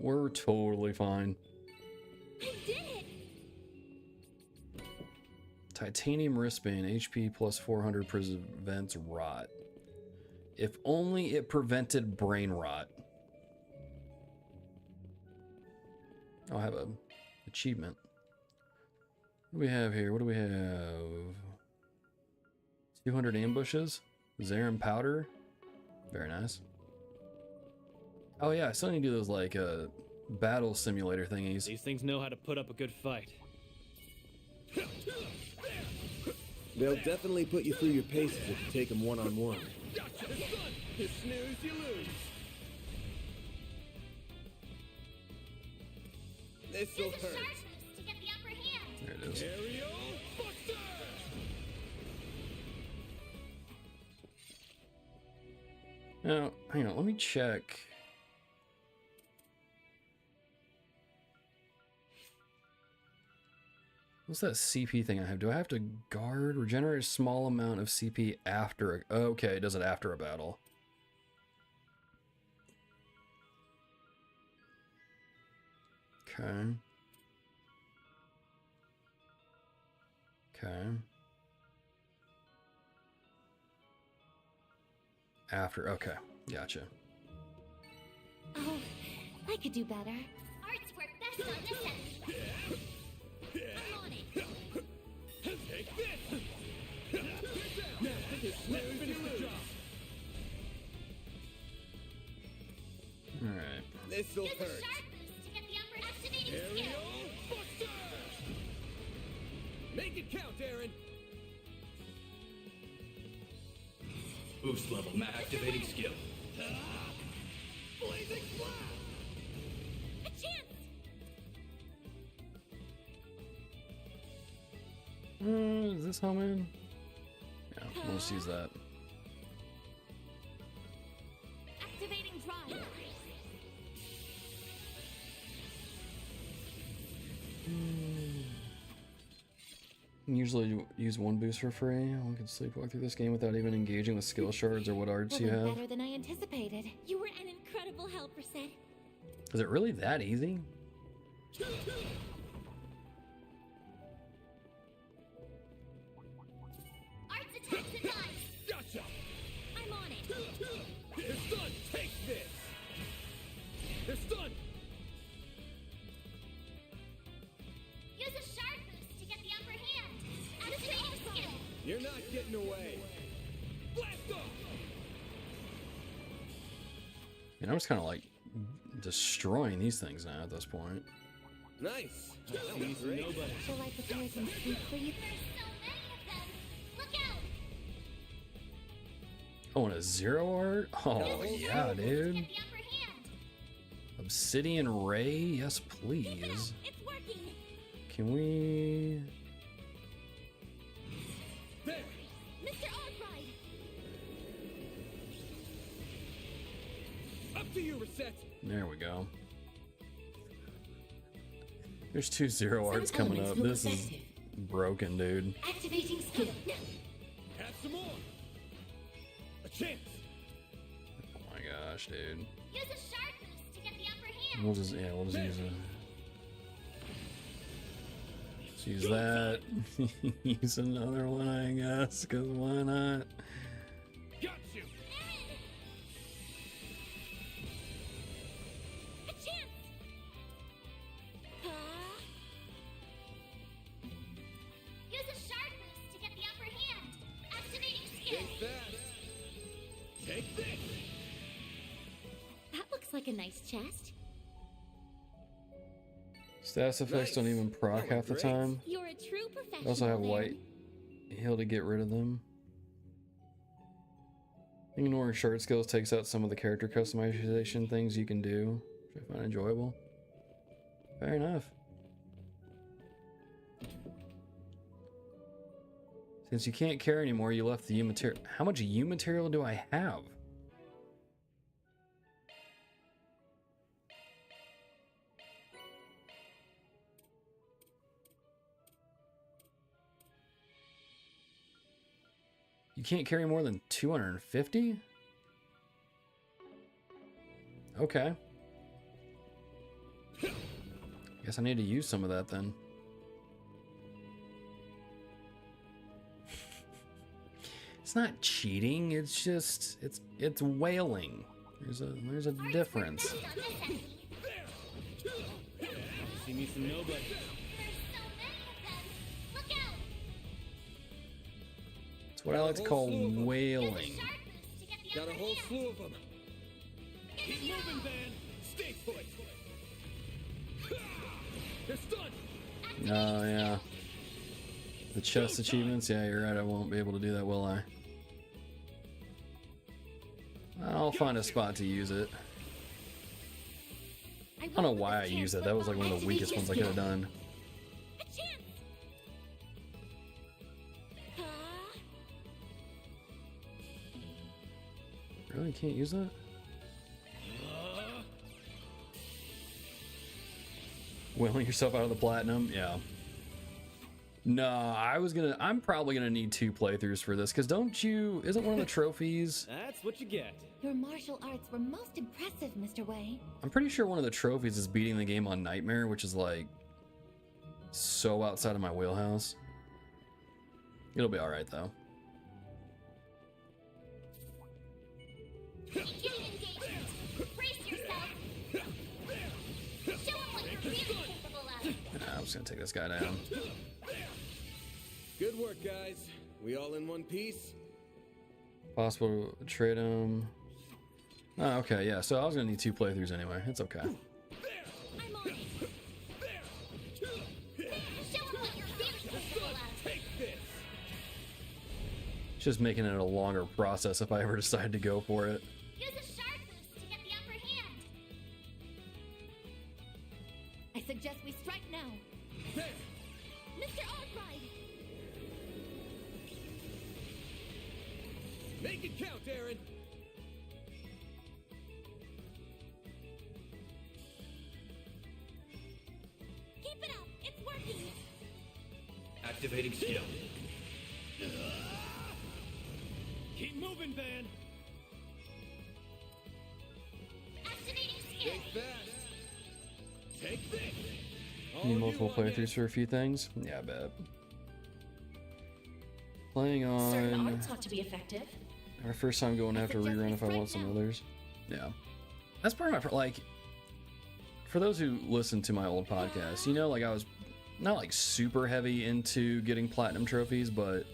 We're totally fine. I did it! Titanium wristband, HP plus 400 prevents rot. If only it prevented brain rot. I'll have a achievement. What do we have here? What do we have? 200 ambushes. Zarin powder. Very nice. Oh yeah, I still need to do those like battle simulator thingies. These things know how to put up a good fight. They'll definitely put you through your paces if you take them one-on-one. Gotcha, son. You snooze, you lose. This'll Use a hurt. shard boost to get the upper hand. There it is. Aerial Buster! Now, hang on, let me check. What's that CP thing I have? Do I have to guard, regenerate a small amount of CP after a... Okay, it does it after a battle. Okay. Okay. After, okay, gotcha. Oh, I could do better. Arts work best on this end. I'm on it. Take this! Now, you snooze, you lose. Alright. This'll Use a hurt. shard boost to get the upper activating Aerial skill. Buster! Make it count, Aaron. Boost level. Activating skill. Blazing blast! A chance. Is this home in? Yeah, we'll just use that. Activating drive. Usually use one boost for free. One can sleepwalk through this game without even engaging with skill shards or what arts you have. Better than I anticipated. You were an incredible helper, Sid. Is it really that easy? Arts attacks and dives. Gotcha! I'm on it. You're stunned! Take this! You're stunned! Use a shard boost to get the upper hand. Activating skill. You're not getting away! Blast off! And I'm just kind of like destroying these things now at this point. Nice! That was He's great. nobody. Shall I prepare some sweets for you? There's so many of them. Look out. Oh, and a zero art? Oh, yeah, dude. Get the upper hand. Obsidian Ray? Yes, please. It's working. Can we... There! Mr. Arkride. Up to you, Reset! There we go. There's two zero arts Some coming elements up. look This is... effective. broken, dude. Activating skill. Have some more. A chance. Oh my gosh, dude. Use a shard boost to get the upper hand. We'll just use it. Let's use that. Use another one, I guess, because why not? Got you. A chance. Use a shard boost to get the upper hand. Activating skill. Take that. Take this. That looks like a nice chest. Status effects don't even proc half the time. You're a true professional. I also have then. white heal to get rid of them. Ignoring shard skills takes out some of the character customization things you can do, which I find enjoyable. Fair enough. Since you can't carry anymore, you left the U material. How much U material do I have? You can't carry more than 250? Okay. Guess I need to use some of that then. It's not cheating, it's just it's whaling. There's a difference. See me some nobody. It's what I like to call whaling. Got a whole slew of them. Keep moving, Van. Stay put. They're stunned. Oh yeah. The chest achievements, yeah, you're right, I won't be able to do that, will I? I'll find a spot to use it. I don't know why I used it. That was like one of the weakest ones I could have done. Really? Can't use that? Whaling yourself out of the platinum? Yeah. No, I'm probably gonna need 2 playthroughs for this, because isn't one of the trophies? That's what you get. Your martial arts were most impressive, Mr. Wei. I'm pretty sure one of the trophies is beating the game on Nightmare, which is like so outside of my wheelhouse. It'll be alright though. Brace yourself. Show 'em what you're really capable of. I'm just gonna take this guy down. Good work, guys. We all in one piece? Possible to trade him. Oh, okay, yeah. So I was gonna need 2 playthroughs anyway. It's okay. I'm on it. Show 'em what you're really capable of. Take this. Just making it a longer process if I ever decide to go for it. Use a shard boost to get the upper hand. I suggest we strike now. There. Mr. Arkride! Make it count, Aaron. Keep it up. It's working. Activating skill. Keep moving, Van. Activating skill. Take that. Take this. Need All multiple you on playthroughs for a few things? Yeah, I bet. Playing Certain on arts ought to be effective. our first time going after rerun if I want some others. Yeah. That's part of my, like, for those who listen to my old podcast, you know, like I was not like super heavy into getting platinum trophies, but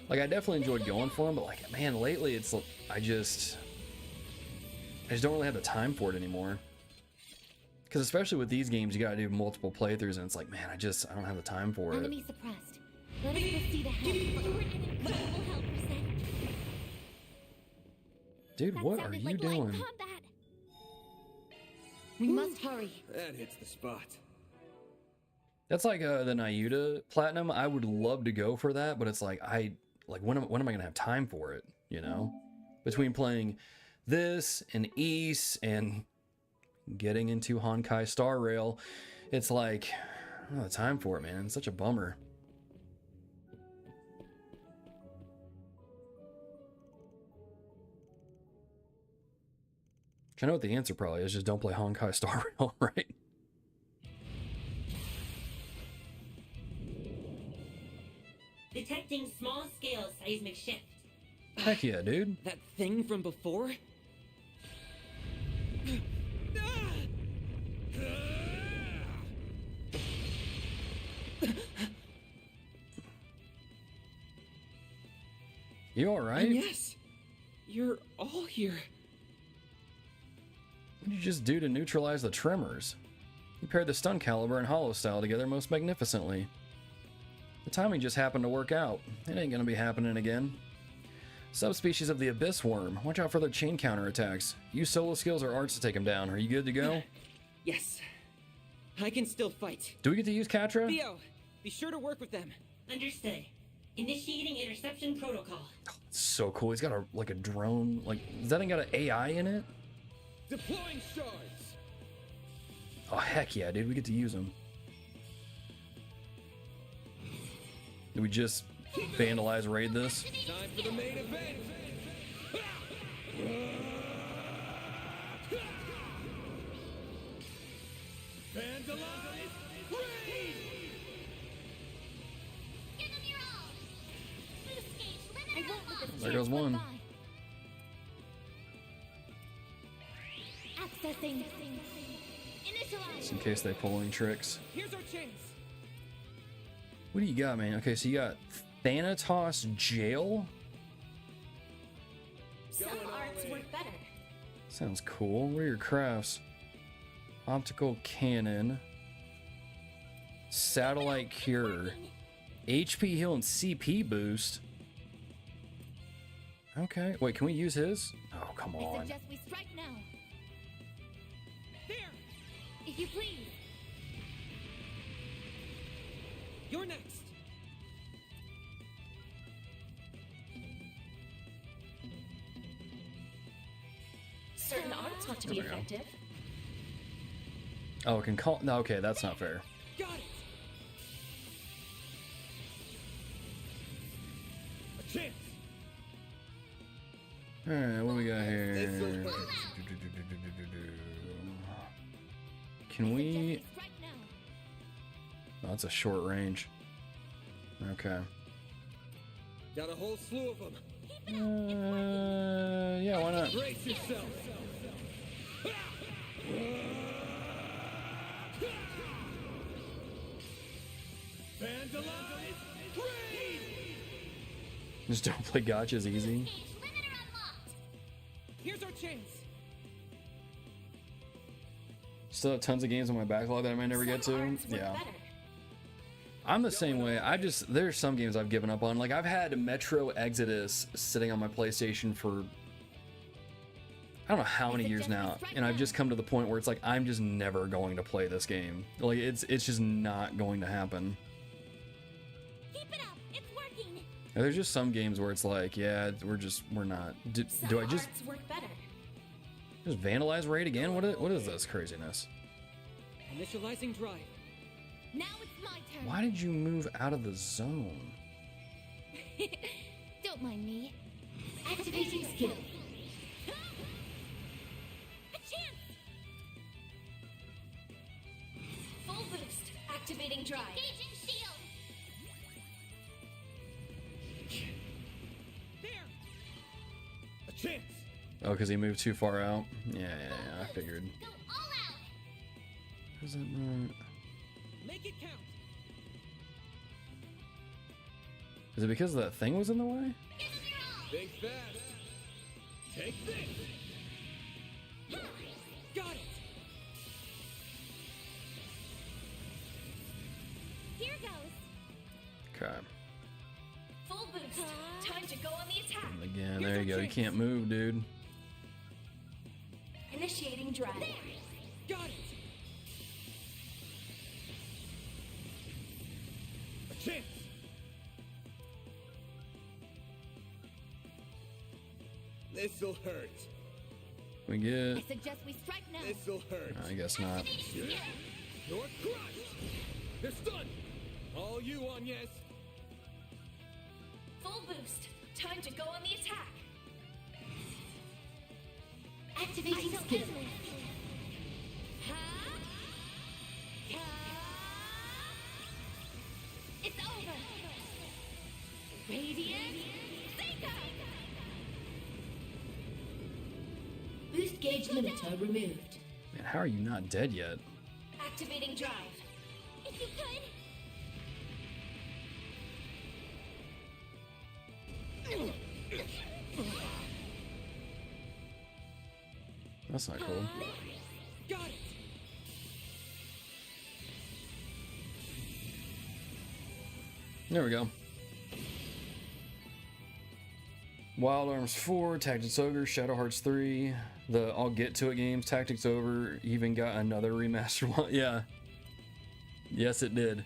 like I definitely enjoyed going for them, but like, man, lately it's, I just don't really have the time for it anymore. Because especially with these games, you gotta do multiple playthroughs, and it's like, man, I don't have the time for it. Enemy suppressed. Let us proceed ahead. You were an incredible help, Percent. Dude, That what are sounded you like light doing? combat. We must hurry. That hits the spot. That's like the Nayuta Platinum. I would love to go for that, but it's like, when am I gonna have time for it? You know, between playing this and East and getting into Honkai Star Rail, it's like, I don't have time for it, man. It's such a bummer. I know what the answer probably is, just don't play Honkai Star Rail, right? Detecting small-scale seismic shift. Heck yeah, dude. That thing from before? You alright? Yes. You're all here. What did you just do to neutralize the tremors? You paired the stun caliber and hollow style together most magnificently. The timing just happened to work out. It ain't gonna be happening again. Subspecies of the abyss worm. Watch out for their chain counterattacks. Use solo skills or arts to take them down. Are you good to go? Yes. I can still fight. Do we get to use Katra? Theo, be sure to work with them. Understood. Initiating interception protocol. Oh, it's so cool. He's got a drone. Like, does that thing got an AI in it? Deploying shards. Oh heck yeah, dude. We get to use them. Do we just vandalize raid this? Time for the main event. Vandalize raid. Give them your all. Boost gauge limited unlocked. There goes one. Accessing. Initialize. Just in case they pull any tricks. Here's our chance. What do you got, man? Okay, so you got Thanatos Jail. Some arts work better. Sounds cool. What are your crafts? Optical cannon. Satellite cure. HP heal and CP boost. Okay. Wait, can we use his? Oh, come I on. suggest we strike now. There. If you please. You're next. Certain arts ought to be There we go. effective. Oh, it can call. No, okay, that's not fair. Got it. A chance. Alright, what do we got here? Can we. Strike now. Oh, that's a short range. Okay. Got a whole slew of them. Yeah, why not? Brace yourself. Vandalize raid. Just don't play gotchas easy. Gauge limiter unlocked. Here's our chance. Still have tons of games on my backlog that I might never get to. Some arts work Yeah. better. I'm the same way. There's some games I've given up on. Like, I've had Metro Exodus sitting on my PlayStation for I don't know how many years now, and I've just come to the point where it's like I'm just never going to play this game. Like, it's just not going to happen. Keep it up. It's working. And there's just some games where it's like, yeah, we're not. Do I just Arts work better. vandalize raid again? What is this craziness? Initializing drive. Now it's my turn. Why did you move out of the zone? Don't mind me. Activating skill. A chance. Full boost. Activating drive. Engaging shield. There. A chance. Oh, because he moved too far out? Yeah, I figured. Go all out. Is it not? Make it count. Is it because that thing was in the way? Give them your all. Think fast. Take this. Got it. Here goes. Okay. Full boost. Time to go on the attack. And again, there you go. You can't move, dude. Initiating drive. Got it. A chance. This'll hurt. We get. I suggest we strike now. This'll hurt. I guess not. You're crushed. They're stunned! All you, Agnes! Full boost. Time to go on the attack. Activating skill. It's over. Radiant Seeker. Boost gauge limiter removed. Man, how are you not dead yet? Activating drive. If you could. That's not cool. Got it! There we go. Wild Arms 4, Tactics Ogre, Shadow Hearts 3, the I'll Get To It games, Tactics Over, even got another remastered one. Yeah. Yes, it did.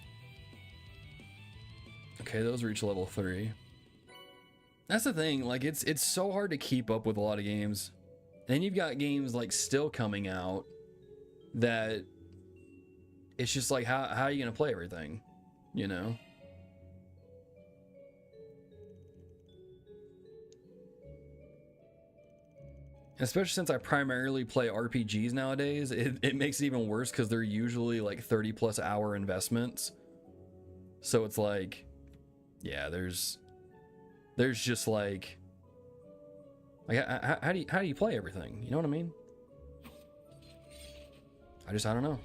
Okay, those reach level 3. That's the thing, like it's so hard to keep up with a lot of games. And you've got games like still coming out that it's just like how are you gonna play everything? You know? Especially since I primarily play RPGs nowadays, it makes it even worse because they're usually like 30+ hour investments. So it's like, yeah, there's just like how do you play everything? You know what I mean? I don't know.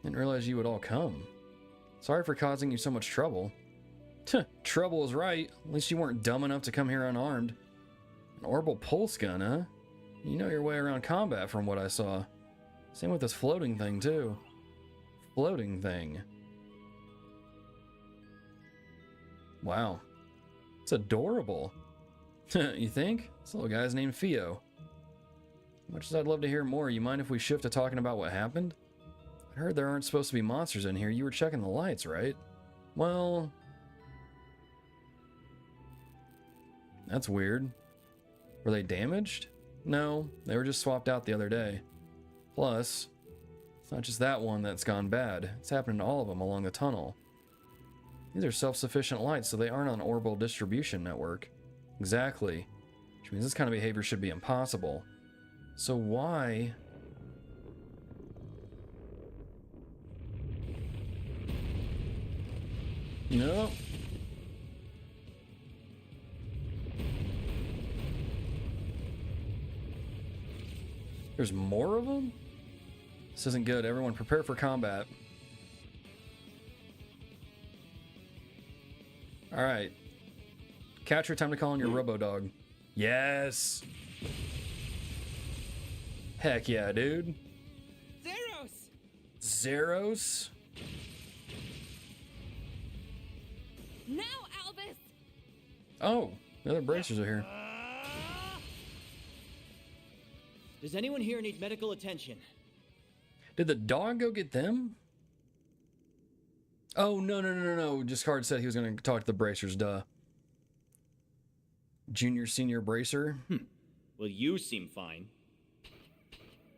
Didn't realize you would all come. Sorry for causing you so much trouble. Trouble is right. At least you weren't dumb enough to come here unarmed. An orbital pulse gun, huh? You know your way around combat from what I saw. Same with this floating thing, too. Floating thing. Wow. It's adorable. You think? This little guy's named Theo. Much as I'd love to hear more, you mind if we shift to talking about what happened? I heard there aren't supposed to be monsters in here. You were checking the lights, right? Well... that's weird. Were they damaged? No, they were just swapped out the other day. Plus, it's not just that one that's gone bad. It's happening to all of them along the tunnel. These are self-sufficient lights, so they aren't on orbital distribution network. Exactly. Which means this kind of behavior should be impossible. So why... no. There's more of them? This isn't good. Everyone prepare for combat. Alright. Catcher, time to call in your Robo-Dog. Yes! Heck yeah, dude. Zeros! Zeros? Now, Albus! Oh, the other bracers are here. Does anyone here need medical attention? Did the dog go get them? Oh, no. Discard said he was going to talk to the bracers, duh. Junior, senior bracer? Well, you seem fine.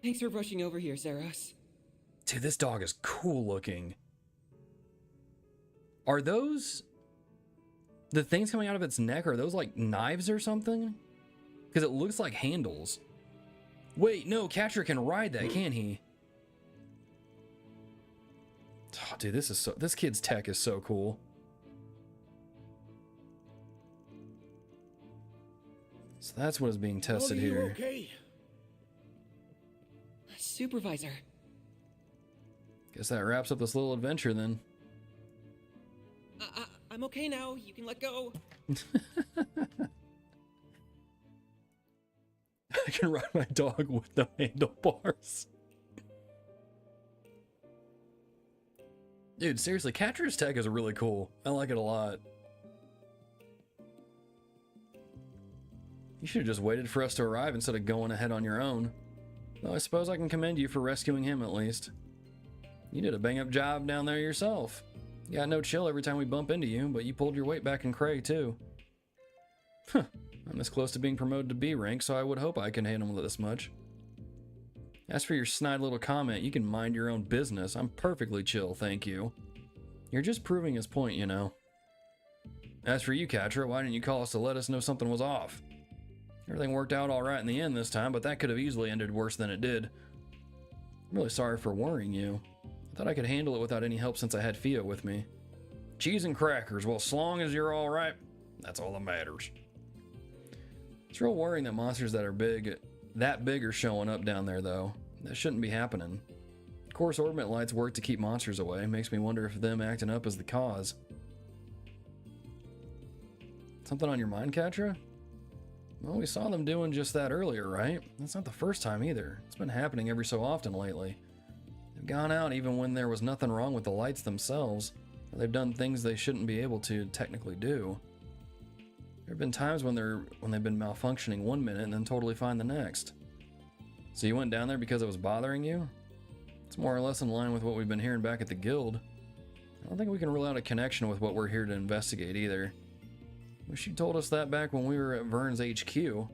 Thanks for rushing over here, Zeros. Dude, this dog is cool looking. Are those... the things coming out of its neck, are those like knives or something? Because it looks like handles. Wait, no, Catcher can ride that, can't he? Oh, dude, this kid's tech is so cool. So that's what is being tested here. Okay? Supervisor. Guess that wraps up this little adventure then. I'm okay now. You can let go. I can ride my dog with the handlebars. Dude, seriously, Catcher's tech is really cool. I like it a lot. You should have just waited for us to arrive instead of going ahead on your own. Though I suppose I can commend you for rescuing him at least. You did a bang-up job down there yourself. You got no chill every time we bump into you, but you pulled your weight back in Cray too. Huh. I'm this close to being promoted to B rank, so I would hope I can handle this much. As for your snide little comment, you can mind your own business. I'm perfectly chill, thank you. You're just proving his point, you know. As for you, Katra, why didn't you call us to let us know something was off? Everything worked out all right in the end this time, but that could have easily ended worse than it did. I'm really sorry for worrying you. I thought I could handle it without any help since I had Fio with me. Cheese and crackers, well, as long as you're all right, that's all that matters. It's real worrying that monsters that big are showing up down there, though. That shouldn't be happening. Of course, orbit lights work to keep monsters away. Makes me wonder if them acting up is the cause. Something on your mind, Katra? Well, we saw them doing just that earlier, right? That's not the first time either. It's been happening every so often lately. They've gone out even when there was nothing wrong with the lights themselves. Or they've done things they shouldn't be able to technically do. There have been times when they've been malfunctioning one minute and then totally fine the next. So you went down there because it was bothering you? It's more or less in line with what we've been hearing back at the guild. I don't think we can rule out a connection with what we're here to investigate either. Wish you told us that back when we were at Vern's HQ.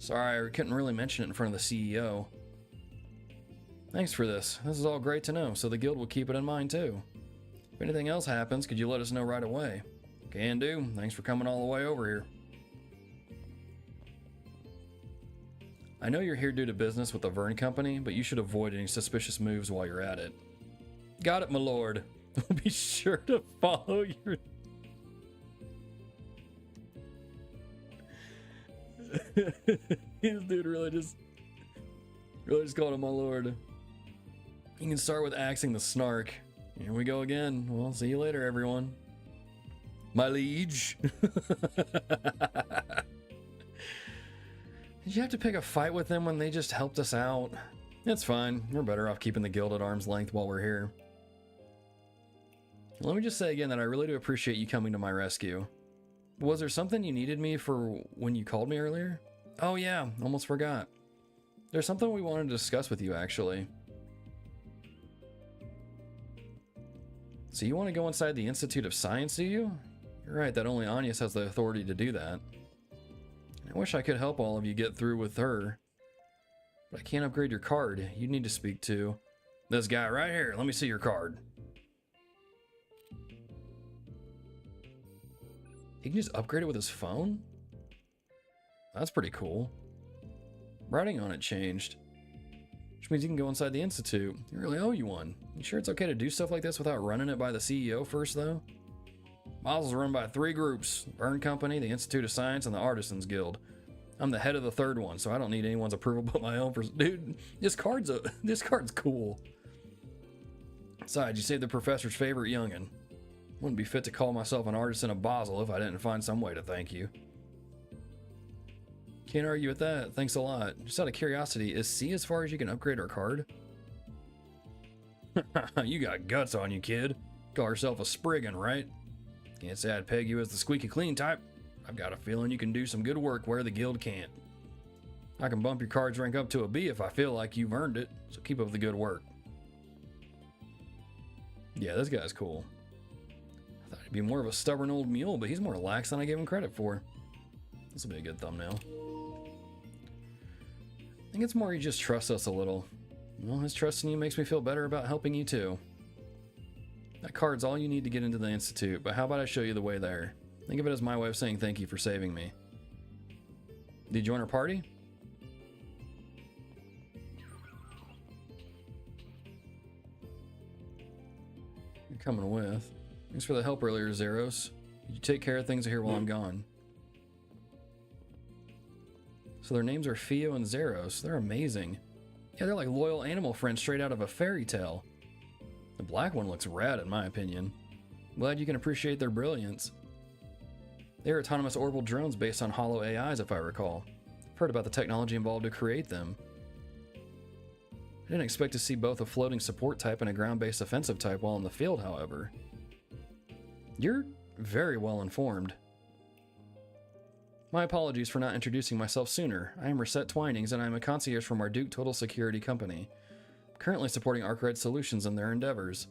Sorry, I couldn't really mention it in front of the CEO. Thanks for this. This is all great to know, so the guild will keep it in mind too. If anything else happens, could you let us know right away? Can do. Thanks for coming all the way over here. I know you're here due to business with the Vern Company, but you should avoid any suspicious moves while you're at it. Got it, my lord. We'll be sure to follow your... This dude really just called him my lord. You can start with axing the snark. Here we go again. Well, see you later, everyone. My liege. Did you have to pick a fight with them when they just helped us out? It's fine. We're better off keeping the guild at arm's length while we're here. Let me just say again that I really do appreciate you coming to my rescue. Was there something you needed me for when you called me earlier? Oh yeah, almost forgot. There's something we wanted to discuss with you, actually. So you want to go inside the Institute of Science, do you? You're right that only Agnes has the authority to do that. I wish I could help all of you get through with her. But I can't upgrade your card. You need to speak to this guy right here. Let me see your card. He can just upgrade it with his phone? That's pretty cool. Writing on it changed. Which means you can go inside the Institute. You really owe you one. You sure it's okay to do stuff like this without running it by the CEO first, though? Basel's run by 3 groups. The Vern Company, the Institute of Science, and the Artisans Guild. I'm the head of the 3rd one, so I don't need anyone's approval but my own. Dude, this card's cool. Besides, you saved the professor's favorite youngin'. Wouldn't be fit to call myself an artisan of Basel if I didn't find some way to thank you. Can't argue with that. Thanks a lot. Just out of curiosity, is C as far as you can upgrade our card? You got guts on you, kid. Call yourself a Spriggan, right? Can't say I'd peg you as the squeaky clean type. I've got a feeling you can do some good work where the guild can't. I can bump your card's rank up to a B if I feel like you've earned it, so keep up the good work. Yeah, this guy's cool. I thought he'd be more of a stubborn old mule, but he's more lax than I gave him credit for. This will be a good thumbnail. I think it's more he just trusts us a little. Well, his trust in you makes me feel better about helping you too. That card's all you need to get into the Institute, but how about I show you the way there? Think of it as my way of saying thank you for saving me. Did you join our party? You're coming with. Thanks for the help earlier, Zeros. You take care of things here while I'm gone. So their names are Fio and Zeros. They're amazing. Yeah, they're like loyal animal friends straight out of a fairy tale. The black one looks rad in my opinion. Glad you can appreciate their brilliance. They're autonomous orbital drones based on hollow AIs, if I recall. I've heard about the technology involved to create them. I didn't expect to see both a floating support type and a ground-based offensive type while in the field, however. You're very well informed. My apologies for not introducing myself sooner. I am Reset Twinings, and I am a concierge from our Duke Total Security Company. I'm currently supporting Arkride Solutions in their endeavors.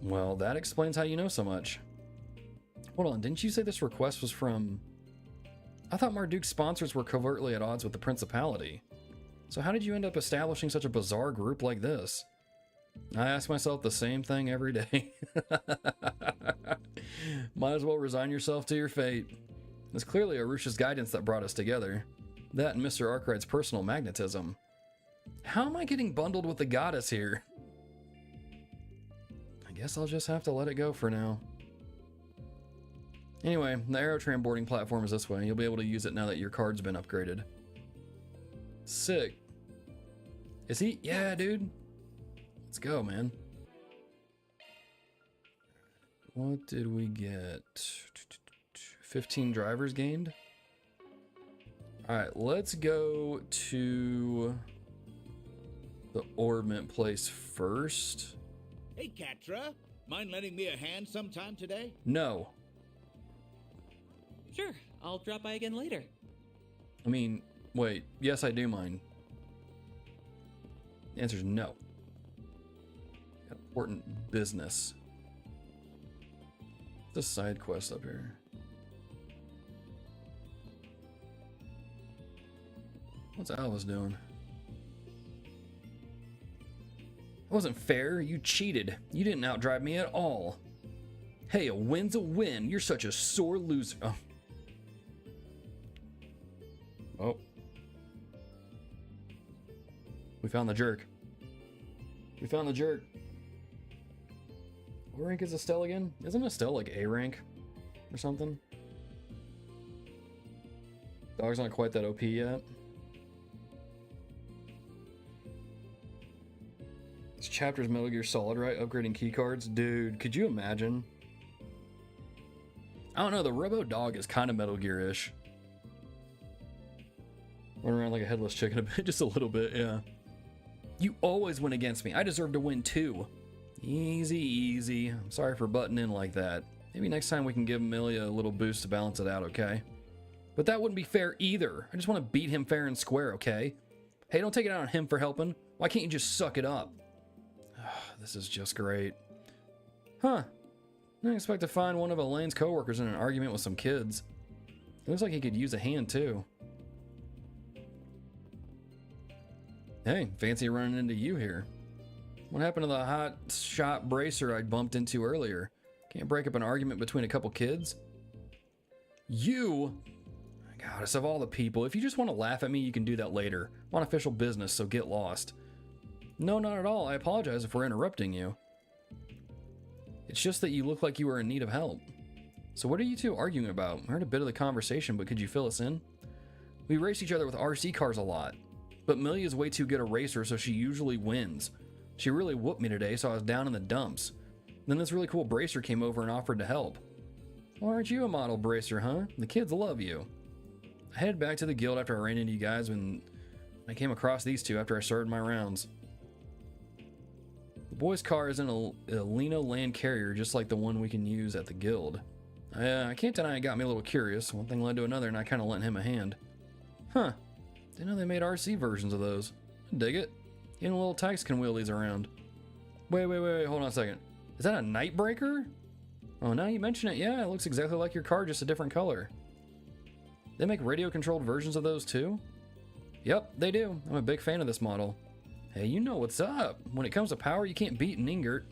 Well, that explains how you know so much. Hold on, didn't you say this request was from... I thought Marduke's sponsors were covertly at odds with the Principality. So how did you end up establishing such a bizarre group like this? I ask myself the same thing every day. Might as well resign yourself to your fate. It's clearly Arusha's guidance that brought us together. That and Mr. Arkride's personal magnetism. How am I getting bundled with the goddess here? I guess I'll just have to let it go for now. Anyway, the Aerotram boarding platform is this way. You'll be able to use it now that your card's been upgraded. Sick. Is he? Yeah, dude. Let's go, man. What did we get? 15 drivers gained? Alright, let's go to the orbment place first. Hey, Katra. Mind lending me a hand sometime today? No. Sure, I'll drop by again later. I mean, wait. Yes, I do mind. The answer's no. Got important business. What's a side quest up here? What's Alice doing? It wasn't fair. You cheated. You didn't outdrive me at all. Hey, a win's a win. You're such a sore loser. Oh. Oh. We found the jerk. We found the jerk. What rank is Estelle again? Isn't Estelle like A rank or something? Dog's not quite that OP yet. This chapter's Metal Gear Solid, right? Upgrading keycards? Dude, could you imagine? I don't know, the Robo Dog is kind of Metal Gear-ish. Run around like a headless chicken a bit, just a little bit, yeah. You always win against me. I deserve to win too. Easy, easy. I'm sorry for butting in like that. Maybe next time we can give Amelia a little boost to balance it out, okay? But that wouldn't be fair either. I just want to beat him fair and square, okay? Hey, don't take it out on him for helping. Why can't you just suck it up? This is just great. Huh. I didn't expect to find one of Elaine's coworkers in an argument with some kids. It looks like he could use a hand too. Hey, fancy running into you here. What happened to the hot shot bracer I bumped into earlier? Can't break up an argument between a couple kids? You? Goddess of all the people, if you just want to laugh at me, you can do that later. I'm on official business, so get lost. No, not at all. I apologize if we're interrupting you. It's just that you look like you were in need of help. So what are you two arguing about? I heard a bit of the conversation, but could you fill us in? We race each other with RC cars a lot. But Milia's way too good a racer, so she usually wins. She really whooped me today, so I was down in the dumps. Then this really cool bracer came over and offered to help. Well, aren't you a model bracer, huh? The kids love you. I headed back to the guild after I ran into you guys when I came across these two after I started my rounds. The boy's car is in a Lino land carrier just like the one we can use at the guild. I can't deny it got me a little curious. One thing led to another and I kind of lent him a hand. Huh. Didn't know they made RC versions of those. I dig it. Even little tykes can wheel these around. Wait, hold on a second. Is that a Nightbreaker? Oh, now you mention it, yeah, it looks exactly like your car, just a different color. They make radio-controlled versions of those too? Yep, they do. I'm a big fan of this model. Hey, you know what's up. When it comes to power, you can't beat an Ingert.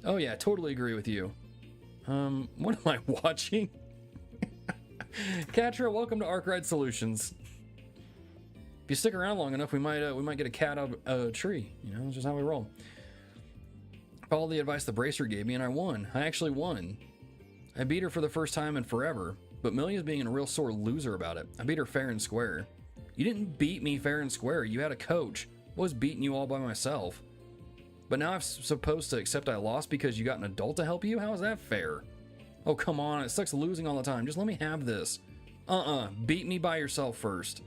Oh yeah, totally agree with you. What am I watching? Katra, welcome to Arkride Solutions. If you stick around long enough, we might get a cat out of a tree. You know, it's just how we roll. Followed the advice the bracer gave me, and I won. I actually won. I beat her for the first time in forever, but Milia's being a real sore loser about it. I beat her fair and square. You didn't beat me fair and square. You had a coach. I was beating you all by myself. But now I'm supposed to accept I lost because you got an adult to help you? How is that fair? Oh, come on. It sucks losing all the time. Just let me have this. Beat me by yourself first.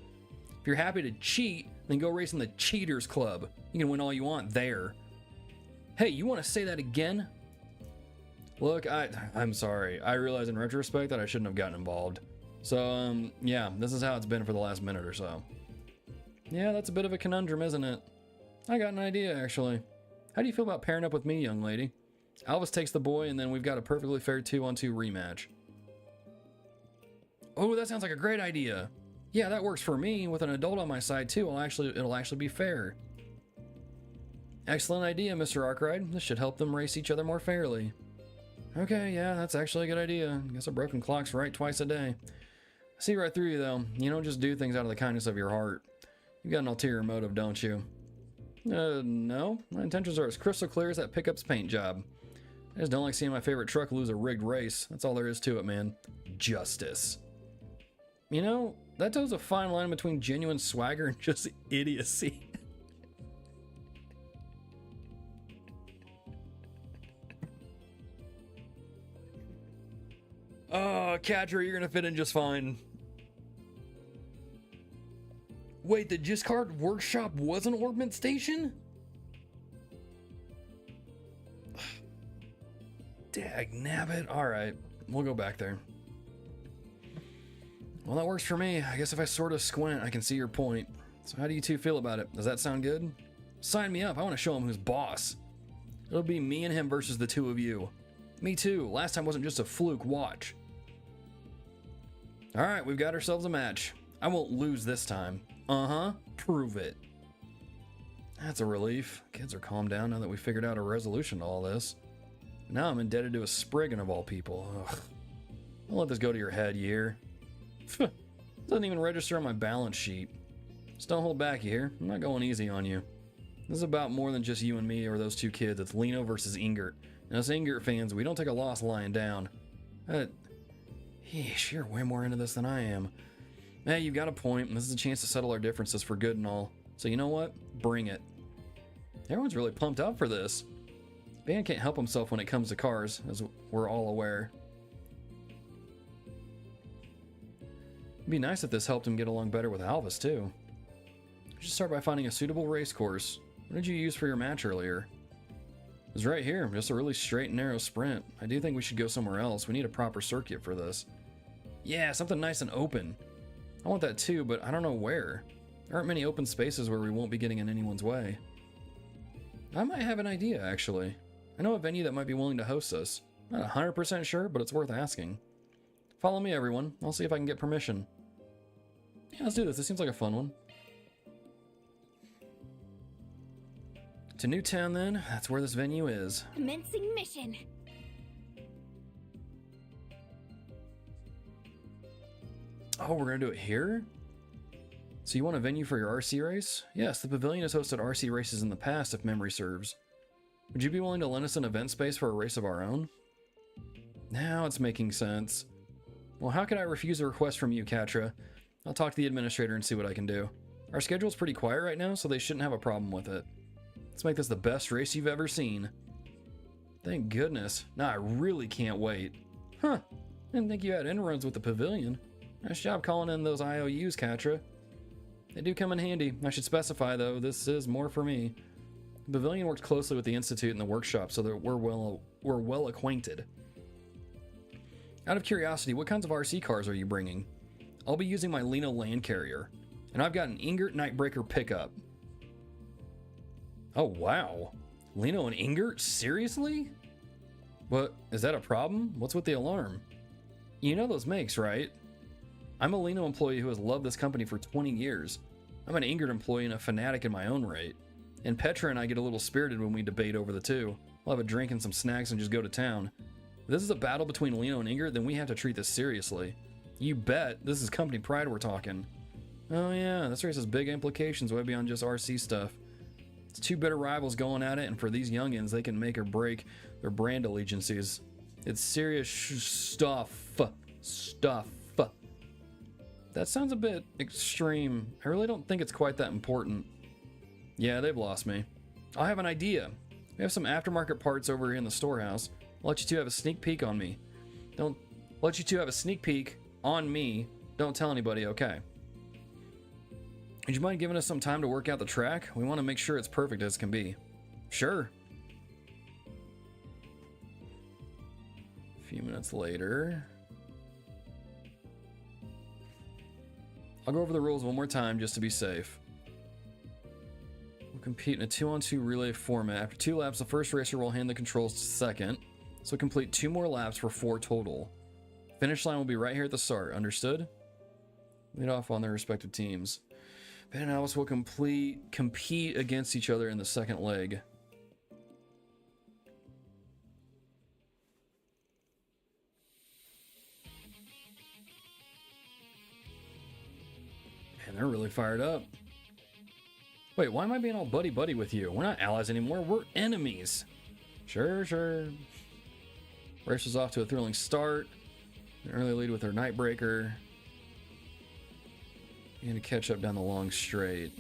If you're happy to cheat, then go race in the Cheaters Club. You can win all you want there. Hey, you want to say that again? Look, I'm sorry. I realize in retrospect that I shouldn't have gotten involved. So, yeah, this is how it's been for the last minute or so. Yeah, that's a bit of a conundrum, isn't it? I got an idea, actually. How do you feel about pairing up with me, young lady? Alvis takes the boy, and then we've got a perfectly fair 2-on-2 rematch. Oh, that sounds like a great idea. Yeah, that works for me. With an adult on my side too, it'll actually be fair. Excellent idea, Mr. Arkride. This should help them race each other more fairly. Okay, yeah, that's actually a good idea. Guess a broken clock's right twice a day. I see right through you, though. You don't just do things out of the kindness of your heart. You've got an ulterior motive, don't you? No. My intentions are as crystal clear as that pickup's paint job. I just don't like seeing my favorite truck lose a rigged race. That's all there is to it, man. Justice. You know, that toes a fine line between genuine swagger and just idiocy. Oh, Katra, you're gonna fit in just fine. Wait, the Discard Workshop was an orbit station? Dagnabbit. Alright, we'll go back there. Well, that works for me. I guess if I sort of squint, I can see your point. So how do you two feel about it? Does that sound good? Sign me up. I want to show him who's boss. It'll be me and him versus the two of you. Me too. Last time wasn't just a fluke. Watch. Alright, we've got ourselves a match. I won't lose this time. Prove it. That's a relief. Kids are calmed down now that we figured out a resolution to all this. Now I'm indebted to a Spriggan of all people. Ugh. Don't let this go to your head, Year. Doesn't even register on my balance sheet. Just don't hold back, you hear? I'm not going easy on you. This is about more than just you and me or those two kids. It's Lino versus Ingert. And us Ingert fans, we don't take a loss lying down. Yeesh, you're way more into this than I am. Hey, you've got a point. This is a chance to settle our differences for good and all. So you know what? Bring it. Everyone's really pumped up for this. Van can't help himself when it comes to cars, as we're all aware. It'd be nice if this helped him get along better with Alvis, too. You should start by finding a suitable race course. What did you use for your match earlier? It was right here, just a really straight and narrow sprint. I do think we should go somewhere else. We need a proper circuit for this. Yeah, something nice and open. I want that too, but I don't know where. There aren't many open spaces where we won't be getting in anyone's way. I might have an idea, actually. I know a venue that might be willing to host us. Not 100% sure, but it's worth asking. Follow me, everyone. I'll see if I can get permission. Yeah, let's do this. This seems like a fun one. To Newtown, then. That's where this venue is. Commencing mission. Oh, we're gonna do it here? So you want a venue for your RC race? Yes, the pavilion has hosted RC races in the past, if memory serves. Would you be willing to lend us an event space for a race of our own? Now it's making sense. Well, how could I refuse a request from you, Katra? I'll talk to the administrator and see what I can do. Our schedule's pretty quiet right now, so they shouldn't have a problem with it. Let's make this the best race you've ever seen. Thank goodness. Now I really can't wait. Huh. Didn't think you had inroads with the pavilion. Nice job calling in those IOUs, Katra. They do come in handy. I should specify, though, this is more for me. The pavilion works closely with the Institute and the workshop, so that we're well acquainted. Out of curiosity, what kinds of RC cars are you bringing? I'll be using my Lino Land Carrier, and I've got an Ingert Nightbreaker pickup. Oh, wow. Lino and Ingert? Seriously? What, is that a problem? What's with the alarm? You know those makes, right? I'm a Lino employee who has loved this company for 20 years. I'm an Ingert employee and a fanatic in my own right. And Petra and I get a little spirited when we debate over the two. We'll have a drink and some snacks and just go to town. If this is a battle between Lino and Ingert, then we have to treat this seriously. You bet, this is company pride we're talking. Oh yeah, this race has big implications way beyond just RC stuff. It's two bitter rivals going at it, and for these youngins, they can make or break their brand allegiances. It's serious stuff. That sounds a bit extreme. I really don't think it's quite that important. Yeah, they've lost me. I'll have an idea. We have some aftermarket parts over here in the storehouse. I'll let you two have a sneak peek on me. Don't tell anybody, okay? Would you mind giving us some time to work out the track? We want to make sure it's perfect as can be. Sure. A few minutes later. I'll go over the rules one more time just to be safe. We'll compete in a 2-on-2 relay format. After 2 laps, the first racer will hand the controls to second. So complete 2 more laps for 4 total. Finish line will be right here at the start, understood? lead off on their respective teams. Ben and Alice will compete against each other in the second leg. Man, they're really fired up. Wait, why am I being all buddy-buddy with you? We're not allies anymore, we're enemies. Sure. Race is off to a thrilling start. An early lead with her Nightbreaker. And to catch up down the long straight.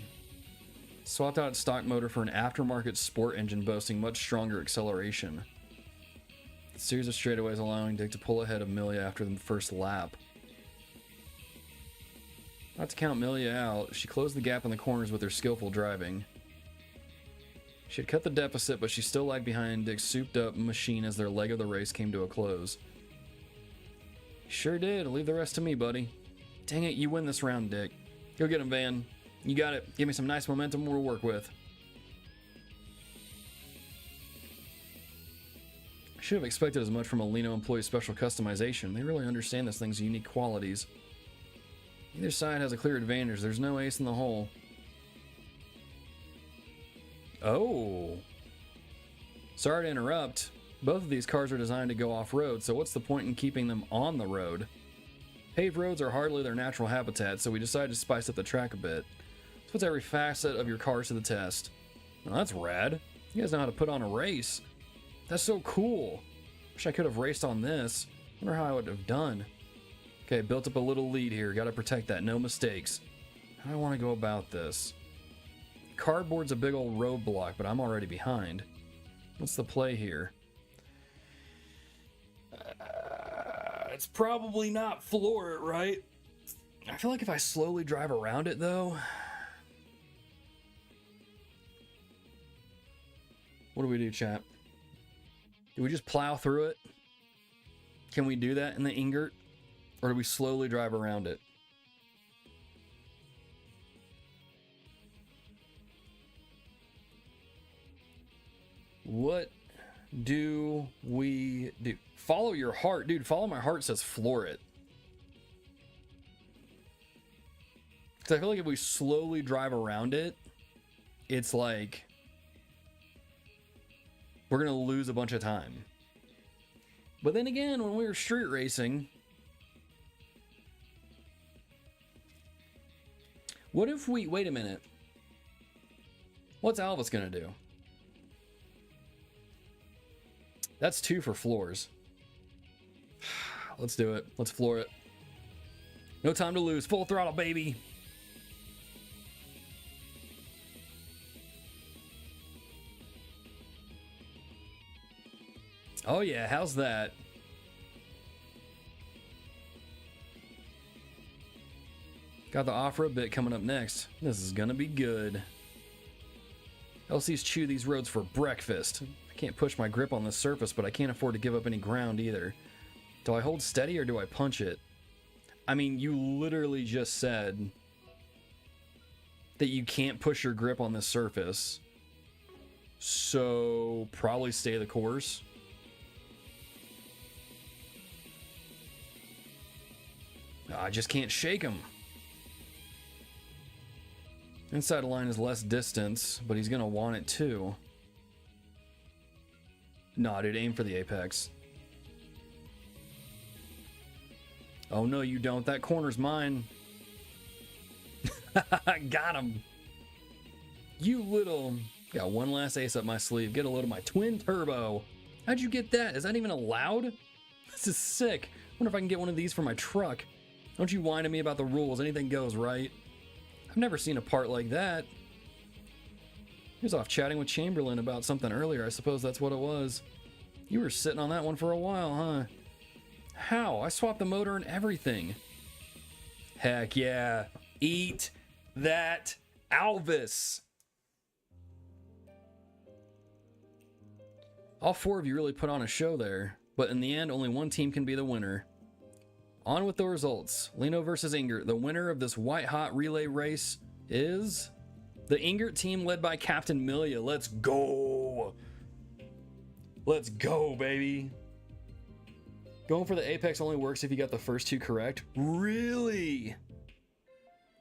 Swapped out its stock motor for an aftermarket sport engine boasting much stronger acceleration. A series of straightaways allowing Dick to pull ahead of Milia after the first lap. Not to count Milia out, she closed the gap in the corners with her skillful driving. She had cut the deficit, but she still lagged behind Dick's souped-up machine as their leg of the race came to a close. Sure did. Leave the rest to me, buddy. Dang it, you win this round, Dick. Go get him, Van. You got it. Give me some nice momentum we'll work with. I should have expected as much from a Lino employee special customization. They really understand this thing's unique qualities. Either side has a clear advantage. There's no ace in the hole. Oh. Sorry to interrupt. Both of these cars are designed to go off-road, so what's the point in keeping them on the road? Paved roads are hardly their natural habitat, so we decided to spice up the track a bit. This puts every facet of your cars to the test. Well, that's rad. You guys know how to put on a race. That's so cool. Wish I could have raced on this. Wonder how I would have done. Okay, built up a little lead here. Gotta protect that. No mistakes. How do I want to go about this? Cardboard's a big old roadblock, but I'm already behind. What's the play here? It's probably not floor it, right? I feel like if I slowly drive around it, though... What do we do, chat? Do we just plow through it? Can we do that in the Ingert? Or do we slowly drive around it? What do we do? Follow your heart. Dude, follow my heart says floor it. Because I feel like if we slowly drive around it, it's like we're going to lose a bunch of time. But then again, when we were street racing... What if we... Wait a minute. What's Alvis gonna do? That's 2 for floors. Let's do it. Let's floor it. No time to lose. Full throttle, baby. Oh yeah, how's that? Got the off-road bit coming up next. This is gonna be good. LCs chew these roads for breakfast. I can't push my grip on the surface, but I can't afford to give up any ground either. Do I hold steady or do I punch it? I mean, you literally just said that you can't push your grip on this surface. So, probably stay the course. I just can't shake him. Inside line is less distance, but he's gonna want it too. Nah, dude, aim for the apex. Oh no, you don't. That corner's mine. Got him. You little... Got one last ace up my sleeve. Get a load of my twin turbo. How'd you get that? Is that even allowed? This is sick. Wonder if I can get one of these for my truck. Don't you whine at me about the rules. Anything goes, right? I've never seen a part like that. He was off chatting with Chamberlain about something earlier. I suppose that's what it was. You were sitting on that one for a while, huh? How? I swapped the motor and everything. Heck yeah. Eat that Alvis. All 4 of you really put on a show there, but in the end, only one team can be the winner. On with the results. Lino versus Ingert. The winner of this white-hot relay race is the Ingert team led by Captain Milia. Let's go. Let's go, baby. Going for the apex only works if you got the first 2 correct. Really?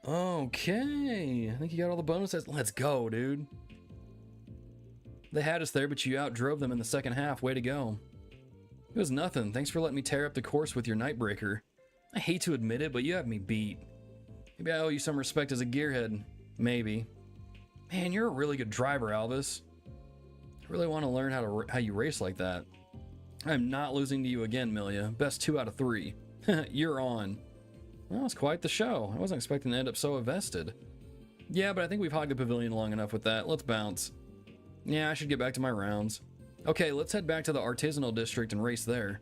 Okay, I think you got all the bonuses. Let's go, dude. They had us there, but you outdrove them in the second half. Way to go. It was nothing. Thanks for letting me tear up the course with your Nightbreaker. I hate to admit it, but you have me beat. Maybe I owe you some respect as a gearhead. Maybe. Man, you're a really good driver, Alvis. I really want to learn how you race like that. I'm not losing to you again, Milia. Best 2 out of 3. You're on. Well, it's quite the show. I wasn't expecting to end up so invested. Yeah, but I think we've hogged the pavilion long enough with that. Let's bounce. Yeah, I should get back to my rounds. Okay, let's head back to the artisanal district and race there.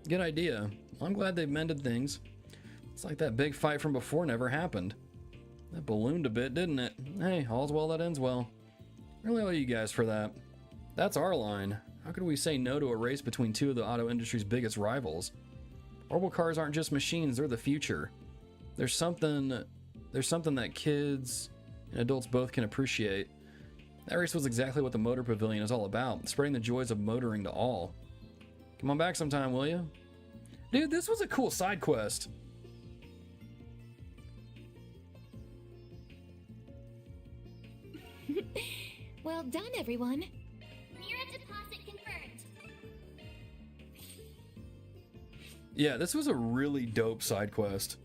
Good idea. Well, I'm glad they've mended things. It's like that big fight from before never happened. That ballooned a bit, didn't it? Hey, all's well that ends well. Really owe you guys for that. That's our line. How could we say no to a race between two of the auto industry's biggest rivals? Orbital cars aren't just machines, they're the future. There's something that kids and adults both can appreciate. That race was exactly what the Motor Pavilion is all about, spreading the joys of motoring to all. Come on back sometime, will you? Dude, this was a cool side quest. Well done, everyone. Mirror deposit confirmed. Yeah, this was a really dope side quest.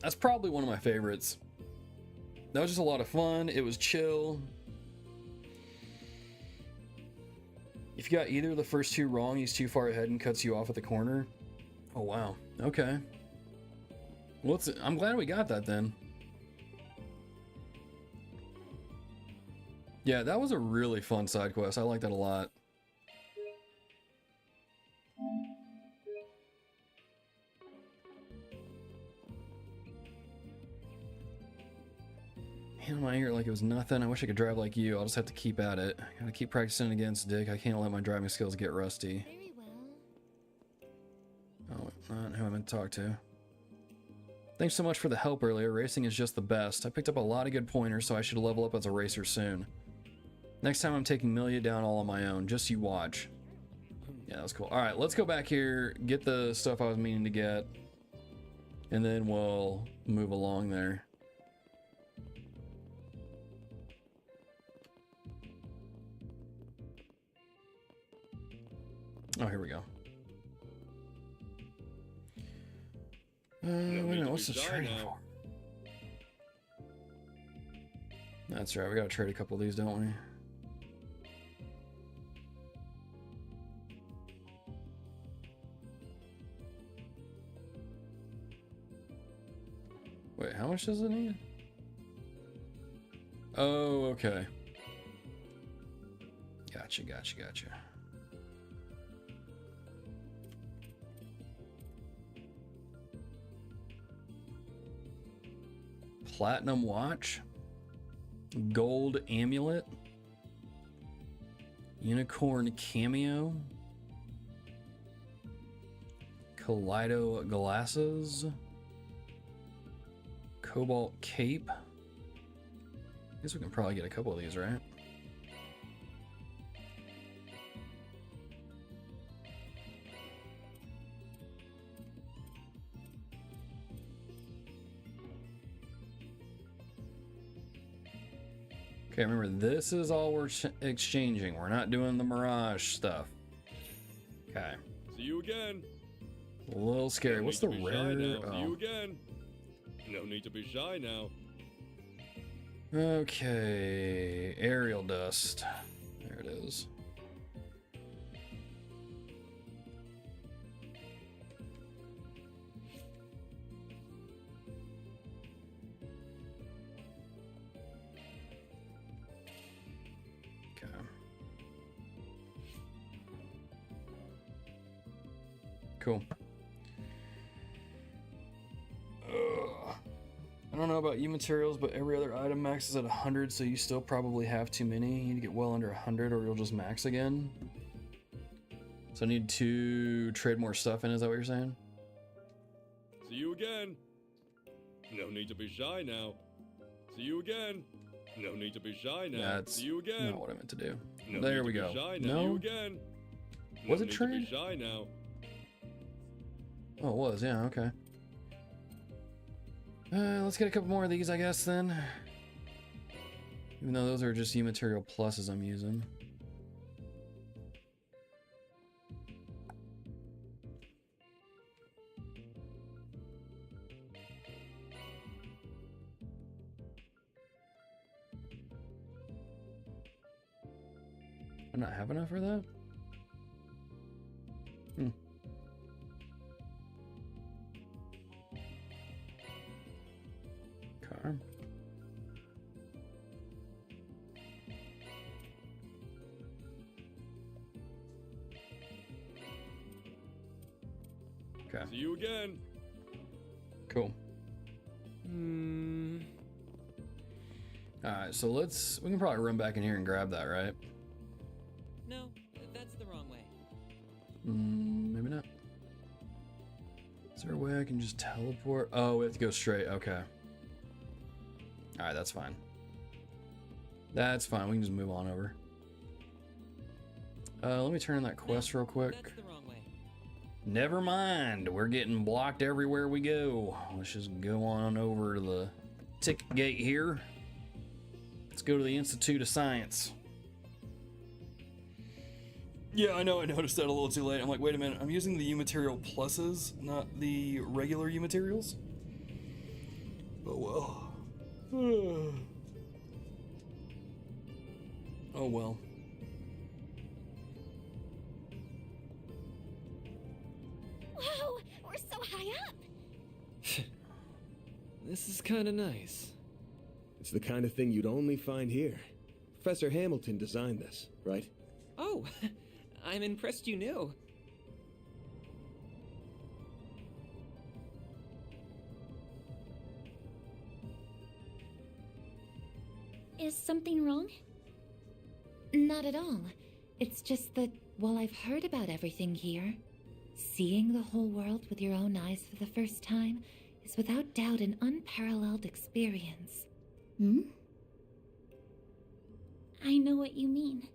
That's probably one of my favorites. That was just a lot of fun. It was chill. If you got either of the first 2 wrong, he's too far ahead and cuts you off at the corner. Oh, wow. Okay. Well, I'm glad we got that then. Yeah, that was a really fun side quest. I like that a lot. Man, my ear like it was nothing. I wish I could drive like you. I'll just have to keep at it. Gotta keep practicing against Dick. I can't let my driving skills get rusty. Very well. Oh, not who I meant to talk to. Thanks so much for the help earlier. Racing is just the best. I picked up a lot of good pointers, so I should level up as a racer soon. Next time I'm taking Milia down all on my own. Just you watch. Yeah, that was cool. Alright, let's go back here, get the stuff I was meaning to get, and then we'll move along there. Oh, here we go. Wait a minute, what's this trading for? That's right, we gotta trade a couple of these, don't we? Wait, how much does it need? Oh, okay. Gotcha. Platinum watch, gold amulet, unicorn cameo, kaleido glasses, cobalt cape. I guess we can probably get a couple of these, right? Okay, remember, this is all we're exchanging. We're not doing the Mirage stuff. Okay. See you again. A little scary. What's the rare? See you again. No need to be shy now. Okay, aerial dust. There it is. Cool. I don't know about you materials, but every other item maxes at 100, so you still probably have too many. You need to get well under 100 or you'll just max again. So I need to trade more stuff in, is that what you're saying? See you again. No need to be shy now. See you again. No need to be shy now. That's See you again. not what I meant to do. No There we go. Shy now. No? See you again. Was No it need to trade? be shy now. Oh, it was, yeah, okay. Let's get a couple more of these, I guess, then. Even though those are just U-Material Pluses I'm using. I not have enough for that? Hmm. Car. Okay. See you again. Cool. Alright, so we can probably run back in here and grab that, right? No, that's the wrong way. Maybe not. Is there a way I can just teleport? Oh, we have to go straight. Okay. Alright, that's fine. That's fine. We can just move on over. Let me turn in that quest real quick. That's the wrong way. Never mind. We're getting blocked everywhere we go. Let's just go on over to the ticket gate here. Let's go to the Institute of Science. Yeah, I know, I noticed that a little too late. I'm like, wait a minute, I'm using the U-Material Pluses, not the regular U-Materials? Oh well. Oh well. Whoa, we're so high up! This is kinda nice. It's the kind of thing you'd only find here. Professor Hamilton designed this, right? Oh, I'm impressed you knew. Is something wrong? Not at all. It's just that while I've heard about everything here, seeing the whole world with your own eyes for the first time is without doubt an unparalleled experience. I know what you mean.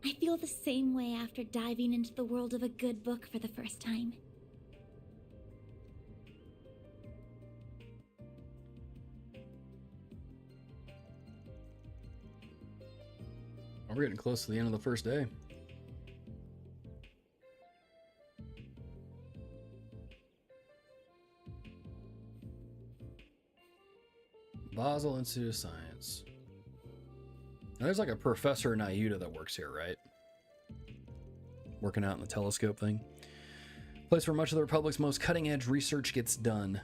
I feel the same way after diving into the world of a good book for the first time. We're getting close to the end of the first day. Basel Institute of Science. Now, there's like a professor in Iuta that works here, right? Working out in the telescope thing. Place where much of the Republic's most cutting-edge research gets done.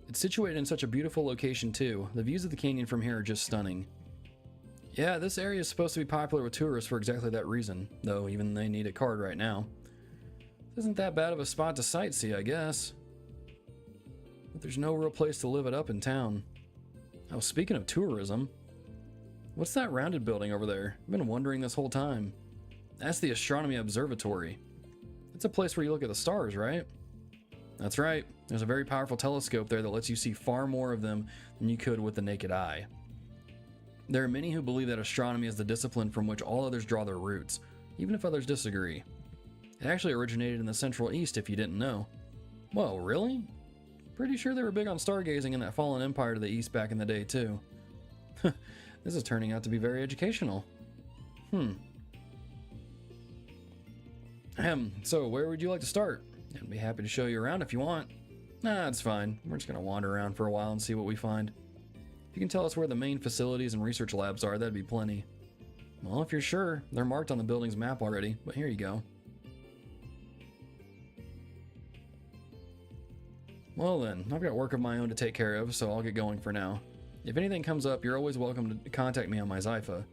It's situated in such a beautiful location, too. The views of the canyon from here are just stunning. Yeah, this area is supposed to be popular with tourists for exactly that reason, though even they need a card right now. This isn't that bad of a spot to sightsee, I guess. But there's no real place to live it up in town. Oh, speaking of tourism, what's that rounded building over there? I've been wondering this whole time. That's the Astronomy Observatory. It's a place where you look at the stars, right? That's right. There's a very powerful telescope there that lets you see far more of them than you could with the naked eye. There are many who believe that astronomy is the discipline from which all others draw their roots, even if others disagree. It actually originated in the Central East, if you didn't know. Whoa, really? Pretty sure they were big on stargazing in that fallen empire to the east back in the day, too. This is turning out to be very educational. So where would you like to start? I'd be happy to show you around if you want. Nah, it's fine. We're just gonna wander around for a while and see what we find. If you can tell us where the main facilities and research labs are, that'd be plenty. Well, if you're sure, they're marked on the building's map already, but here you go. Well then, I've got work of my own to take care of, so I'll get going for now. If anything comes up, you're always welcome to contact me on my Zypha.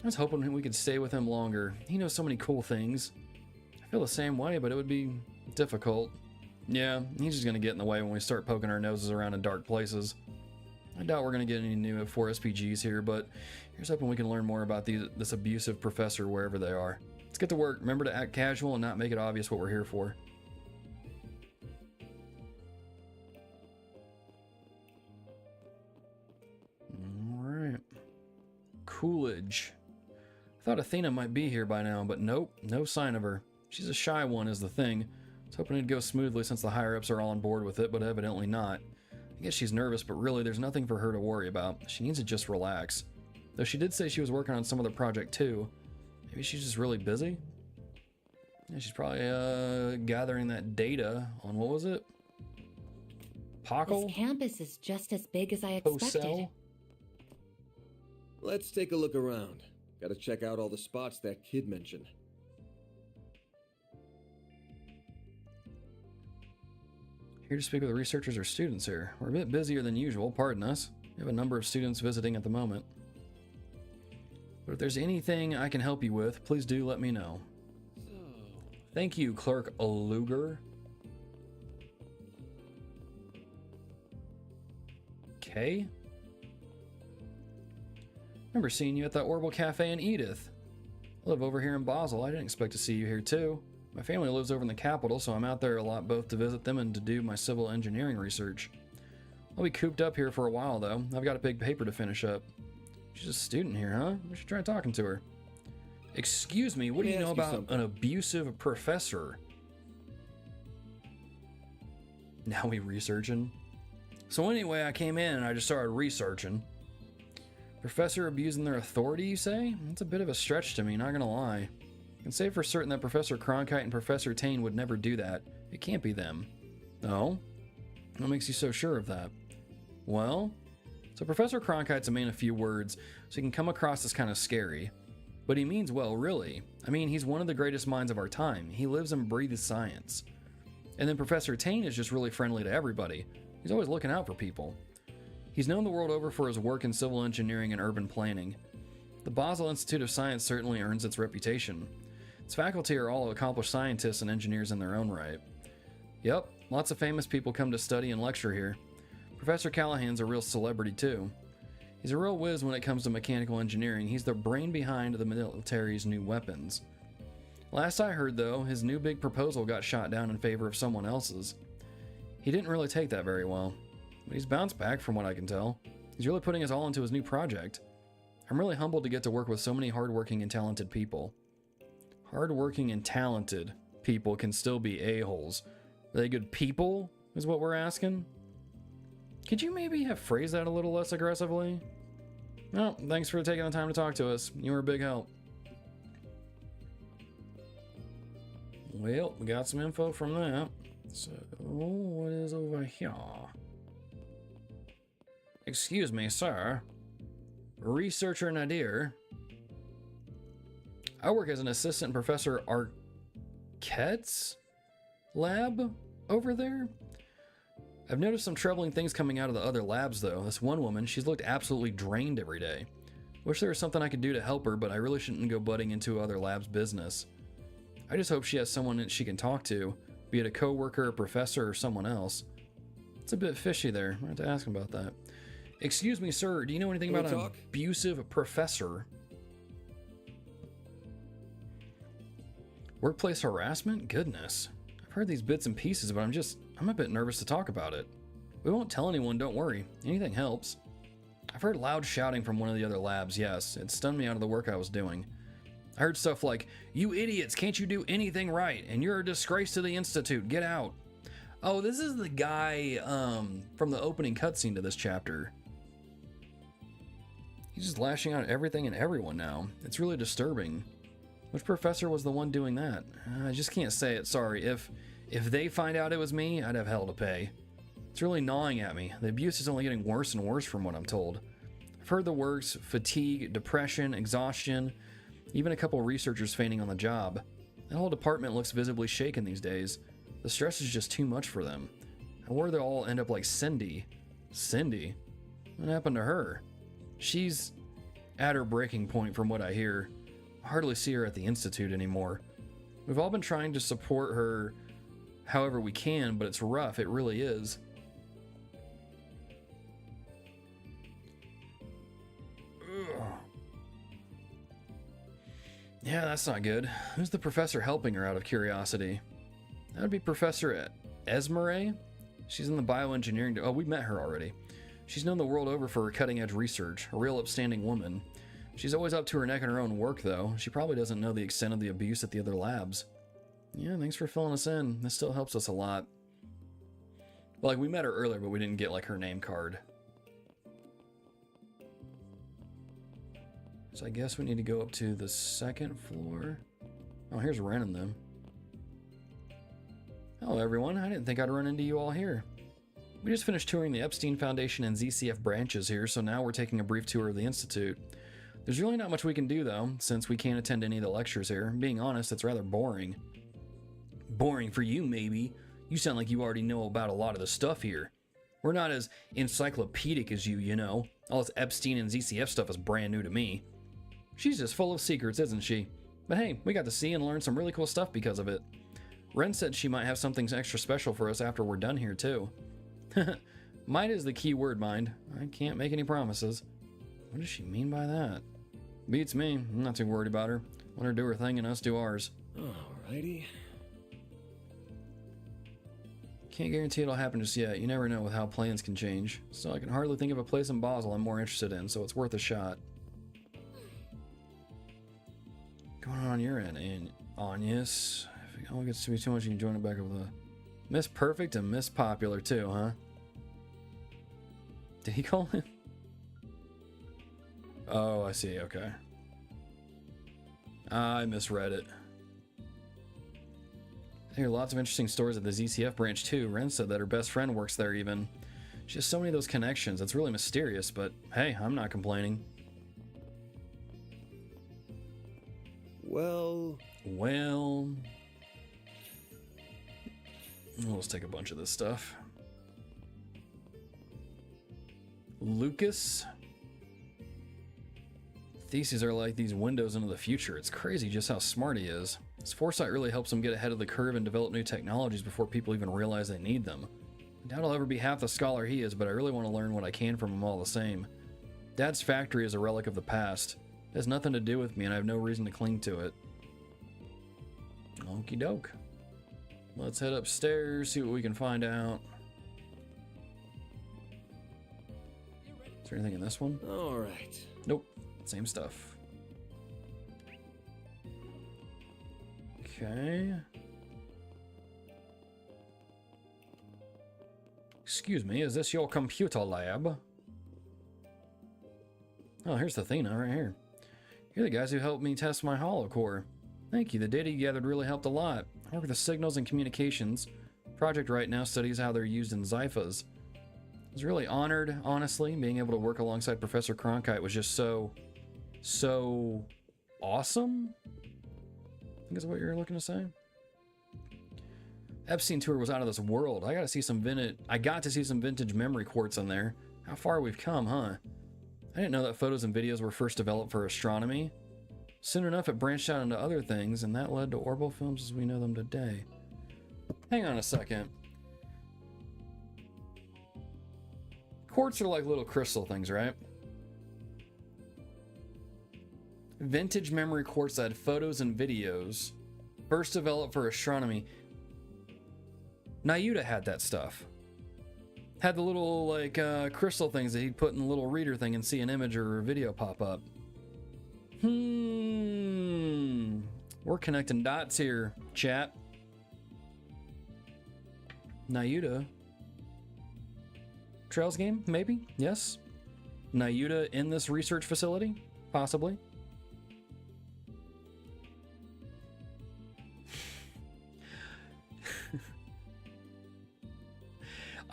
I was hoping we could stay with him longer. He knows so many cool things. I feel the same way, but it would be difficult. Yeah, he's just gonna get in the way when we start poking our noses around in dark places. I doubt we're gonna get any new 4SPGs here, but here's hoping we can learn more about this abusive professor wherever they are. Let's get to work. Remember to act casual and not make it obvious what we're here for. Alright. Coolidge. Thought Athena might be here by now, but nope, no sign of her. She's a shy one is the thing. I was hoping it'd go smoothly since the higher-ups are all on board with it, but evidently not. I guess she's nervous, but really there's nothing for her to worry about. She needs to just relax. Though she did say she was working on some other project too. Maybe she's just really busy? Yeah, she's probably gathering that data on, what was it? Pockle? This campus is just as big as I expected. Posel? Let's take a look around. Gotta check out all the spots that kid mentioned. Here to speak with the researchers or students here. We're a bit busier than usual, pardon us. We have a number of students visiting at the moment. But if there's anything I can help you with, please do let me know. Thank you, Clerk Luger. Okay. Remember seeing you at that Orbital Cafe in Edith. I live over here in Basel. I didn't expect to see you here too. My family lives over in the capital, so I'm out there a lot both to visit them and to do my civil engineering research. I'll be cooped up here for a while though. I've got a big paper to finish up. She's a student here, huh? We should try talking to her. Excuse me, what do you know about an abusive professor? Now we researching? So anyway, I came in and I just started researching. Professor abusing their authority, you say? That's a bit of a stretch to me, not gonna lie. I can say for certain that Professor Cronkite and Professor Tane would never do that. It can't be them. No? What makes you so sure of that? Well, so Professor Cronkite's a man of few words, so he can come across as kind of scary. But he means well, really. I mean, he's one of the greatest minds of our time. He lives and breathes science. And then Professor Tane is just really friendly to everybody. He's always looking out for people. He's known the world over for his work in civil engineering and urban planning. The Basel Institute of Science certainly earns its reputation. Its faculty are all accomplished scientists and engineers in their own right. Yep, lots of famous people come to study and lecture here. Professor Callahan's a real celebrity too. He's a real whiz when it comes to mechanical engineering. He's the brain behind the military's new weapons. Last I heard though, his new big proposal got shot down in favor of someone else's. He didn't really take that very well, but he's bounced back from what I can tell. He's really putting his all into his new project. I'm really humbled to get to work with so many hardworking and talented people. Hardworking and talented people can still be a-holes. Are they good people, is what we're asking? Could you maybe have phrased that a little less aggressively? Well, thanks for taking the time to talk to us. You were a big help. Well, we got some info from that. So, what is over here? Excuse me, sir. Researcher Nadir. I work as an assistant professor Arquette's lab over there. I've noticed some troubling things coming out of the other labs though. This one woman, she's looked absolutely drained every day. Wish there was something I could do to help her, but I really shouldn't go butting into other labs' business. I just hope she has someone that she can talk to, be it a coworker, a professor, or someone else. It's a bit fishy there. I have to ask him about that. Excuse me, sir, do you know anything about an abusive professor? Workplace harassment? Goodness. I've heard these bits and pieces, but I'm a bit nervous to talk about it. We won't tell anyone, don't worry. Anything helps. I've heard loud shouting from one of the other labs, yes. It stunned me out of the work I was doing. I heard stuff like, "You idiots, can't you do anything right? And you're a disgrace to the Institute, get out." Oh, this is the guy from the opening cutscene to this chapter. He's just lashing out at everything and everyone now. It's really disturbing. Which professor was the one doing that? I just can't say it, sorry. If they find out it was me, I'd have hell to pay. It's really gnawing at me. The abuse is only getting worse and worse from what I'm told. I've heard the works: fatigue, depression, exhaustion, even a couple researchers fainting on the job. That whole department looks visibly shaken these days. The stress is just too much for them. I worry they'll all end up like Cindy. Cindy? What happened to her? She's at her breaking point from what I hear. I hardly see her at the Institute anymore. We've all been trying to support her however we can, but it's rough, it really is. Ugh. Yeah, that's not good. Who's the professor helping her, out of curiosity? That would be Professor Esmeré. She's in the bioengineering... Oh, we met her already. She's known the world over for her cutting-edge research, a real upstanding woman. She's always up to her neck in her own work, though. She probably doesn't know the extent of the abuse at the other labs. Yeah, thanks for filling us in. This still helps us a lot. Well, like, we met her earlier, but we didn't get, like, her name card. So I guess we need to go up to the second floor. Oh, here's Ren and them. Hello, everyone. I didn't think I'd run into you all here. We just finished touring the Epstein Foundation and ZCF branches here, so now we're taking a brief tour of the Institute. There's really not much we can do, though, since we can't attend any of the lectures here. Being honest, it's rather boring. Boring for you, maybe. You sound like you already know about a lot of the stuff here. We're not as encyclopedic as you know. All this Epstein and ZCF stuff is brand new to me. She's just full of secrets, isn't she? But hey, we got to see and learn some really cool stuff because of it. Ren said she might have something extra special for us after we're done here, too. Might is the key word, mind. I can't make any promises. What does she mean by that? Beats me. I'm not too worried about her. Let her do her thing and us do ours. Alrighty. Can't guarantee it'll happen just yet. You never know with how plans can change. So I can hardly think of a place in Basel I'm more interested in, so it's worth a shot. Going on your end, and Agnes. If it all gets to be too much, you can join it back with a Miss Perfect and Miss Popular too, huh? Did he call him? Oh, I see. Okay. I misread it. I hear lots of interesting stories at the ZCF branch too. Ren said that her best friend works there even. She has so many of those connections. It's really mysterious, but hey, I'm not complaining. Well, let's take a bunch of this stuff. Lucas. Theses are like these windows into the future. It's crazy just how smart he is. His foresight really helps him get ahead of the curve and develop new technologies before people even realize they need them. I doubt I'll ever be half the scholar he is, but I really want to learn what I can from him all the same. Dad's factory is a relic of the past. It has nothing to do with me, and I have no reason to cling to it. Okie doke. Let's head upstairs, see what we can find out. Is there anything in this one? Alright. Nope. Same stuff. Okay. Excuse me, is this your computer lab? Oh, here's the Athena right here. You're the guys who helped me test my holocore. Thank you, the data you gathered really helped a lot. I work with the signals and communications. Project right now studies how they're used in Zyphas. I was really honored, honestly. Being able to work alongside Professor Cronkite was just so awesome? I think is what you're looking to say. Epstein tour was out of this world. I got to see some vintage memory quartz in there. How far we've come, huh? I didn't know that photos and videos were first developed for astronomy. Soon enough, it branched out into other things, and that led to orbital films as we know them today. Hang on a second. Quartz are like little crystal things, right? Vintage memory quartz that had photos and videos, first developed for astronomy. Nayuta had that stuff. Had the little, like, crystal things that he'd put in the little reader thing and see an image or a video pop up. We're connecting dots here, chat. Nayuta. Trails game? Maybe? Yes? Nayuta in this research facility? Possibly.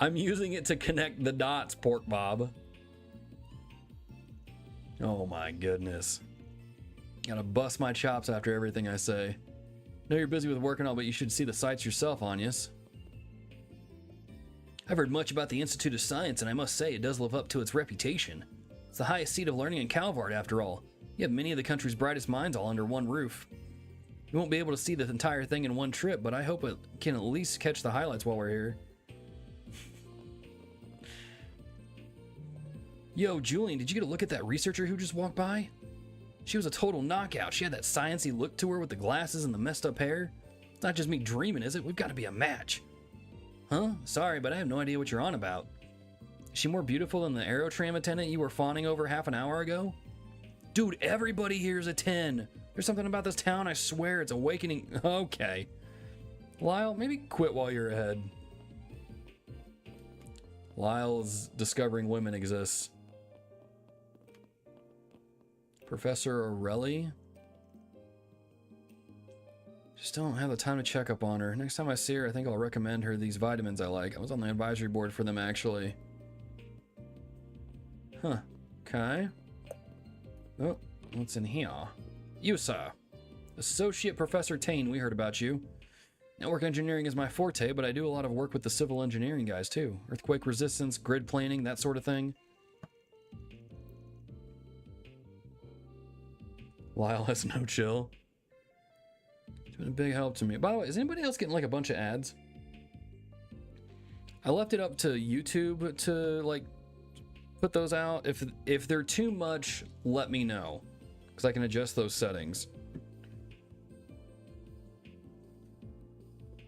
I'm using it to connect the dots, Pork Bob. Oh my goodness. Gotta bust my chops after everything I say. Know you're busy with work and all, but you should see the sights yourself, Agnes. I've heard much about the Institute of Science, and I must say it does live up to its reputation. It's the highest seat of learning in Calvard, after all. You have many of the country's brightest minds all under one roof. You won't be able to see the entire thing in one trip, but I hope it can at least catch the highlights while we're here. Yo, Julian, did you get a look at that researcher who just walked by? She was a total knockout. She had that sciencey look to her with the glasses and the messed up hair. It's not just me dreaming, is it? We've got to be a match. Huh? Sorry, but I have no idea what you're on about. Is she more beautiful than the aerotram attendant you were fawning over half an hour ago? Dude, everybody here is a 10. There's something about this town, I swear, it's awakening. Okay. Lyle, maybe quit while you're ahead. Lyle's discovering women exists. Professor Orelli? Just don't have the time to check up on her. Next time I see her, I think I'll recommend her these vitamins I like. I was on the advisory board for them, actually. Huh. Okay. Oh, what's in here? You, sir. Associate Professor Tane, we heard about you. Network engineering is my forte, but I do a lot of work with the civil engineering guys, too. Earthquake resistance, grid planning, that sort of thing. Lyle has no chill. It's been a big help to me. By the way, is anybody else getting like a bunch of ads? I left it up to YouTube to like put those out. If they're too much, let me know, because I can adjust those settings.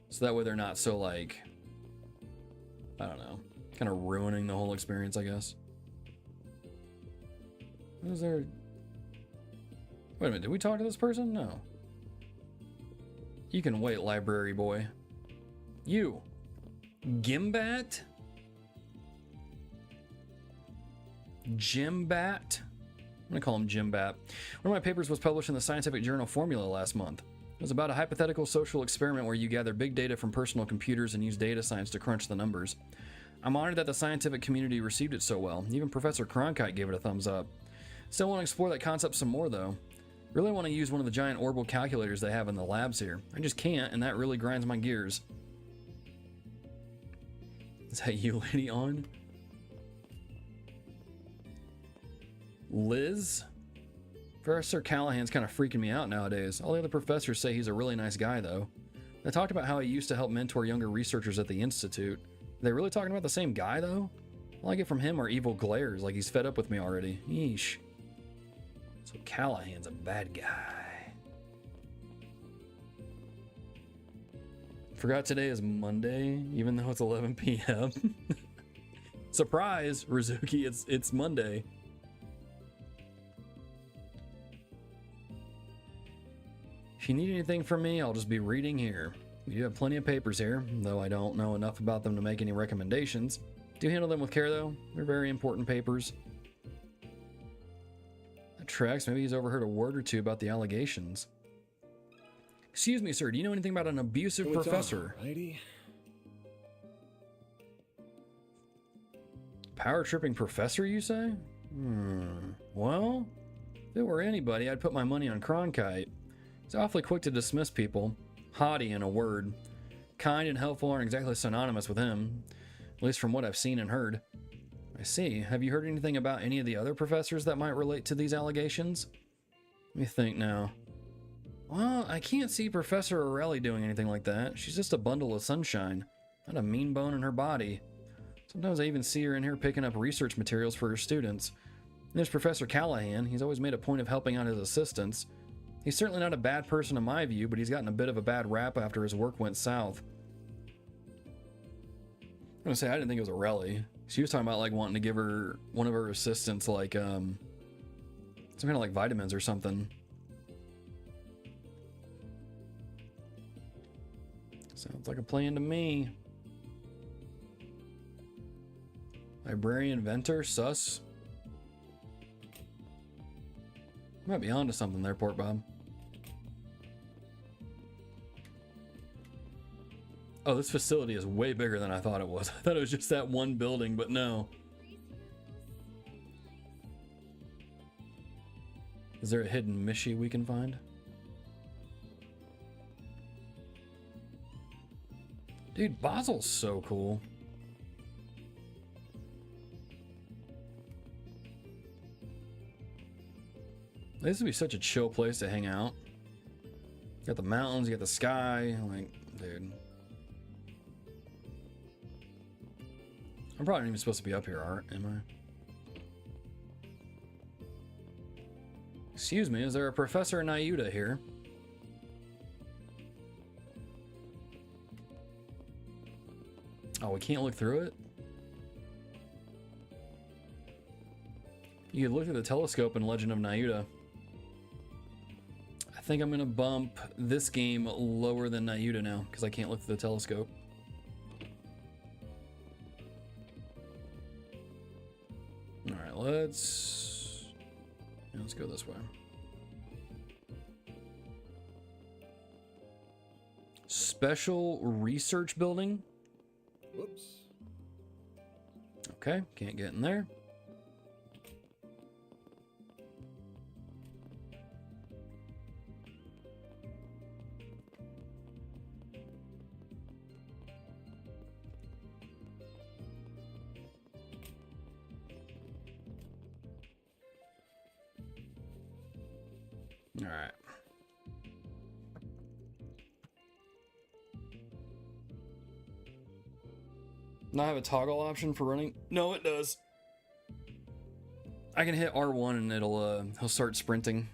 So that way they're not so like, I don't know, kind of ruining the whole experience, I guess. Is there... Wait a minute, did we talk to this person? No. You can wait, library boy. You. Gimbat? Jimbat? I'm gonna call him Jimbat. One of my papers was published in the scientific journal Formula last month. It was about a hypothetical social experiment where you gather big data from personal computers and use data science to crunch the numbers. I'm honored that the scientific community received it so well. Even Professor Cronkite gave it a thumbs up. Still want to explore that concept some more, though. Really want to use one of the giant orbital calculators they have in the labs here. I just can't, and that really grinds my gears. Is that you, lady on? Liz? Professor Callahan's kind of freaking me out nowadays. All the other professors say he's a really nice guy, though. They talked about how he used to help mentor younger researchers at the Institute. Are they really talking about the same guy, though? All I get from him are evil glares, like he's fed up with me already. Yeesh. So Callahan's a bad guy. Forgot today is Monday, even though it's 11 p.m. Surprise, Rizuki, it's Monday. If you need anything from me, I'll just be reading here. We do have plenty of papers here, though I don't know enough about them to make any recommendations. Do handle them with care, though. They're very important papers. That tracks. Maybe he's overheard a word or two about the allegations. Excuse me, sir. Do you know anything about an abusive professor? Power-tripping professor, you say? Well, if it were anybody, I'd put my money on Cronkite. He's awfully quick to dismiss people. Haughty, in a word. Kind and helpful aren't exactly synonymous with him, at least from what I've seen and heard. I see. Have you heard anything about any of the other professors that might relate to these allegations? Let me think now. Well, I can't see Professor Orelli doing anything like that. She's just a bundle of sunshine. Not a mean bone in her body. Sometimes I even see her in here picking up research materials for her students. And there's Professor Callahan. He's always made a point of helping out his assistants. He's certainly not a bad person in my view, but he's gotten a bit of a bad rap after his work went south. I'm gonna say I didn't think it was Orelli. She was talking about like wanting to give her one of her assistants like some kind of like vitamins or something. Sounds like a plan to me. Librarian inventor, sus. Might be onto something there, Port Bob. Oh, this facility is way bigger than I thought it was. I thought it was just that one building, but no. Is there a hidden Mishi we can find? Dude, Basel's so cool. This would be such a chill place to hang out. You got the mountains, you got the sky, like, dude. I'm probably not even supposed to be up here, am I? Excuse me, is there a Professor Nayuda here? Oh, we can't look through it? You could look at the telescope in Legend of Nyuta. I think I'm going to bump this game lower than Nyuta now, because I can't look through the telescope. Alright, let's go this way. Special Research Building. Whoops. Okay, can't get in there. All right. Not have a toggle option for running? No, it does. I can hit R1 and he'll start sprinting.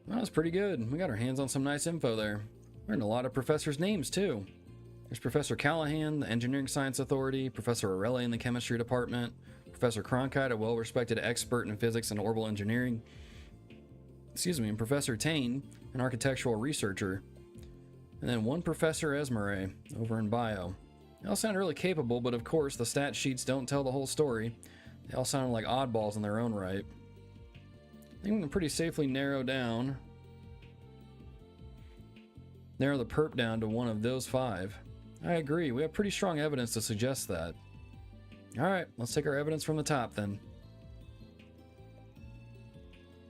That was pretty good. We got our hands on some nice info there. Learned a lot of professors' names too. There's Professor Callahan, the Engineering Science Authority, Professor Orelli in the Chemistry Department, Professor Cronkite, a well-respected expert in physics and orbital engineering, and Professor Tane, an architectural researcher, and then one Professor Esmere over in bio. They all sound really capable, but of course the stat sheets don't tell the whole story. They all sound like oddballs in their own right. I think we can pretty safely narrow the perp down to one of those 5. I agree, we have pretty strong evidence to suggest that. Alright, let's take our evidence from the top then.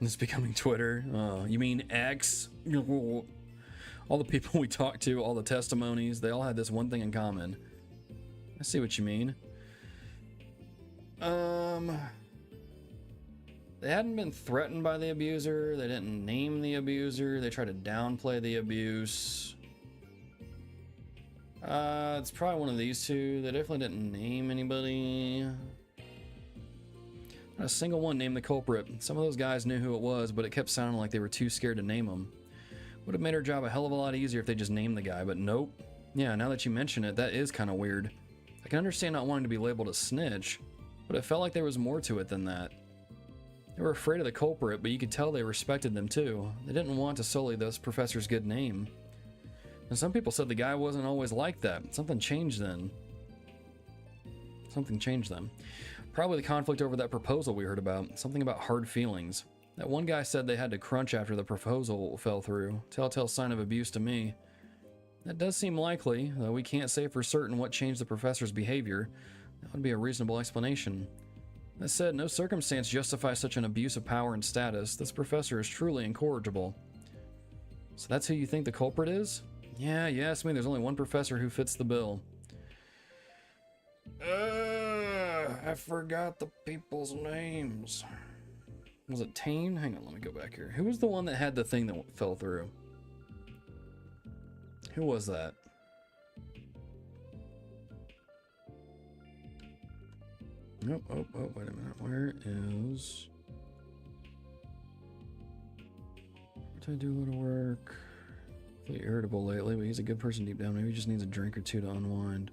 It's becoming Twitter. You mean X? All the people we talked to, all the testimonies, they all had this one thing in common. I see what you mean. They hadn't been threatened by the abuser, they didn't name the abuser, they tried to downplay the abuse. It's probably one of these two. They definitely didn't name anybody. Not a single one named the culprit. Some of those guys knew who it was, but it kept sounding like they were too scared to name him. Would have made our job a hell of a lot easier if they just named the guy, but nope. Yeah, now that you mention it, that is kind of weird. I can understand not wanting to be labeled a snitch, but it felt like there was more to it than that. They were afraid of the culprit, but you could tell they respected them too. They didn't want to sully this professor's good name. And some people said the guy wasn't always like that. Something changed then. Probably the conflict over that proposal we heard about. Something about hard feelings. That one guy said they had to crunch after the proposal fell through. Telltale sign of abuse to me. That does seem likely, though we can't say for certain what changed the professor's behavior. That would be a reasonable explanation. That said, no circumstance justifies such an abuse of power and status. This professor is truly incorrigible. So that's who you think the culprit is? Yeah, you asked me, there's only one professor who fits the bill. I forgot the people's names. Was it Tane? Hang on, let me go back here. Who was the one that had the thing that fell through? Who was that? Nope. Oh, wait a minute. Where is... Did I do a little work? Really irritable lately, but he's a good person deep down. Maybe he just needs a drink or two to unwind.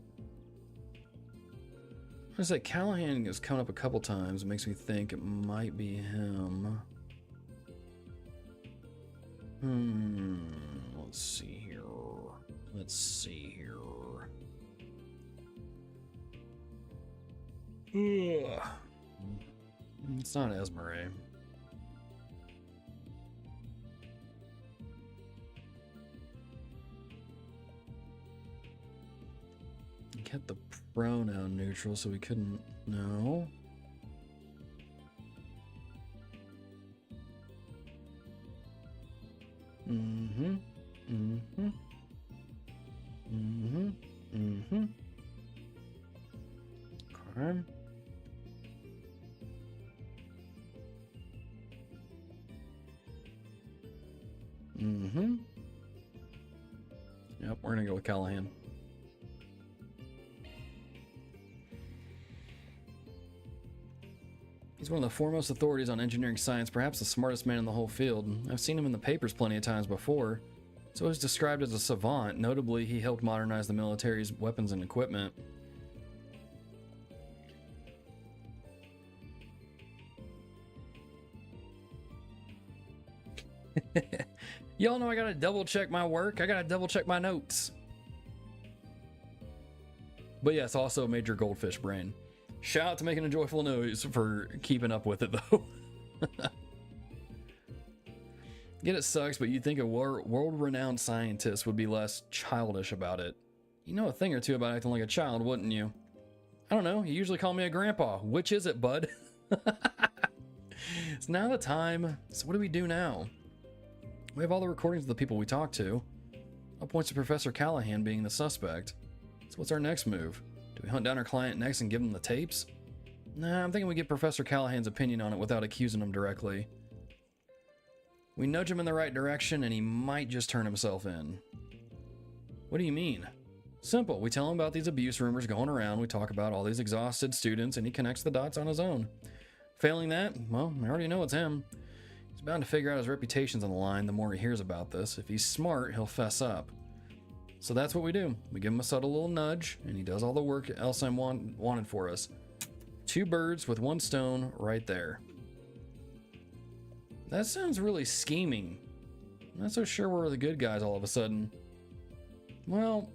I was like, Callahan has come up a couple times. It makes me think it might be him. Let's see here. Ugh. It's not Esmere. I kept the pronoun neutral so we couldn't know. Okay. Yep, we're gonna go with Callahan. He's one of the foremost authorities on engineering science, perhaps the smartest man in the whole field. I've seen him in the papers plenty of times before. So he's described as a savant. Notably, he helped modernize the military's weapons and equipment. Y'all know I gotta double check my work. I gotta double check my notes. But yes, also major goldfish brain. Shout out to making a joyful noise for keeping up with it though. Get it sucks, but you'd think a world-renowned scientist would be less childish about it. You know a thing or two about acting like a child, wouldn't you? I don't know, you usually call me a grandpa. Which is it, bud? It's now the time. So what do we do now? We have all the recordings of the people we talked to. All points to Professor Callahan being the suspect. So what's our next move? Do we hunt down our client next and give him the tapes? Nah, I'm thinking we get Professor Callahan's opinion on it without accusing him directly. We nudge him in the right direction and he might just turn himself in. What do you mean? Simple. We tell him about these abuse rumors going around, we talk about all these exhausted students, and he connects the dots on his own. Failing that, well, I already know it's him. He's bound to figure out his reputation's on the line the more he hears about this. If he's smart, he'll fess up. So that's what we do. We give him a subtle little nudge, and he does all the work Elsheim wanted for us. 2 birds with 1 stone right there. That sounds really scheming. I'm not so sure we're the good guys all of a sudden. Well,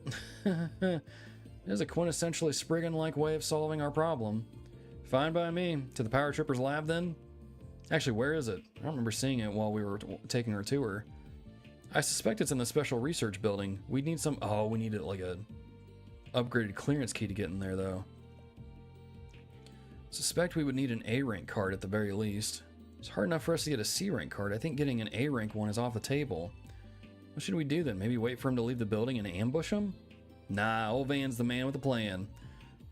there's a quintessentially Spriggan-like way of solving our problem. Fine by me. To the Power Tripper's lab then? Actually, where is it? I don't remember seeing it while we were taking our tour. I suspect it's in the special research building. We need some... Oh, we need like a upgraded clearance key to get in there, though. Suspect we would need an A rank card at the very least. It's hard enough for us to get a C rank card. I think getting an A rank one is off the table. What should we do then? Maybe wait for him to leave the building and ambush him? Nah, old Van's the man with a plan.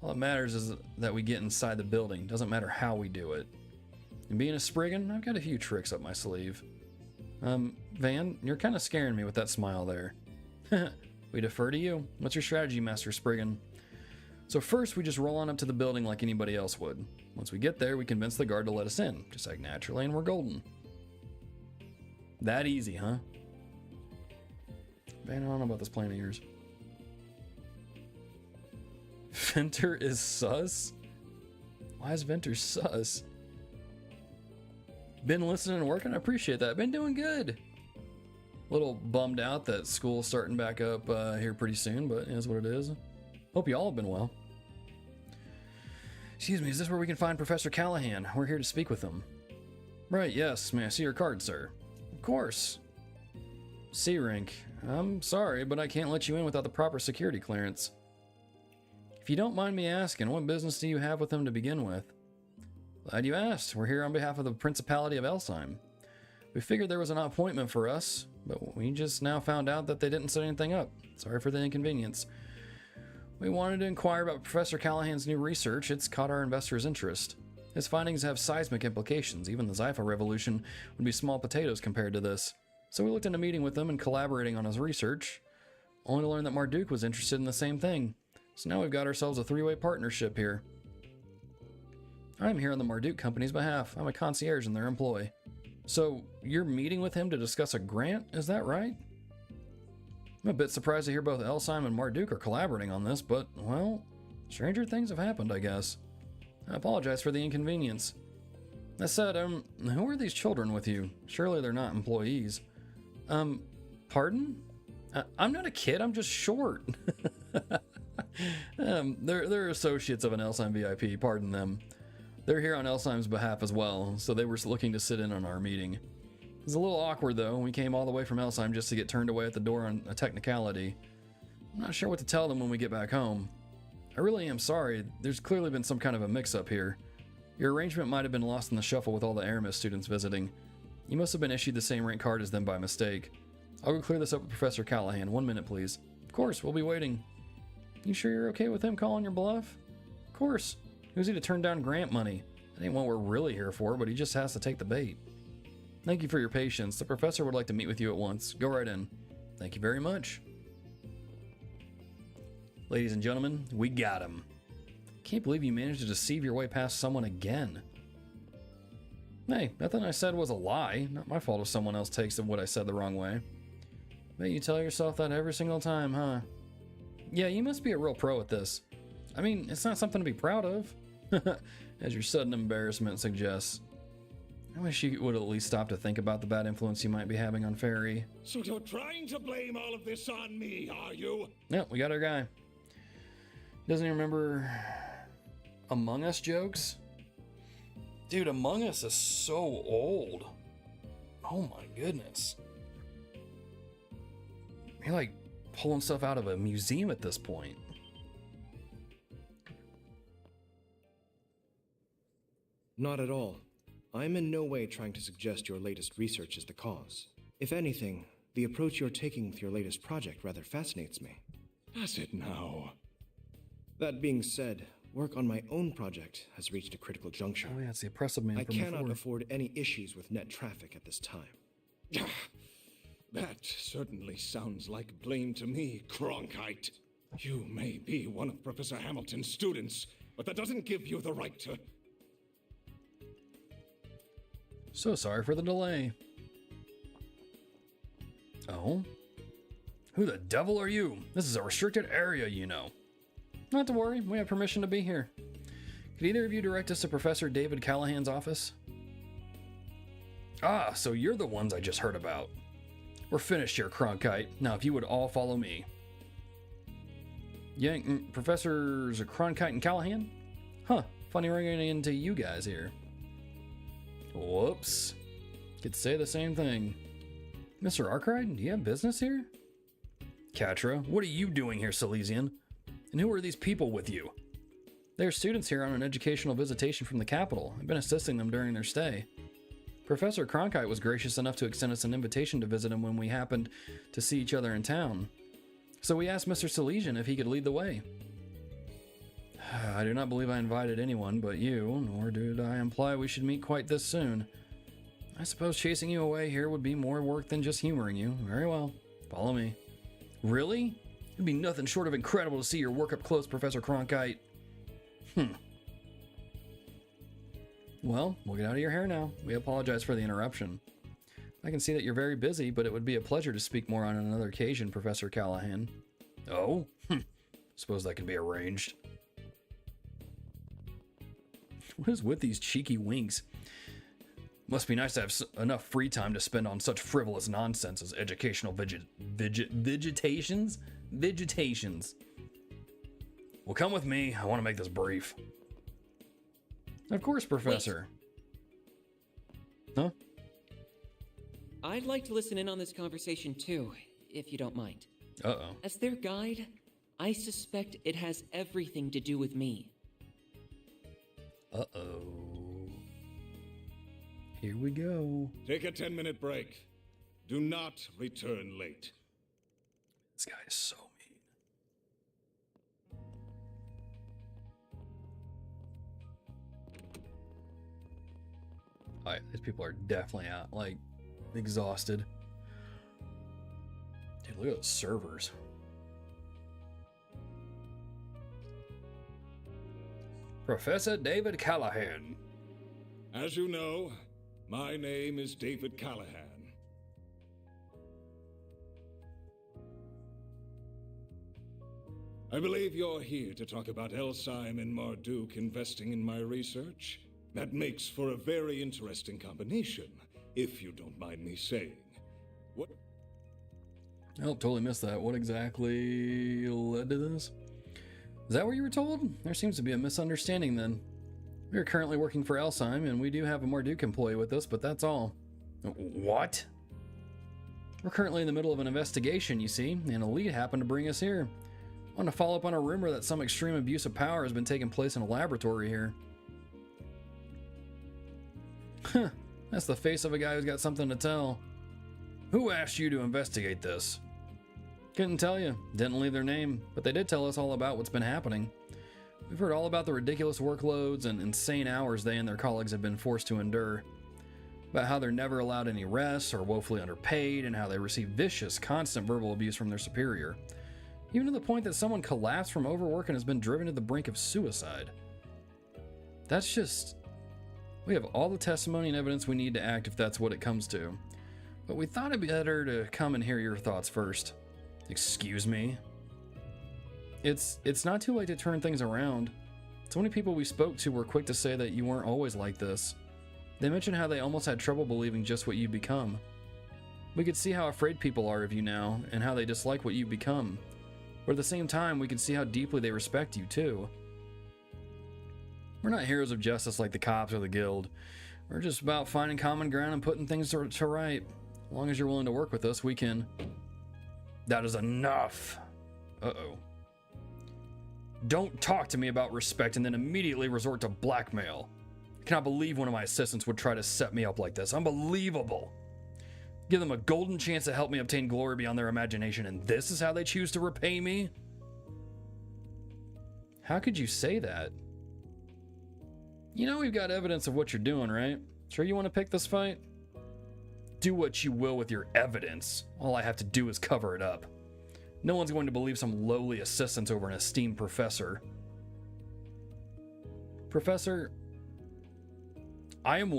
All that matters is that we get inside the building. Doesn't matter how we do it. And being a Spriggan, I've got a few tricks up my sleeve. Van, you're kind of scaring me with that smile there. We defer to you. What's your strategy, Master Spriggan? So first, we just roll on up to the building like anybody else would. Once we get there, we convince the guard to let us in. Just act naturally and we're golden. That easy, huh? Van, I don't know about this plan of yours. Venter is sus? Why is Venter sus? Been listening and working? I appreciate that. Been doing good. A little bummed out that school's starting back up here pretty soon, but it is what it is. Hope you all have been well. Excuse me, is this where we can find Professor Callahan? We're here to speak with him. Right, yes. May I see your card, sir? Of course. C rank. I'm sorry, but I can't let you in without the proper security clearance. If you don't mind me asking, what business do you have with him to begin with? Glad you asked. We're here on behalf of the Principality of Elsheim. We figured there was an appointment for us, but we just now found out that they didn't set anything up. Sorry for the inconvenience. We wanted to inquire about Professor Callahan's new research. It's caught our investors' interest. His findings have seismic implications. Even the Zypha revolution would be small potatoes compared to this. So we looked into meeting with him and collaborating on his research, only to learn that Marduk was interested in the same thing. So now we've got ourselves a 3-way partnership here. I'm here on the Marduk Company's behalf. I'm a concierge in their employ. So you're meeting with him to discuss a grant, is that right? I'm a bit surprised to hear both Elsheim and Marduk are collaborating on this, but, well, stranger things have happened, I guess. I apologize for the inconvenience. That said, who are these children with you? Surely they're not employees. Pardon? I'm not a kid, I'm just short. They're associates of an Elsheim VIP, pardon them. They're here on Elsheim's behalf as well, so they were looking to sit in on our meeting. It was a little awkward though. We came all the way from Elsheim just to get turned away at the door on a technicality. I'm not sure what to tell them when we get back home. I really am sorry. There's clearly been some kind of a mix-up here. Your arrangement might have been lost in the shuffle with all the Aramis students visiting. You must have been issued the same rank card as them by mistake. I'll go clear this up with Professor Callahan. 1 minute, please. Of course, we'll be waiting. You sure you're okay with him calling your bluff? Of course. Who's he to turn down grant money? That ain't what we're really here for, but he just has to take the bait. Thank you for your patience. The professor would like to meet with you at once. Go right in. Thank you very much. Ladies and gentlemen, we got him. Can't believe you managed to deceive your way past someone again. Hey, nothing I said was a lie. Not my fault if someone else takes what I said the wrong way. Bet you tell yourself that every single time, huh? Yeah, you must be a real pro at this. I mean, it's not something to be proud of, as your sudden embarrassment suggests. I wish you would at least stop to think about the bad influence you might be having on Fairy. So you're trying to blame all of this on me, are you? Yep, we got our guy. Doesn't even remember Among Us jokes? Dude, Among Us is so old. Oh my goodness. You're like pulling stuff out of a museum at this point. Not at all. I'm in no way trying to suggest your latest research is the cause. If anything, the approach you're taking with your latest project rather fascinates me. Does it now? That being said, work on my own project has reached a critical juncture. Oh yeah, it's the oppressive man I from cannot before. afford any issues with net traffic at this time. That certainly sounds like blame to me, Cronkite. You may be one of Professor Hamilton's students, but that doesn't give you the right to... So sorry for the delay. Oh? Who the devil are you? This is a restricted area, you know. Not to worry, we have permission to be here. Could either of you direct us to Professor David Callahan's office? Ah, so you're the ones I just heard about. We're finished here, Cronkite. Now, if you would all follow me. Yeah, Professors Cronkite and Callahan? Huh, funny running into you guys here. Whoops. Could say the same thing. Mr. Arkride, do you have business here? Katra, what are you doing here, Silesian? And who are these people with you? They are students here on an educational visitation from the capital. I've been assisting them during their stay. Professor Cronkite was gracious enough to extend us an invitation to visit him when we happened to see each other in town. So we asked Mr. Silesian if he could lead the way. I do not believe I invited anyone but you, nor did I imply we should meet quite this soon. I suppose chasing you away here would be more work than just humoring you. Very well. Follow me. Really? It'd be nothing short of incredible to see your work up close, Professor Cronkite. Well, we'll get out of your hair now. We apologize for the interruption. I can see that you're very busy, but it would be a pleasure to speak more on another occasion, Professor Callahan. Oh? Suppose that can be arranged. What is with these cheeky winks? Must be nice to have enough free time to spend on such frivolous nonsense as educational vegetations? Vegetations. Well, come with me. I want to make this brief. Of course, Professor. Wait. Huh? I'd like to listen in on this conversation too, if you don't mind. Uh-oh. As their guide, I suspect it has everything to do with me. Uh-oh. Here we go. Take a 10-minute break. Do not return late. This guy is so mean. Alright, these people are definitely out, like, exhausted. Dude, look at those servers. Professor David Callahan. As you know, my name is David Callahan. I believe you're here to talk about Elsyme and Marduk investing in my research. That makes for a very interesting combination, if you don't mind me saying. What? Oh, totally missed that. What exactly led to this? Is that what you were told? There seems to be a misunderstanding then. We are currently working for Elsyme, and we do have a Marduk employee with us, but that's all. What? We're currently in the middle of an investigation, you see, and a lead happened to bring us here. I want to follow up on a rumor that some extreme abuse of power has been taking place in a laboratory here. Huh, that's the face of a guy who's got something to tell. Who asked you to investigate this? Couldn't tell you. Didn't leave their name, but they did tell us all about what's been happening. We've heard all about the ridiculous workloads and insane hours they and their colleagues have been forced to endure. About how they're never allowed any rest, are woefully underpaid, and how they receive vicious, constant verbal abuse from their superior. Even to the point that someone collapsed from overwork and has been driven to the brink of suicide. That's just... We have all the testimony and evidence we need to act if that's what it comes to. but we thought it'd be better to come and hear your thoughts first. Excuse me? It's not too late to turn things around. So many people we spoke to were quick to say that you weren't always like this. They mentioned how they almost had trouble believing just what you'd become. We could see how afraid people are of you now, and how they dislike what you've become. But at the same time, we can see how deeply they respect you, too. We're not heroes of justice like the cops or the guild. We're just about finding common ground and putting things to right. As long as you're willing to work with us, we can... That is enough! Uh-oh. Don't talk to me about respect and then immediately resort to blackmail. I cannot believe one of my assistants would try to set me up like this. Unbelievable! Give them a golden chance to help me obtain glory beyond their imagination, and this is how they choose to repay me? How could you say that? You know we've got evidence of what you're doing, right? Sure you want to pick this fight? Do what you will with your evidence. All I have to do is cover it up. No one's going to believe some lowly assistant over an esteemed professor. Professor, I am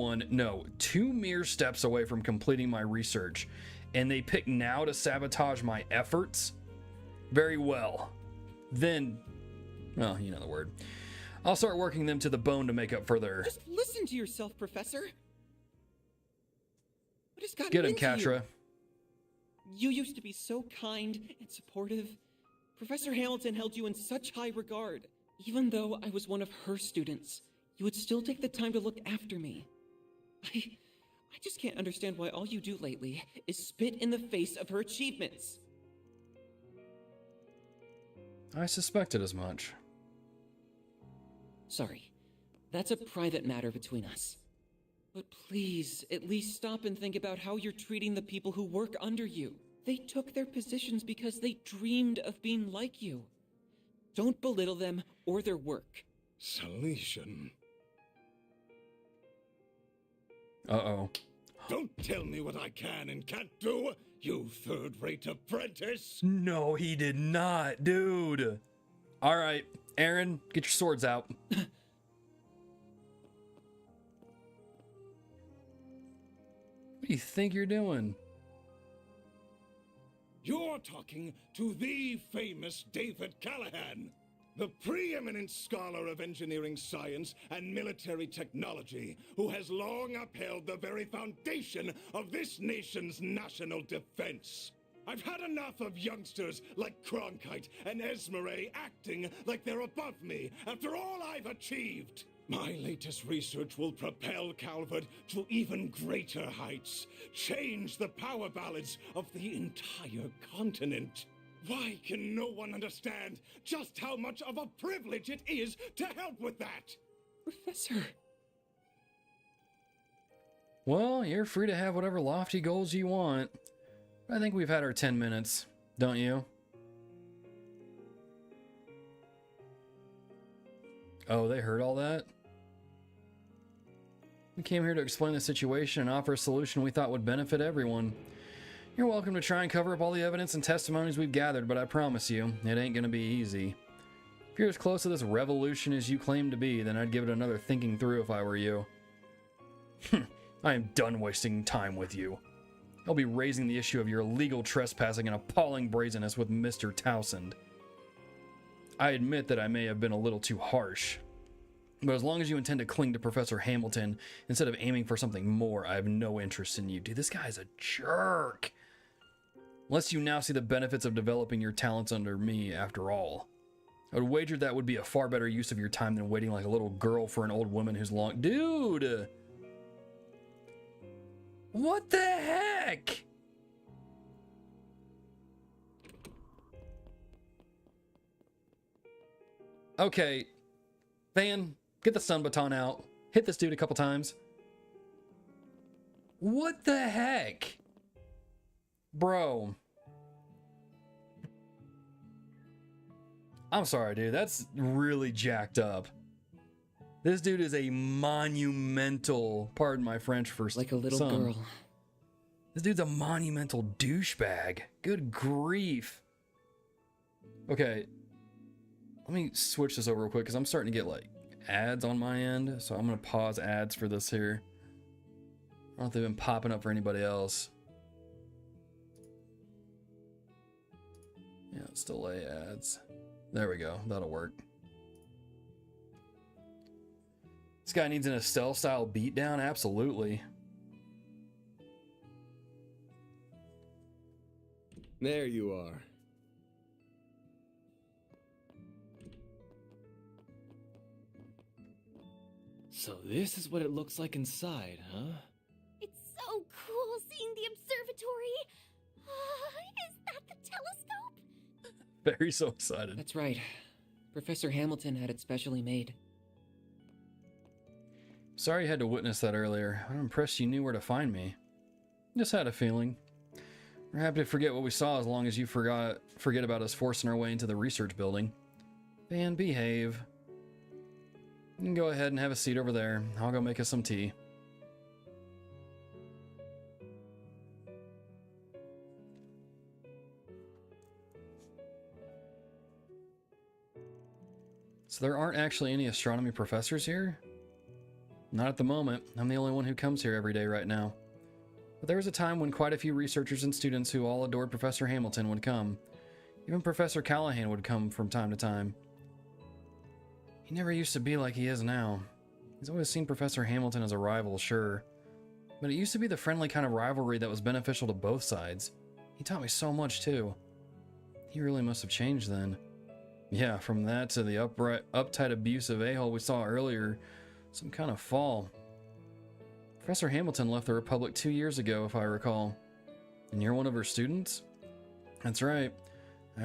two mere steps away from completing my research, and they pick now to sabotage my efforts? Very well. Then, well, you know the word. I'll start working them to the bone to make up for their... Just listen to yourself, Professor. What has gotten Get him, into Katra. You used to be so kind and supportive. Professor Hamilton held you in such high regard. Even though I was one of her students, you would still take the time to look after me. I just can't understand why all you do lately is spit in the face of her achievements. I suspected as much. Sorry, that's a private matter between us. But please, at least stop and think about how you're treating the people who work under you. They took their positions because they dreamed of being like you. Don't belittle them or their work. Salesian. Uh-oh. Don't tell me what I can and can't do, you third-rate apprentice! No, he did not, dude. All right, Aaron, get your swords out. What do you think you're doing? You're talking to the famous David Callahan, the preeminent scholar of engineering science and military technology, who has long upheld the very foundation of this nation's national defense. I've had enough of youngsters like Cronkite and Esmeralda acting like they're above me after all I've achieved. My latest research will propel Calvard to even greater heights, change the power balance of the entire continent. Why can no one understand just how much of a privilege it is to help with that? Professor. Well, you're free to have whatever lofty goals you want. I think we've had our 10 minutes, don't you? Oh, they heard all that? We came here to explain the situation and offer a solution we thought would benefit everyone. You're welcome to try and cover up all the evidence and testimonies we've gathered, but I promise you, it ain't gonna be easy. If you're as close to this revolution as you claim to be, then I'd give it another thinking through if I were you. I am done wasting time with you. I'll be raising the issue of your illegal trespassing and appalling brazenness with Mr. Townsend. I admit that I may have been a little too harsh, but as long as you intend to cling to Professor Hamilton instead of aiming for something more, I have no interest in you. Dude, this guy's a jerk. Unless you now see the benefits of developing your talents under me, after all. I would wager that would be a far better use of your time than waiting like a little girl for an old woman who's long... Dude! What the heck? Okay. Van, get the stun baton out. Hit this dude a couple times. What the heck? Bro. I'm sorry, dude. That's really jacked up. This dude is a monumental, pardon my French for like a little some. girl. This dude's a monumental douchebag. Good grief. Okay. Let me switch this over real quick because I'm starting to get like ads on my end. So I'm going to pause ads for this here. I don't know if they've been popping up for anybody else. Yeah, let's delay ads. There we go. That'll work. This guy needs an Estelle style beatdown? Absolutely. There you are. So this is what it looks like inside, huh? It's so cool seeing the observatory. Is that the telescope? Very so excited. That's right. Professor Hamilton had it specially made. Sorry you had to witness that earlier. I'm impressed you knew where to find me. Just had a feeling. We're happy to forget what we saw as long as you forget about us forcing our way into the research building. And behave. You can go ahead and have a seat over there. I'll go make us some tea. So there aren't actually any astronomy professors here? Not at the moment. I'm the only one who comes here every day right now. But there was a time when quite a few researchers and students who all adored Professor Hamilton would come. Even Professor Callahan would come from time to time. He never used to be like he is now. He's always seen Professor Hamilton as a rival, sure. But it used to be the friendly kind of rivalry that was beneficial to both sides. He taught me so much, too. He really must have changed then. Yeah, from that to the uptight, abusive a-hole we saw earlier, some kind of fall. Professor Hamilton left the Republic 2 years ago, if I recall. And you're one of her students? That's right. I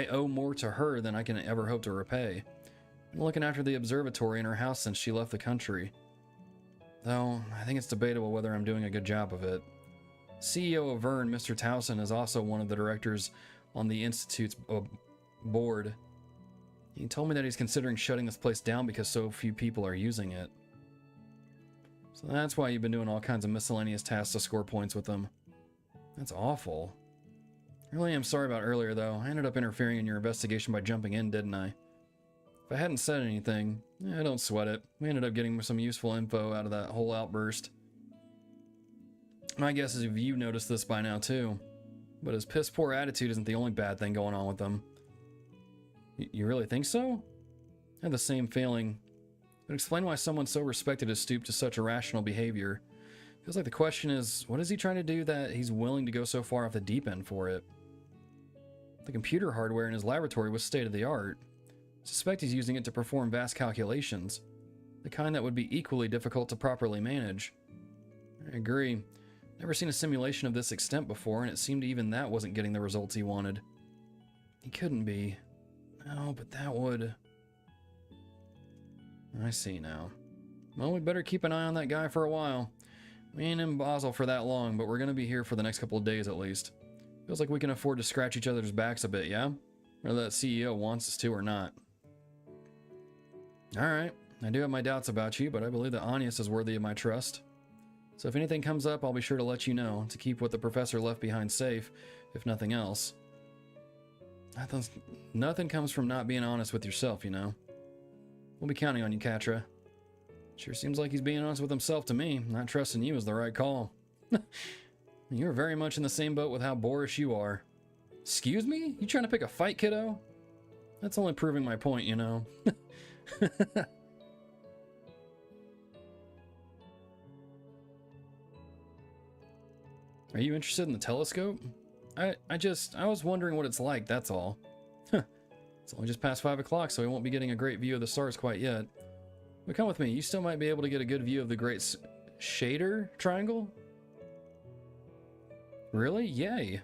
owe more to her than I can ever hope to repay. Been looking after the observatory in her house since she left the country. Though, I think it's debatable whether I'm doing a good job of it. CEO of Vern, Mr. Towson, is also one of the directors on the Institute's board. He told me that he's considering shutting this place down because so few people are using it. So that's why you've been doing all kinds of miscellaneous tasks to score points with them. That's awful. I really am sorry about earlier, though. I ended up interfering in your investigation by jumping in, didn't I? If I hadn't said anything, don't sweat it. We ended up getting some useful info out of that whole outburst. My guess is if you noticed this by now, too. But his piss-poor attitude isn't the only bad thing going on with him. You really think so? I had the same feeling. But explain why someone so respected has stooped to such irrational behavior. Feels like the question is, what is he trying to do that he's willing to go so far off the deep end for it? The computer hardware in his laboratory was state-of-the-art. I suspect he's using it to perform vast calculations, the kind that would be equally difficult to properly manage. I agree. Never seen a simulation of this extent before, and it seemed even that wasn't getting the results he wanted. He couldn't be. No, but that would... I see now. Well, we better keep an eye on that guy for a while. We ain't in Basel for that long, but we're gonna be here for the next couple of days at least. Feels like we can afford to scratch each other's backs a bit, yeah? Whether that CEO wants us to or not. Alright, I do have my doubts about you, but I believe that Agnes is worthy of my trust. So if anything comes up, I'll be sure to let you know, to keep what the professor left behind safe, if nothing else. Nothing comes from not being honest with yourself, you know. We'll be counting on you, Katra. Sure seems like he's being honest with himself to me. Not trusting you is the right call. You're very much in the same boat with how boorish you are. Excuse me? You trying to pick a fight, kiddo? That's only proving my point, you know. Are you interested in the telescope? I was wondering what it's like, that's all. It's only just past 5 o'clock, so we won't be getting a great view of the stars quite yet. But come with me, you still might be able to get a good view of the Great Shader Triangle? Really? Yay.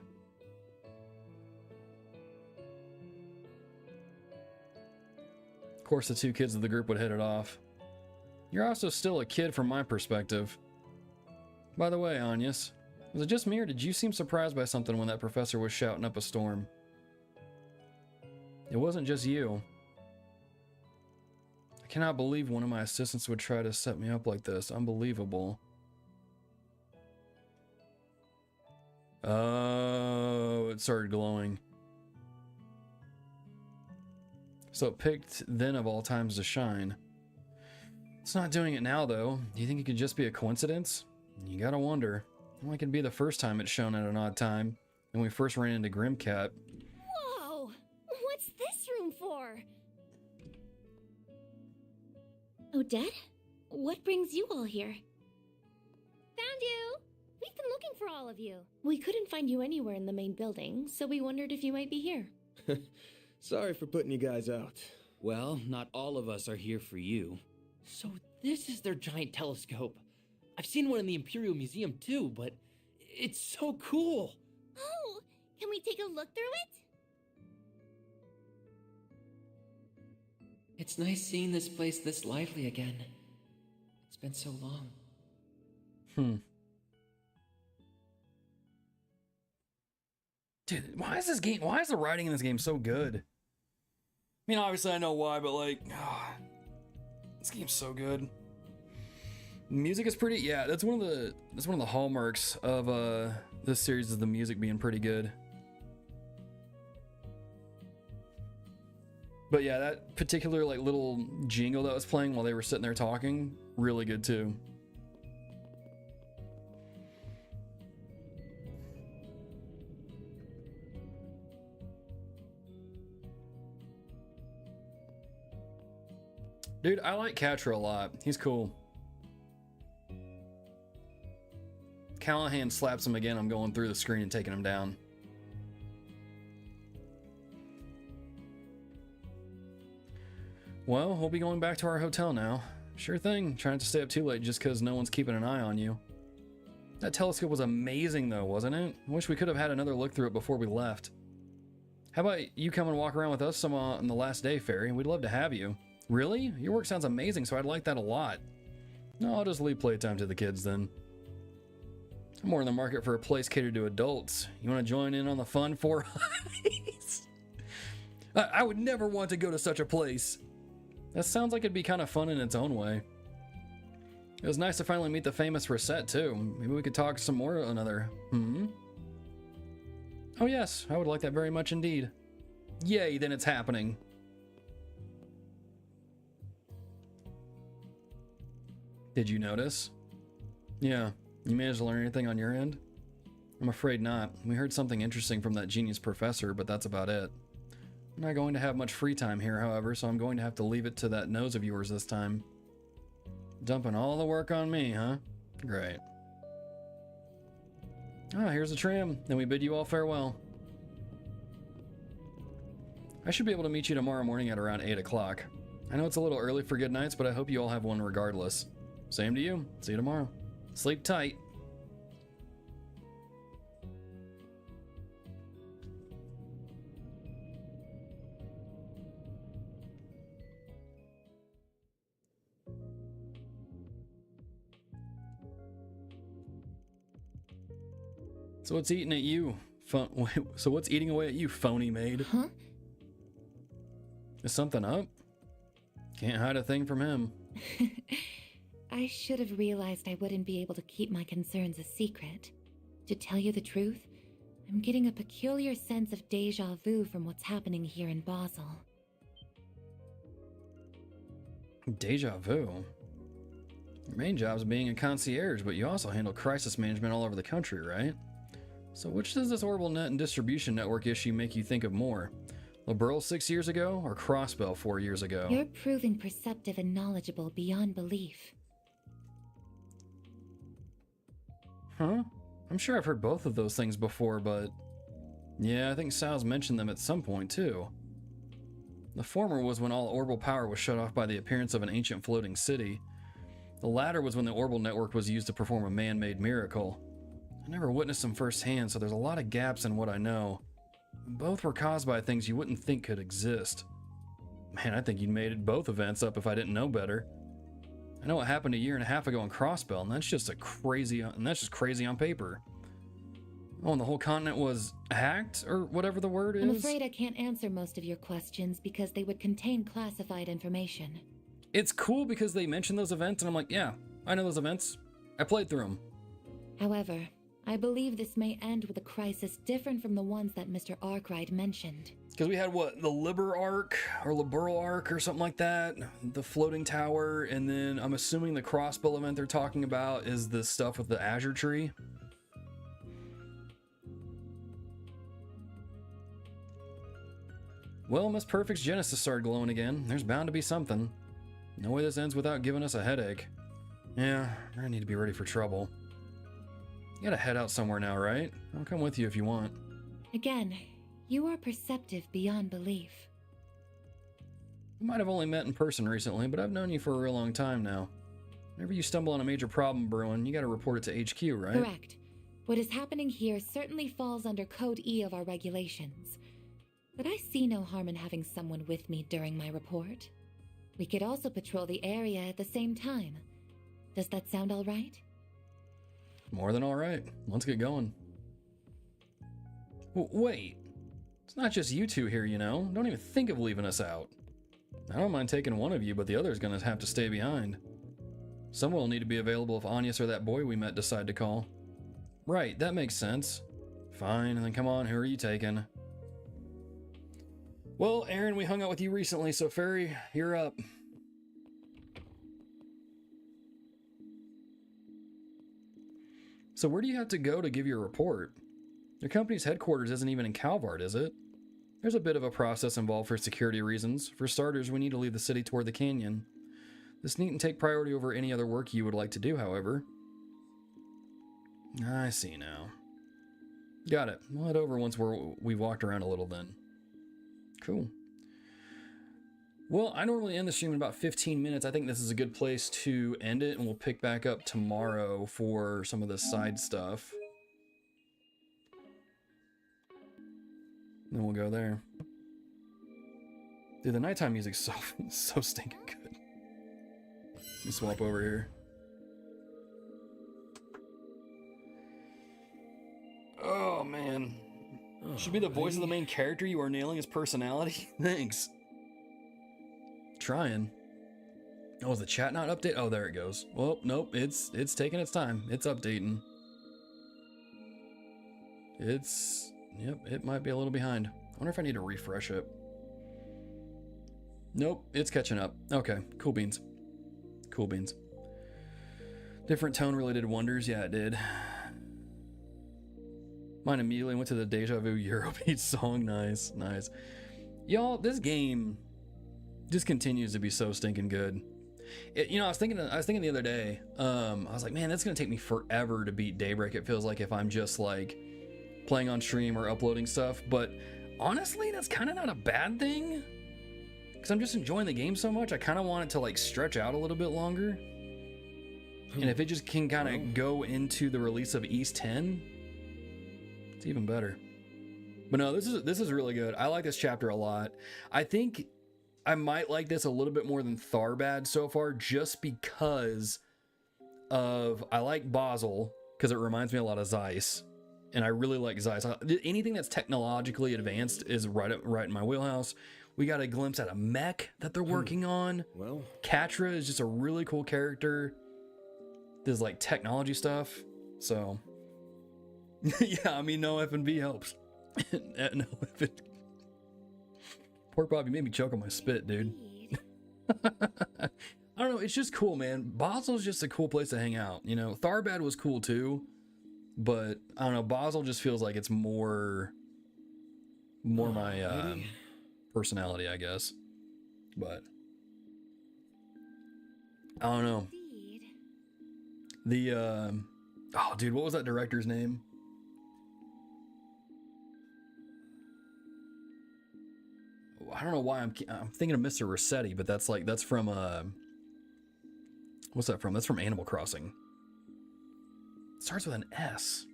Of course, the two kids of the group would hit it off. You're also still a kid from my perspective. By the way, Agnes, was it just me or did you seem surprised by something when that professor was shouting up a storm? It wasn't just you. I cannot believe one of my assistants would try to set me up like this. Unbelievable. Oh, it started glowing. So it picked then of all times to shine. It's not doing it now, though. Do you think it could just be a coincidence? You gotta wonder. Well, it could be the first time it's shown at an odd time, when we first ran into Grimcat. Whoa! Odette? What brings you all here? Found you! We've been looking for all of you. We couldn't find you anywhere in the main building, so we wondered if you might be here. Sorry for putting you guys out. Well, not all of us are here for you. So this is their giant telescope. I've seen one in the Imperial Museum too, but it's so cool. Oh, can we take a look through it? It's nice seeing this place this lively again. It's been so long. Dude, why is the writing in this game so good? I mean, obviously I know why, but like, this game's so good. Music is pretty, yeah, that's one of the hallmarks of this series, is the music being pretty good. But yeah, that particular like little jingle that was playing while they were sitting there talking, really good too. Dude, I like Catra a lot. He's cool. Callahan slaps him again. I'm going through the screen and taking him down. Well, we'll be going back to our hotel now. Sure thing. Trying to stay up too late just because no one's keeping an eye on you. That telescope was amazing though, wasn't it? I wish we could have had another look through it before we left. How about you come and walk around with us some on the last day, Fairy? We'd love to have you. Really? Your work sounds amazing, so I'd like that a lot. No, I'll just leave playtime to the kids then. I'm more in the market for a place catered to adults. You want to join in on the fun for us? I would never want to go to such a place. That sounds like it'd be kind of fun in its own way. It was nice to finally meet the famous Reset too. Maybe we could talk some more another. Oh yes, I would like that very much indeed. Yay, then it's happening. Did you notice? Yeah, you managed to learn anything on your end? I'm afraid not. We heard something interesting from that genius professor, but that's about it. I'm not going to have much free time here, however, so I'm going to have to leave it to that nose of yours this time. Dumping all the work on me, huh? Great. Ah, here's the tram. Then we bid you all farewell. I should be able to meet you tomorrow morning at around 8 o'clock. I know it's a little early for good nights, but I hope you all have one regardless. Same to you. See you tomorrow. Sleep tight. So what's eating at you? So what's eating away at you, phony maid? Huh? Is something up? Can't hide a thing from him. I should have realized I wouldn't be able to keep my concerns a secret. To tell you the truth, I'm getting a peculiar sense of deja vu from what's happening here in Basel. Deja vu? Your main job is being a concierge, but you also handle crisis management all over the country, right? So which does this orbital net and distribution network issue make you think of more? Liberl 6 years ago or Crossbell 4 years ago? You're proving perceptive and knowledgeable beyond belief. Huh? I'm sure I've heard both of those things before, but... yeah, I think Sal's mentioned them at some point, too. The former was when all orbital power was shut off by the appearance of an ancient floating city. The latter was when the orbital network was used to perform a man-made miracle. I never witnessed them firsthand, so there's a lot of gaps in what I know. Both were caused by things you wouldn't think could exist. Man, I think you'd made both events up if I didn't know better. I know what happened a year and a half ago in Crossbell, and that's just crazy on paper. Oh, and the whole continent was hacked, or whatever the word is? I'm afraid I can't answer most of your questions because they would contain classified information. It's cool because they mention those events, and I'm like, yeah, I know those events. I played through them. However, I believe this may end with a crisis different from the ones that Mr. Arkride mentioned. Because we had, what, the Liber Arc, or Liberal Arc, or something like that? The floating tower, and then I'm assuming the Crossbell event they're talking about is the stuff with the Azure Tree. Well, Miss Perfect's Genesis started glowing again. There's bound to be something. No way this ends without giving us a headache. Yeah, I need to be ready for trouble. You gotta head out somewhere now, right? I'll come with you if you want. Again, you are perceptive beyond belief. We might have only met in person recently, but I've known you for a real long time now. Whenever you stumble on a major problem brewing, you gotta report it to HQ, right? Correct. What is happening here certainly falls under Code E of our regulations. But I see no harm in having someone with me during my report. We could also patrol the area at the same time. Does that sound all right? More than all right. Let's get going. Wait. It's not just you two here, you know? Don't even think of leaving us out. I don't mind taking one of you, but the other's gonna have to stay behind. Someone will need to be available if Agnes or that boy we met decide to call. Right, that makes sense. Fine, and then come on, who are you taking? Well, Aaron, we hung out with you recently, so Fairy, you're up. So where do you have to go to give your report? Your company's headquarters isn't even in Calvard, is it? There's a bit of a process involved for security reasons. For starters, we need to leave the city toward the canyon. This needn't take priority over any other work you would like to do, however. I see now. Got it. We'll head over once we've walked around a little then. Cool. Well, I normally end the stream in about 15 minutes. I think this is a good place to end it, and we'll pick back up tomorrow for some of the side stuff. Then we'll go there. Dude, the nighttime music's so stinking good. Let me swap over here. Oh, man. Should be the voice of the main character. You are nailing his personality. Thanks. Trying. Oh, is the chat not update? Oh, there it goes. Well, nope. It's taking its time. It's updating. Yep, it might be a little behind. I wonder if I need to refresh it. Nope, it's catching up. Okay, cool beans. Cool beans. Different tone-related wonders. Yeah, it did. Mine immediately went to the Deja Vu Eurobeat song. Nice, nice. Y'all, this game just continues to be so stinking good. I was thinking the other day, I was like, man, that's gonna take me forever to beat Daybreak. It feels like if I'm just like playing on stream or uploading stuff, but honestly, that's kind of not a bad thing, because I'm just enjoying the game so much. I kind of want it to like stretch out a little bit longer, and if it just can kind of go into the release of East 10, it's even better. But no, this is really good. I like this chapter a lot. I think I might like this a little bit more than Tharbad so far, just because of I like Basel, because it reminds me a lot of Zeiss. And I really like Zeiss. Anything that's technologically advanced is right in my wheelhouse. We got a glimpse at a mech that they're working on. Well, Katra is just a really cool character. There's like technology stuff. So, yeah, I mean, no F&B helps. No F&B. Pork Bobby made me choke on my spit, dude. I don't know. It's just cool, man. Basel's just a cool place to hang out. You know, Tharbad was cool too. But I don't know, Basel just feels like it's more my personality, I guess. But I don't know. The oh, dude, what was that director's name? I don't know why I'm thinking of Mr. Rossetti, but that's from what's that from? That's from Animal Crossing. Starts with an S.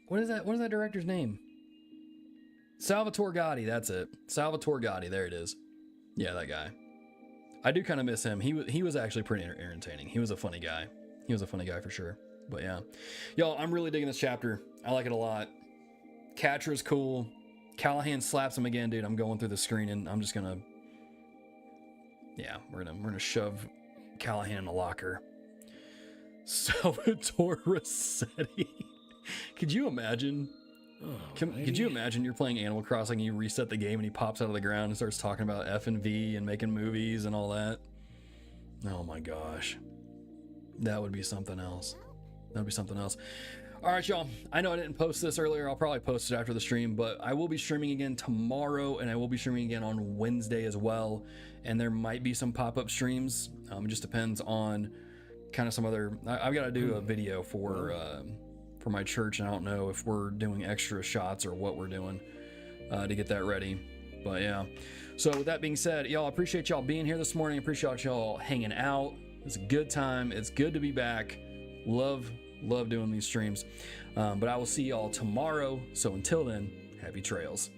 What is that director's name? Salvatore Gotti, that's it. Salvatore Gotti, there it is. Yeah, that guy. I do kind of miss him. He was actually pretty entertaining. He was a funny guy. He was a funny guy for sure. But yeah. Y'all, I'm really digging this chapter. I like it a lot. Catra's cool. Callahan slaps him again, dude. I'm going through the screen and I'm just gonna... Yeah, we're gonna shove Callahan in the locker. Salvatore Rossetti. Could you imagine? Could you imagine you're playing Animal Crossing and you reset the game and he pops out of the ground and starts talking about F&V and making movies and all that? Oh my gosh. That would be something else. That would be something else. All right, y'all. I know I didn't post this earlier. I'll probably post it after the stream, but I will be streaming again tomorrow, and I will be streaming again on Wednesday as well. And there might be some pop-up streams. It just depends on kind of some other. I've got to do a video for my church, and I don't know if we're doing extra shots or what we're doing to get that ready. But yeah. So with that being said, y'all, appreciate y'all being here this morning. Appreciate y'all hanging out. It's a good time. It's good to be back. Love doing these streams. But I will see y'all tomorrow. So until then, happy trails.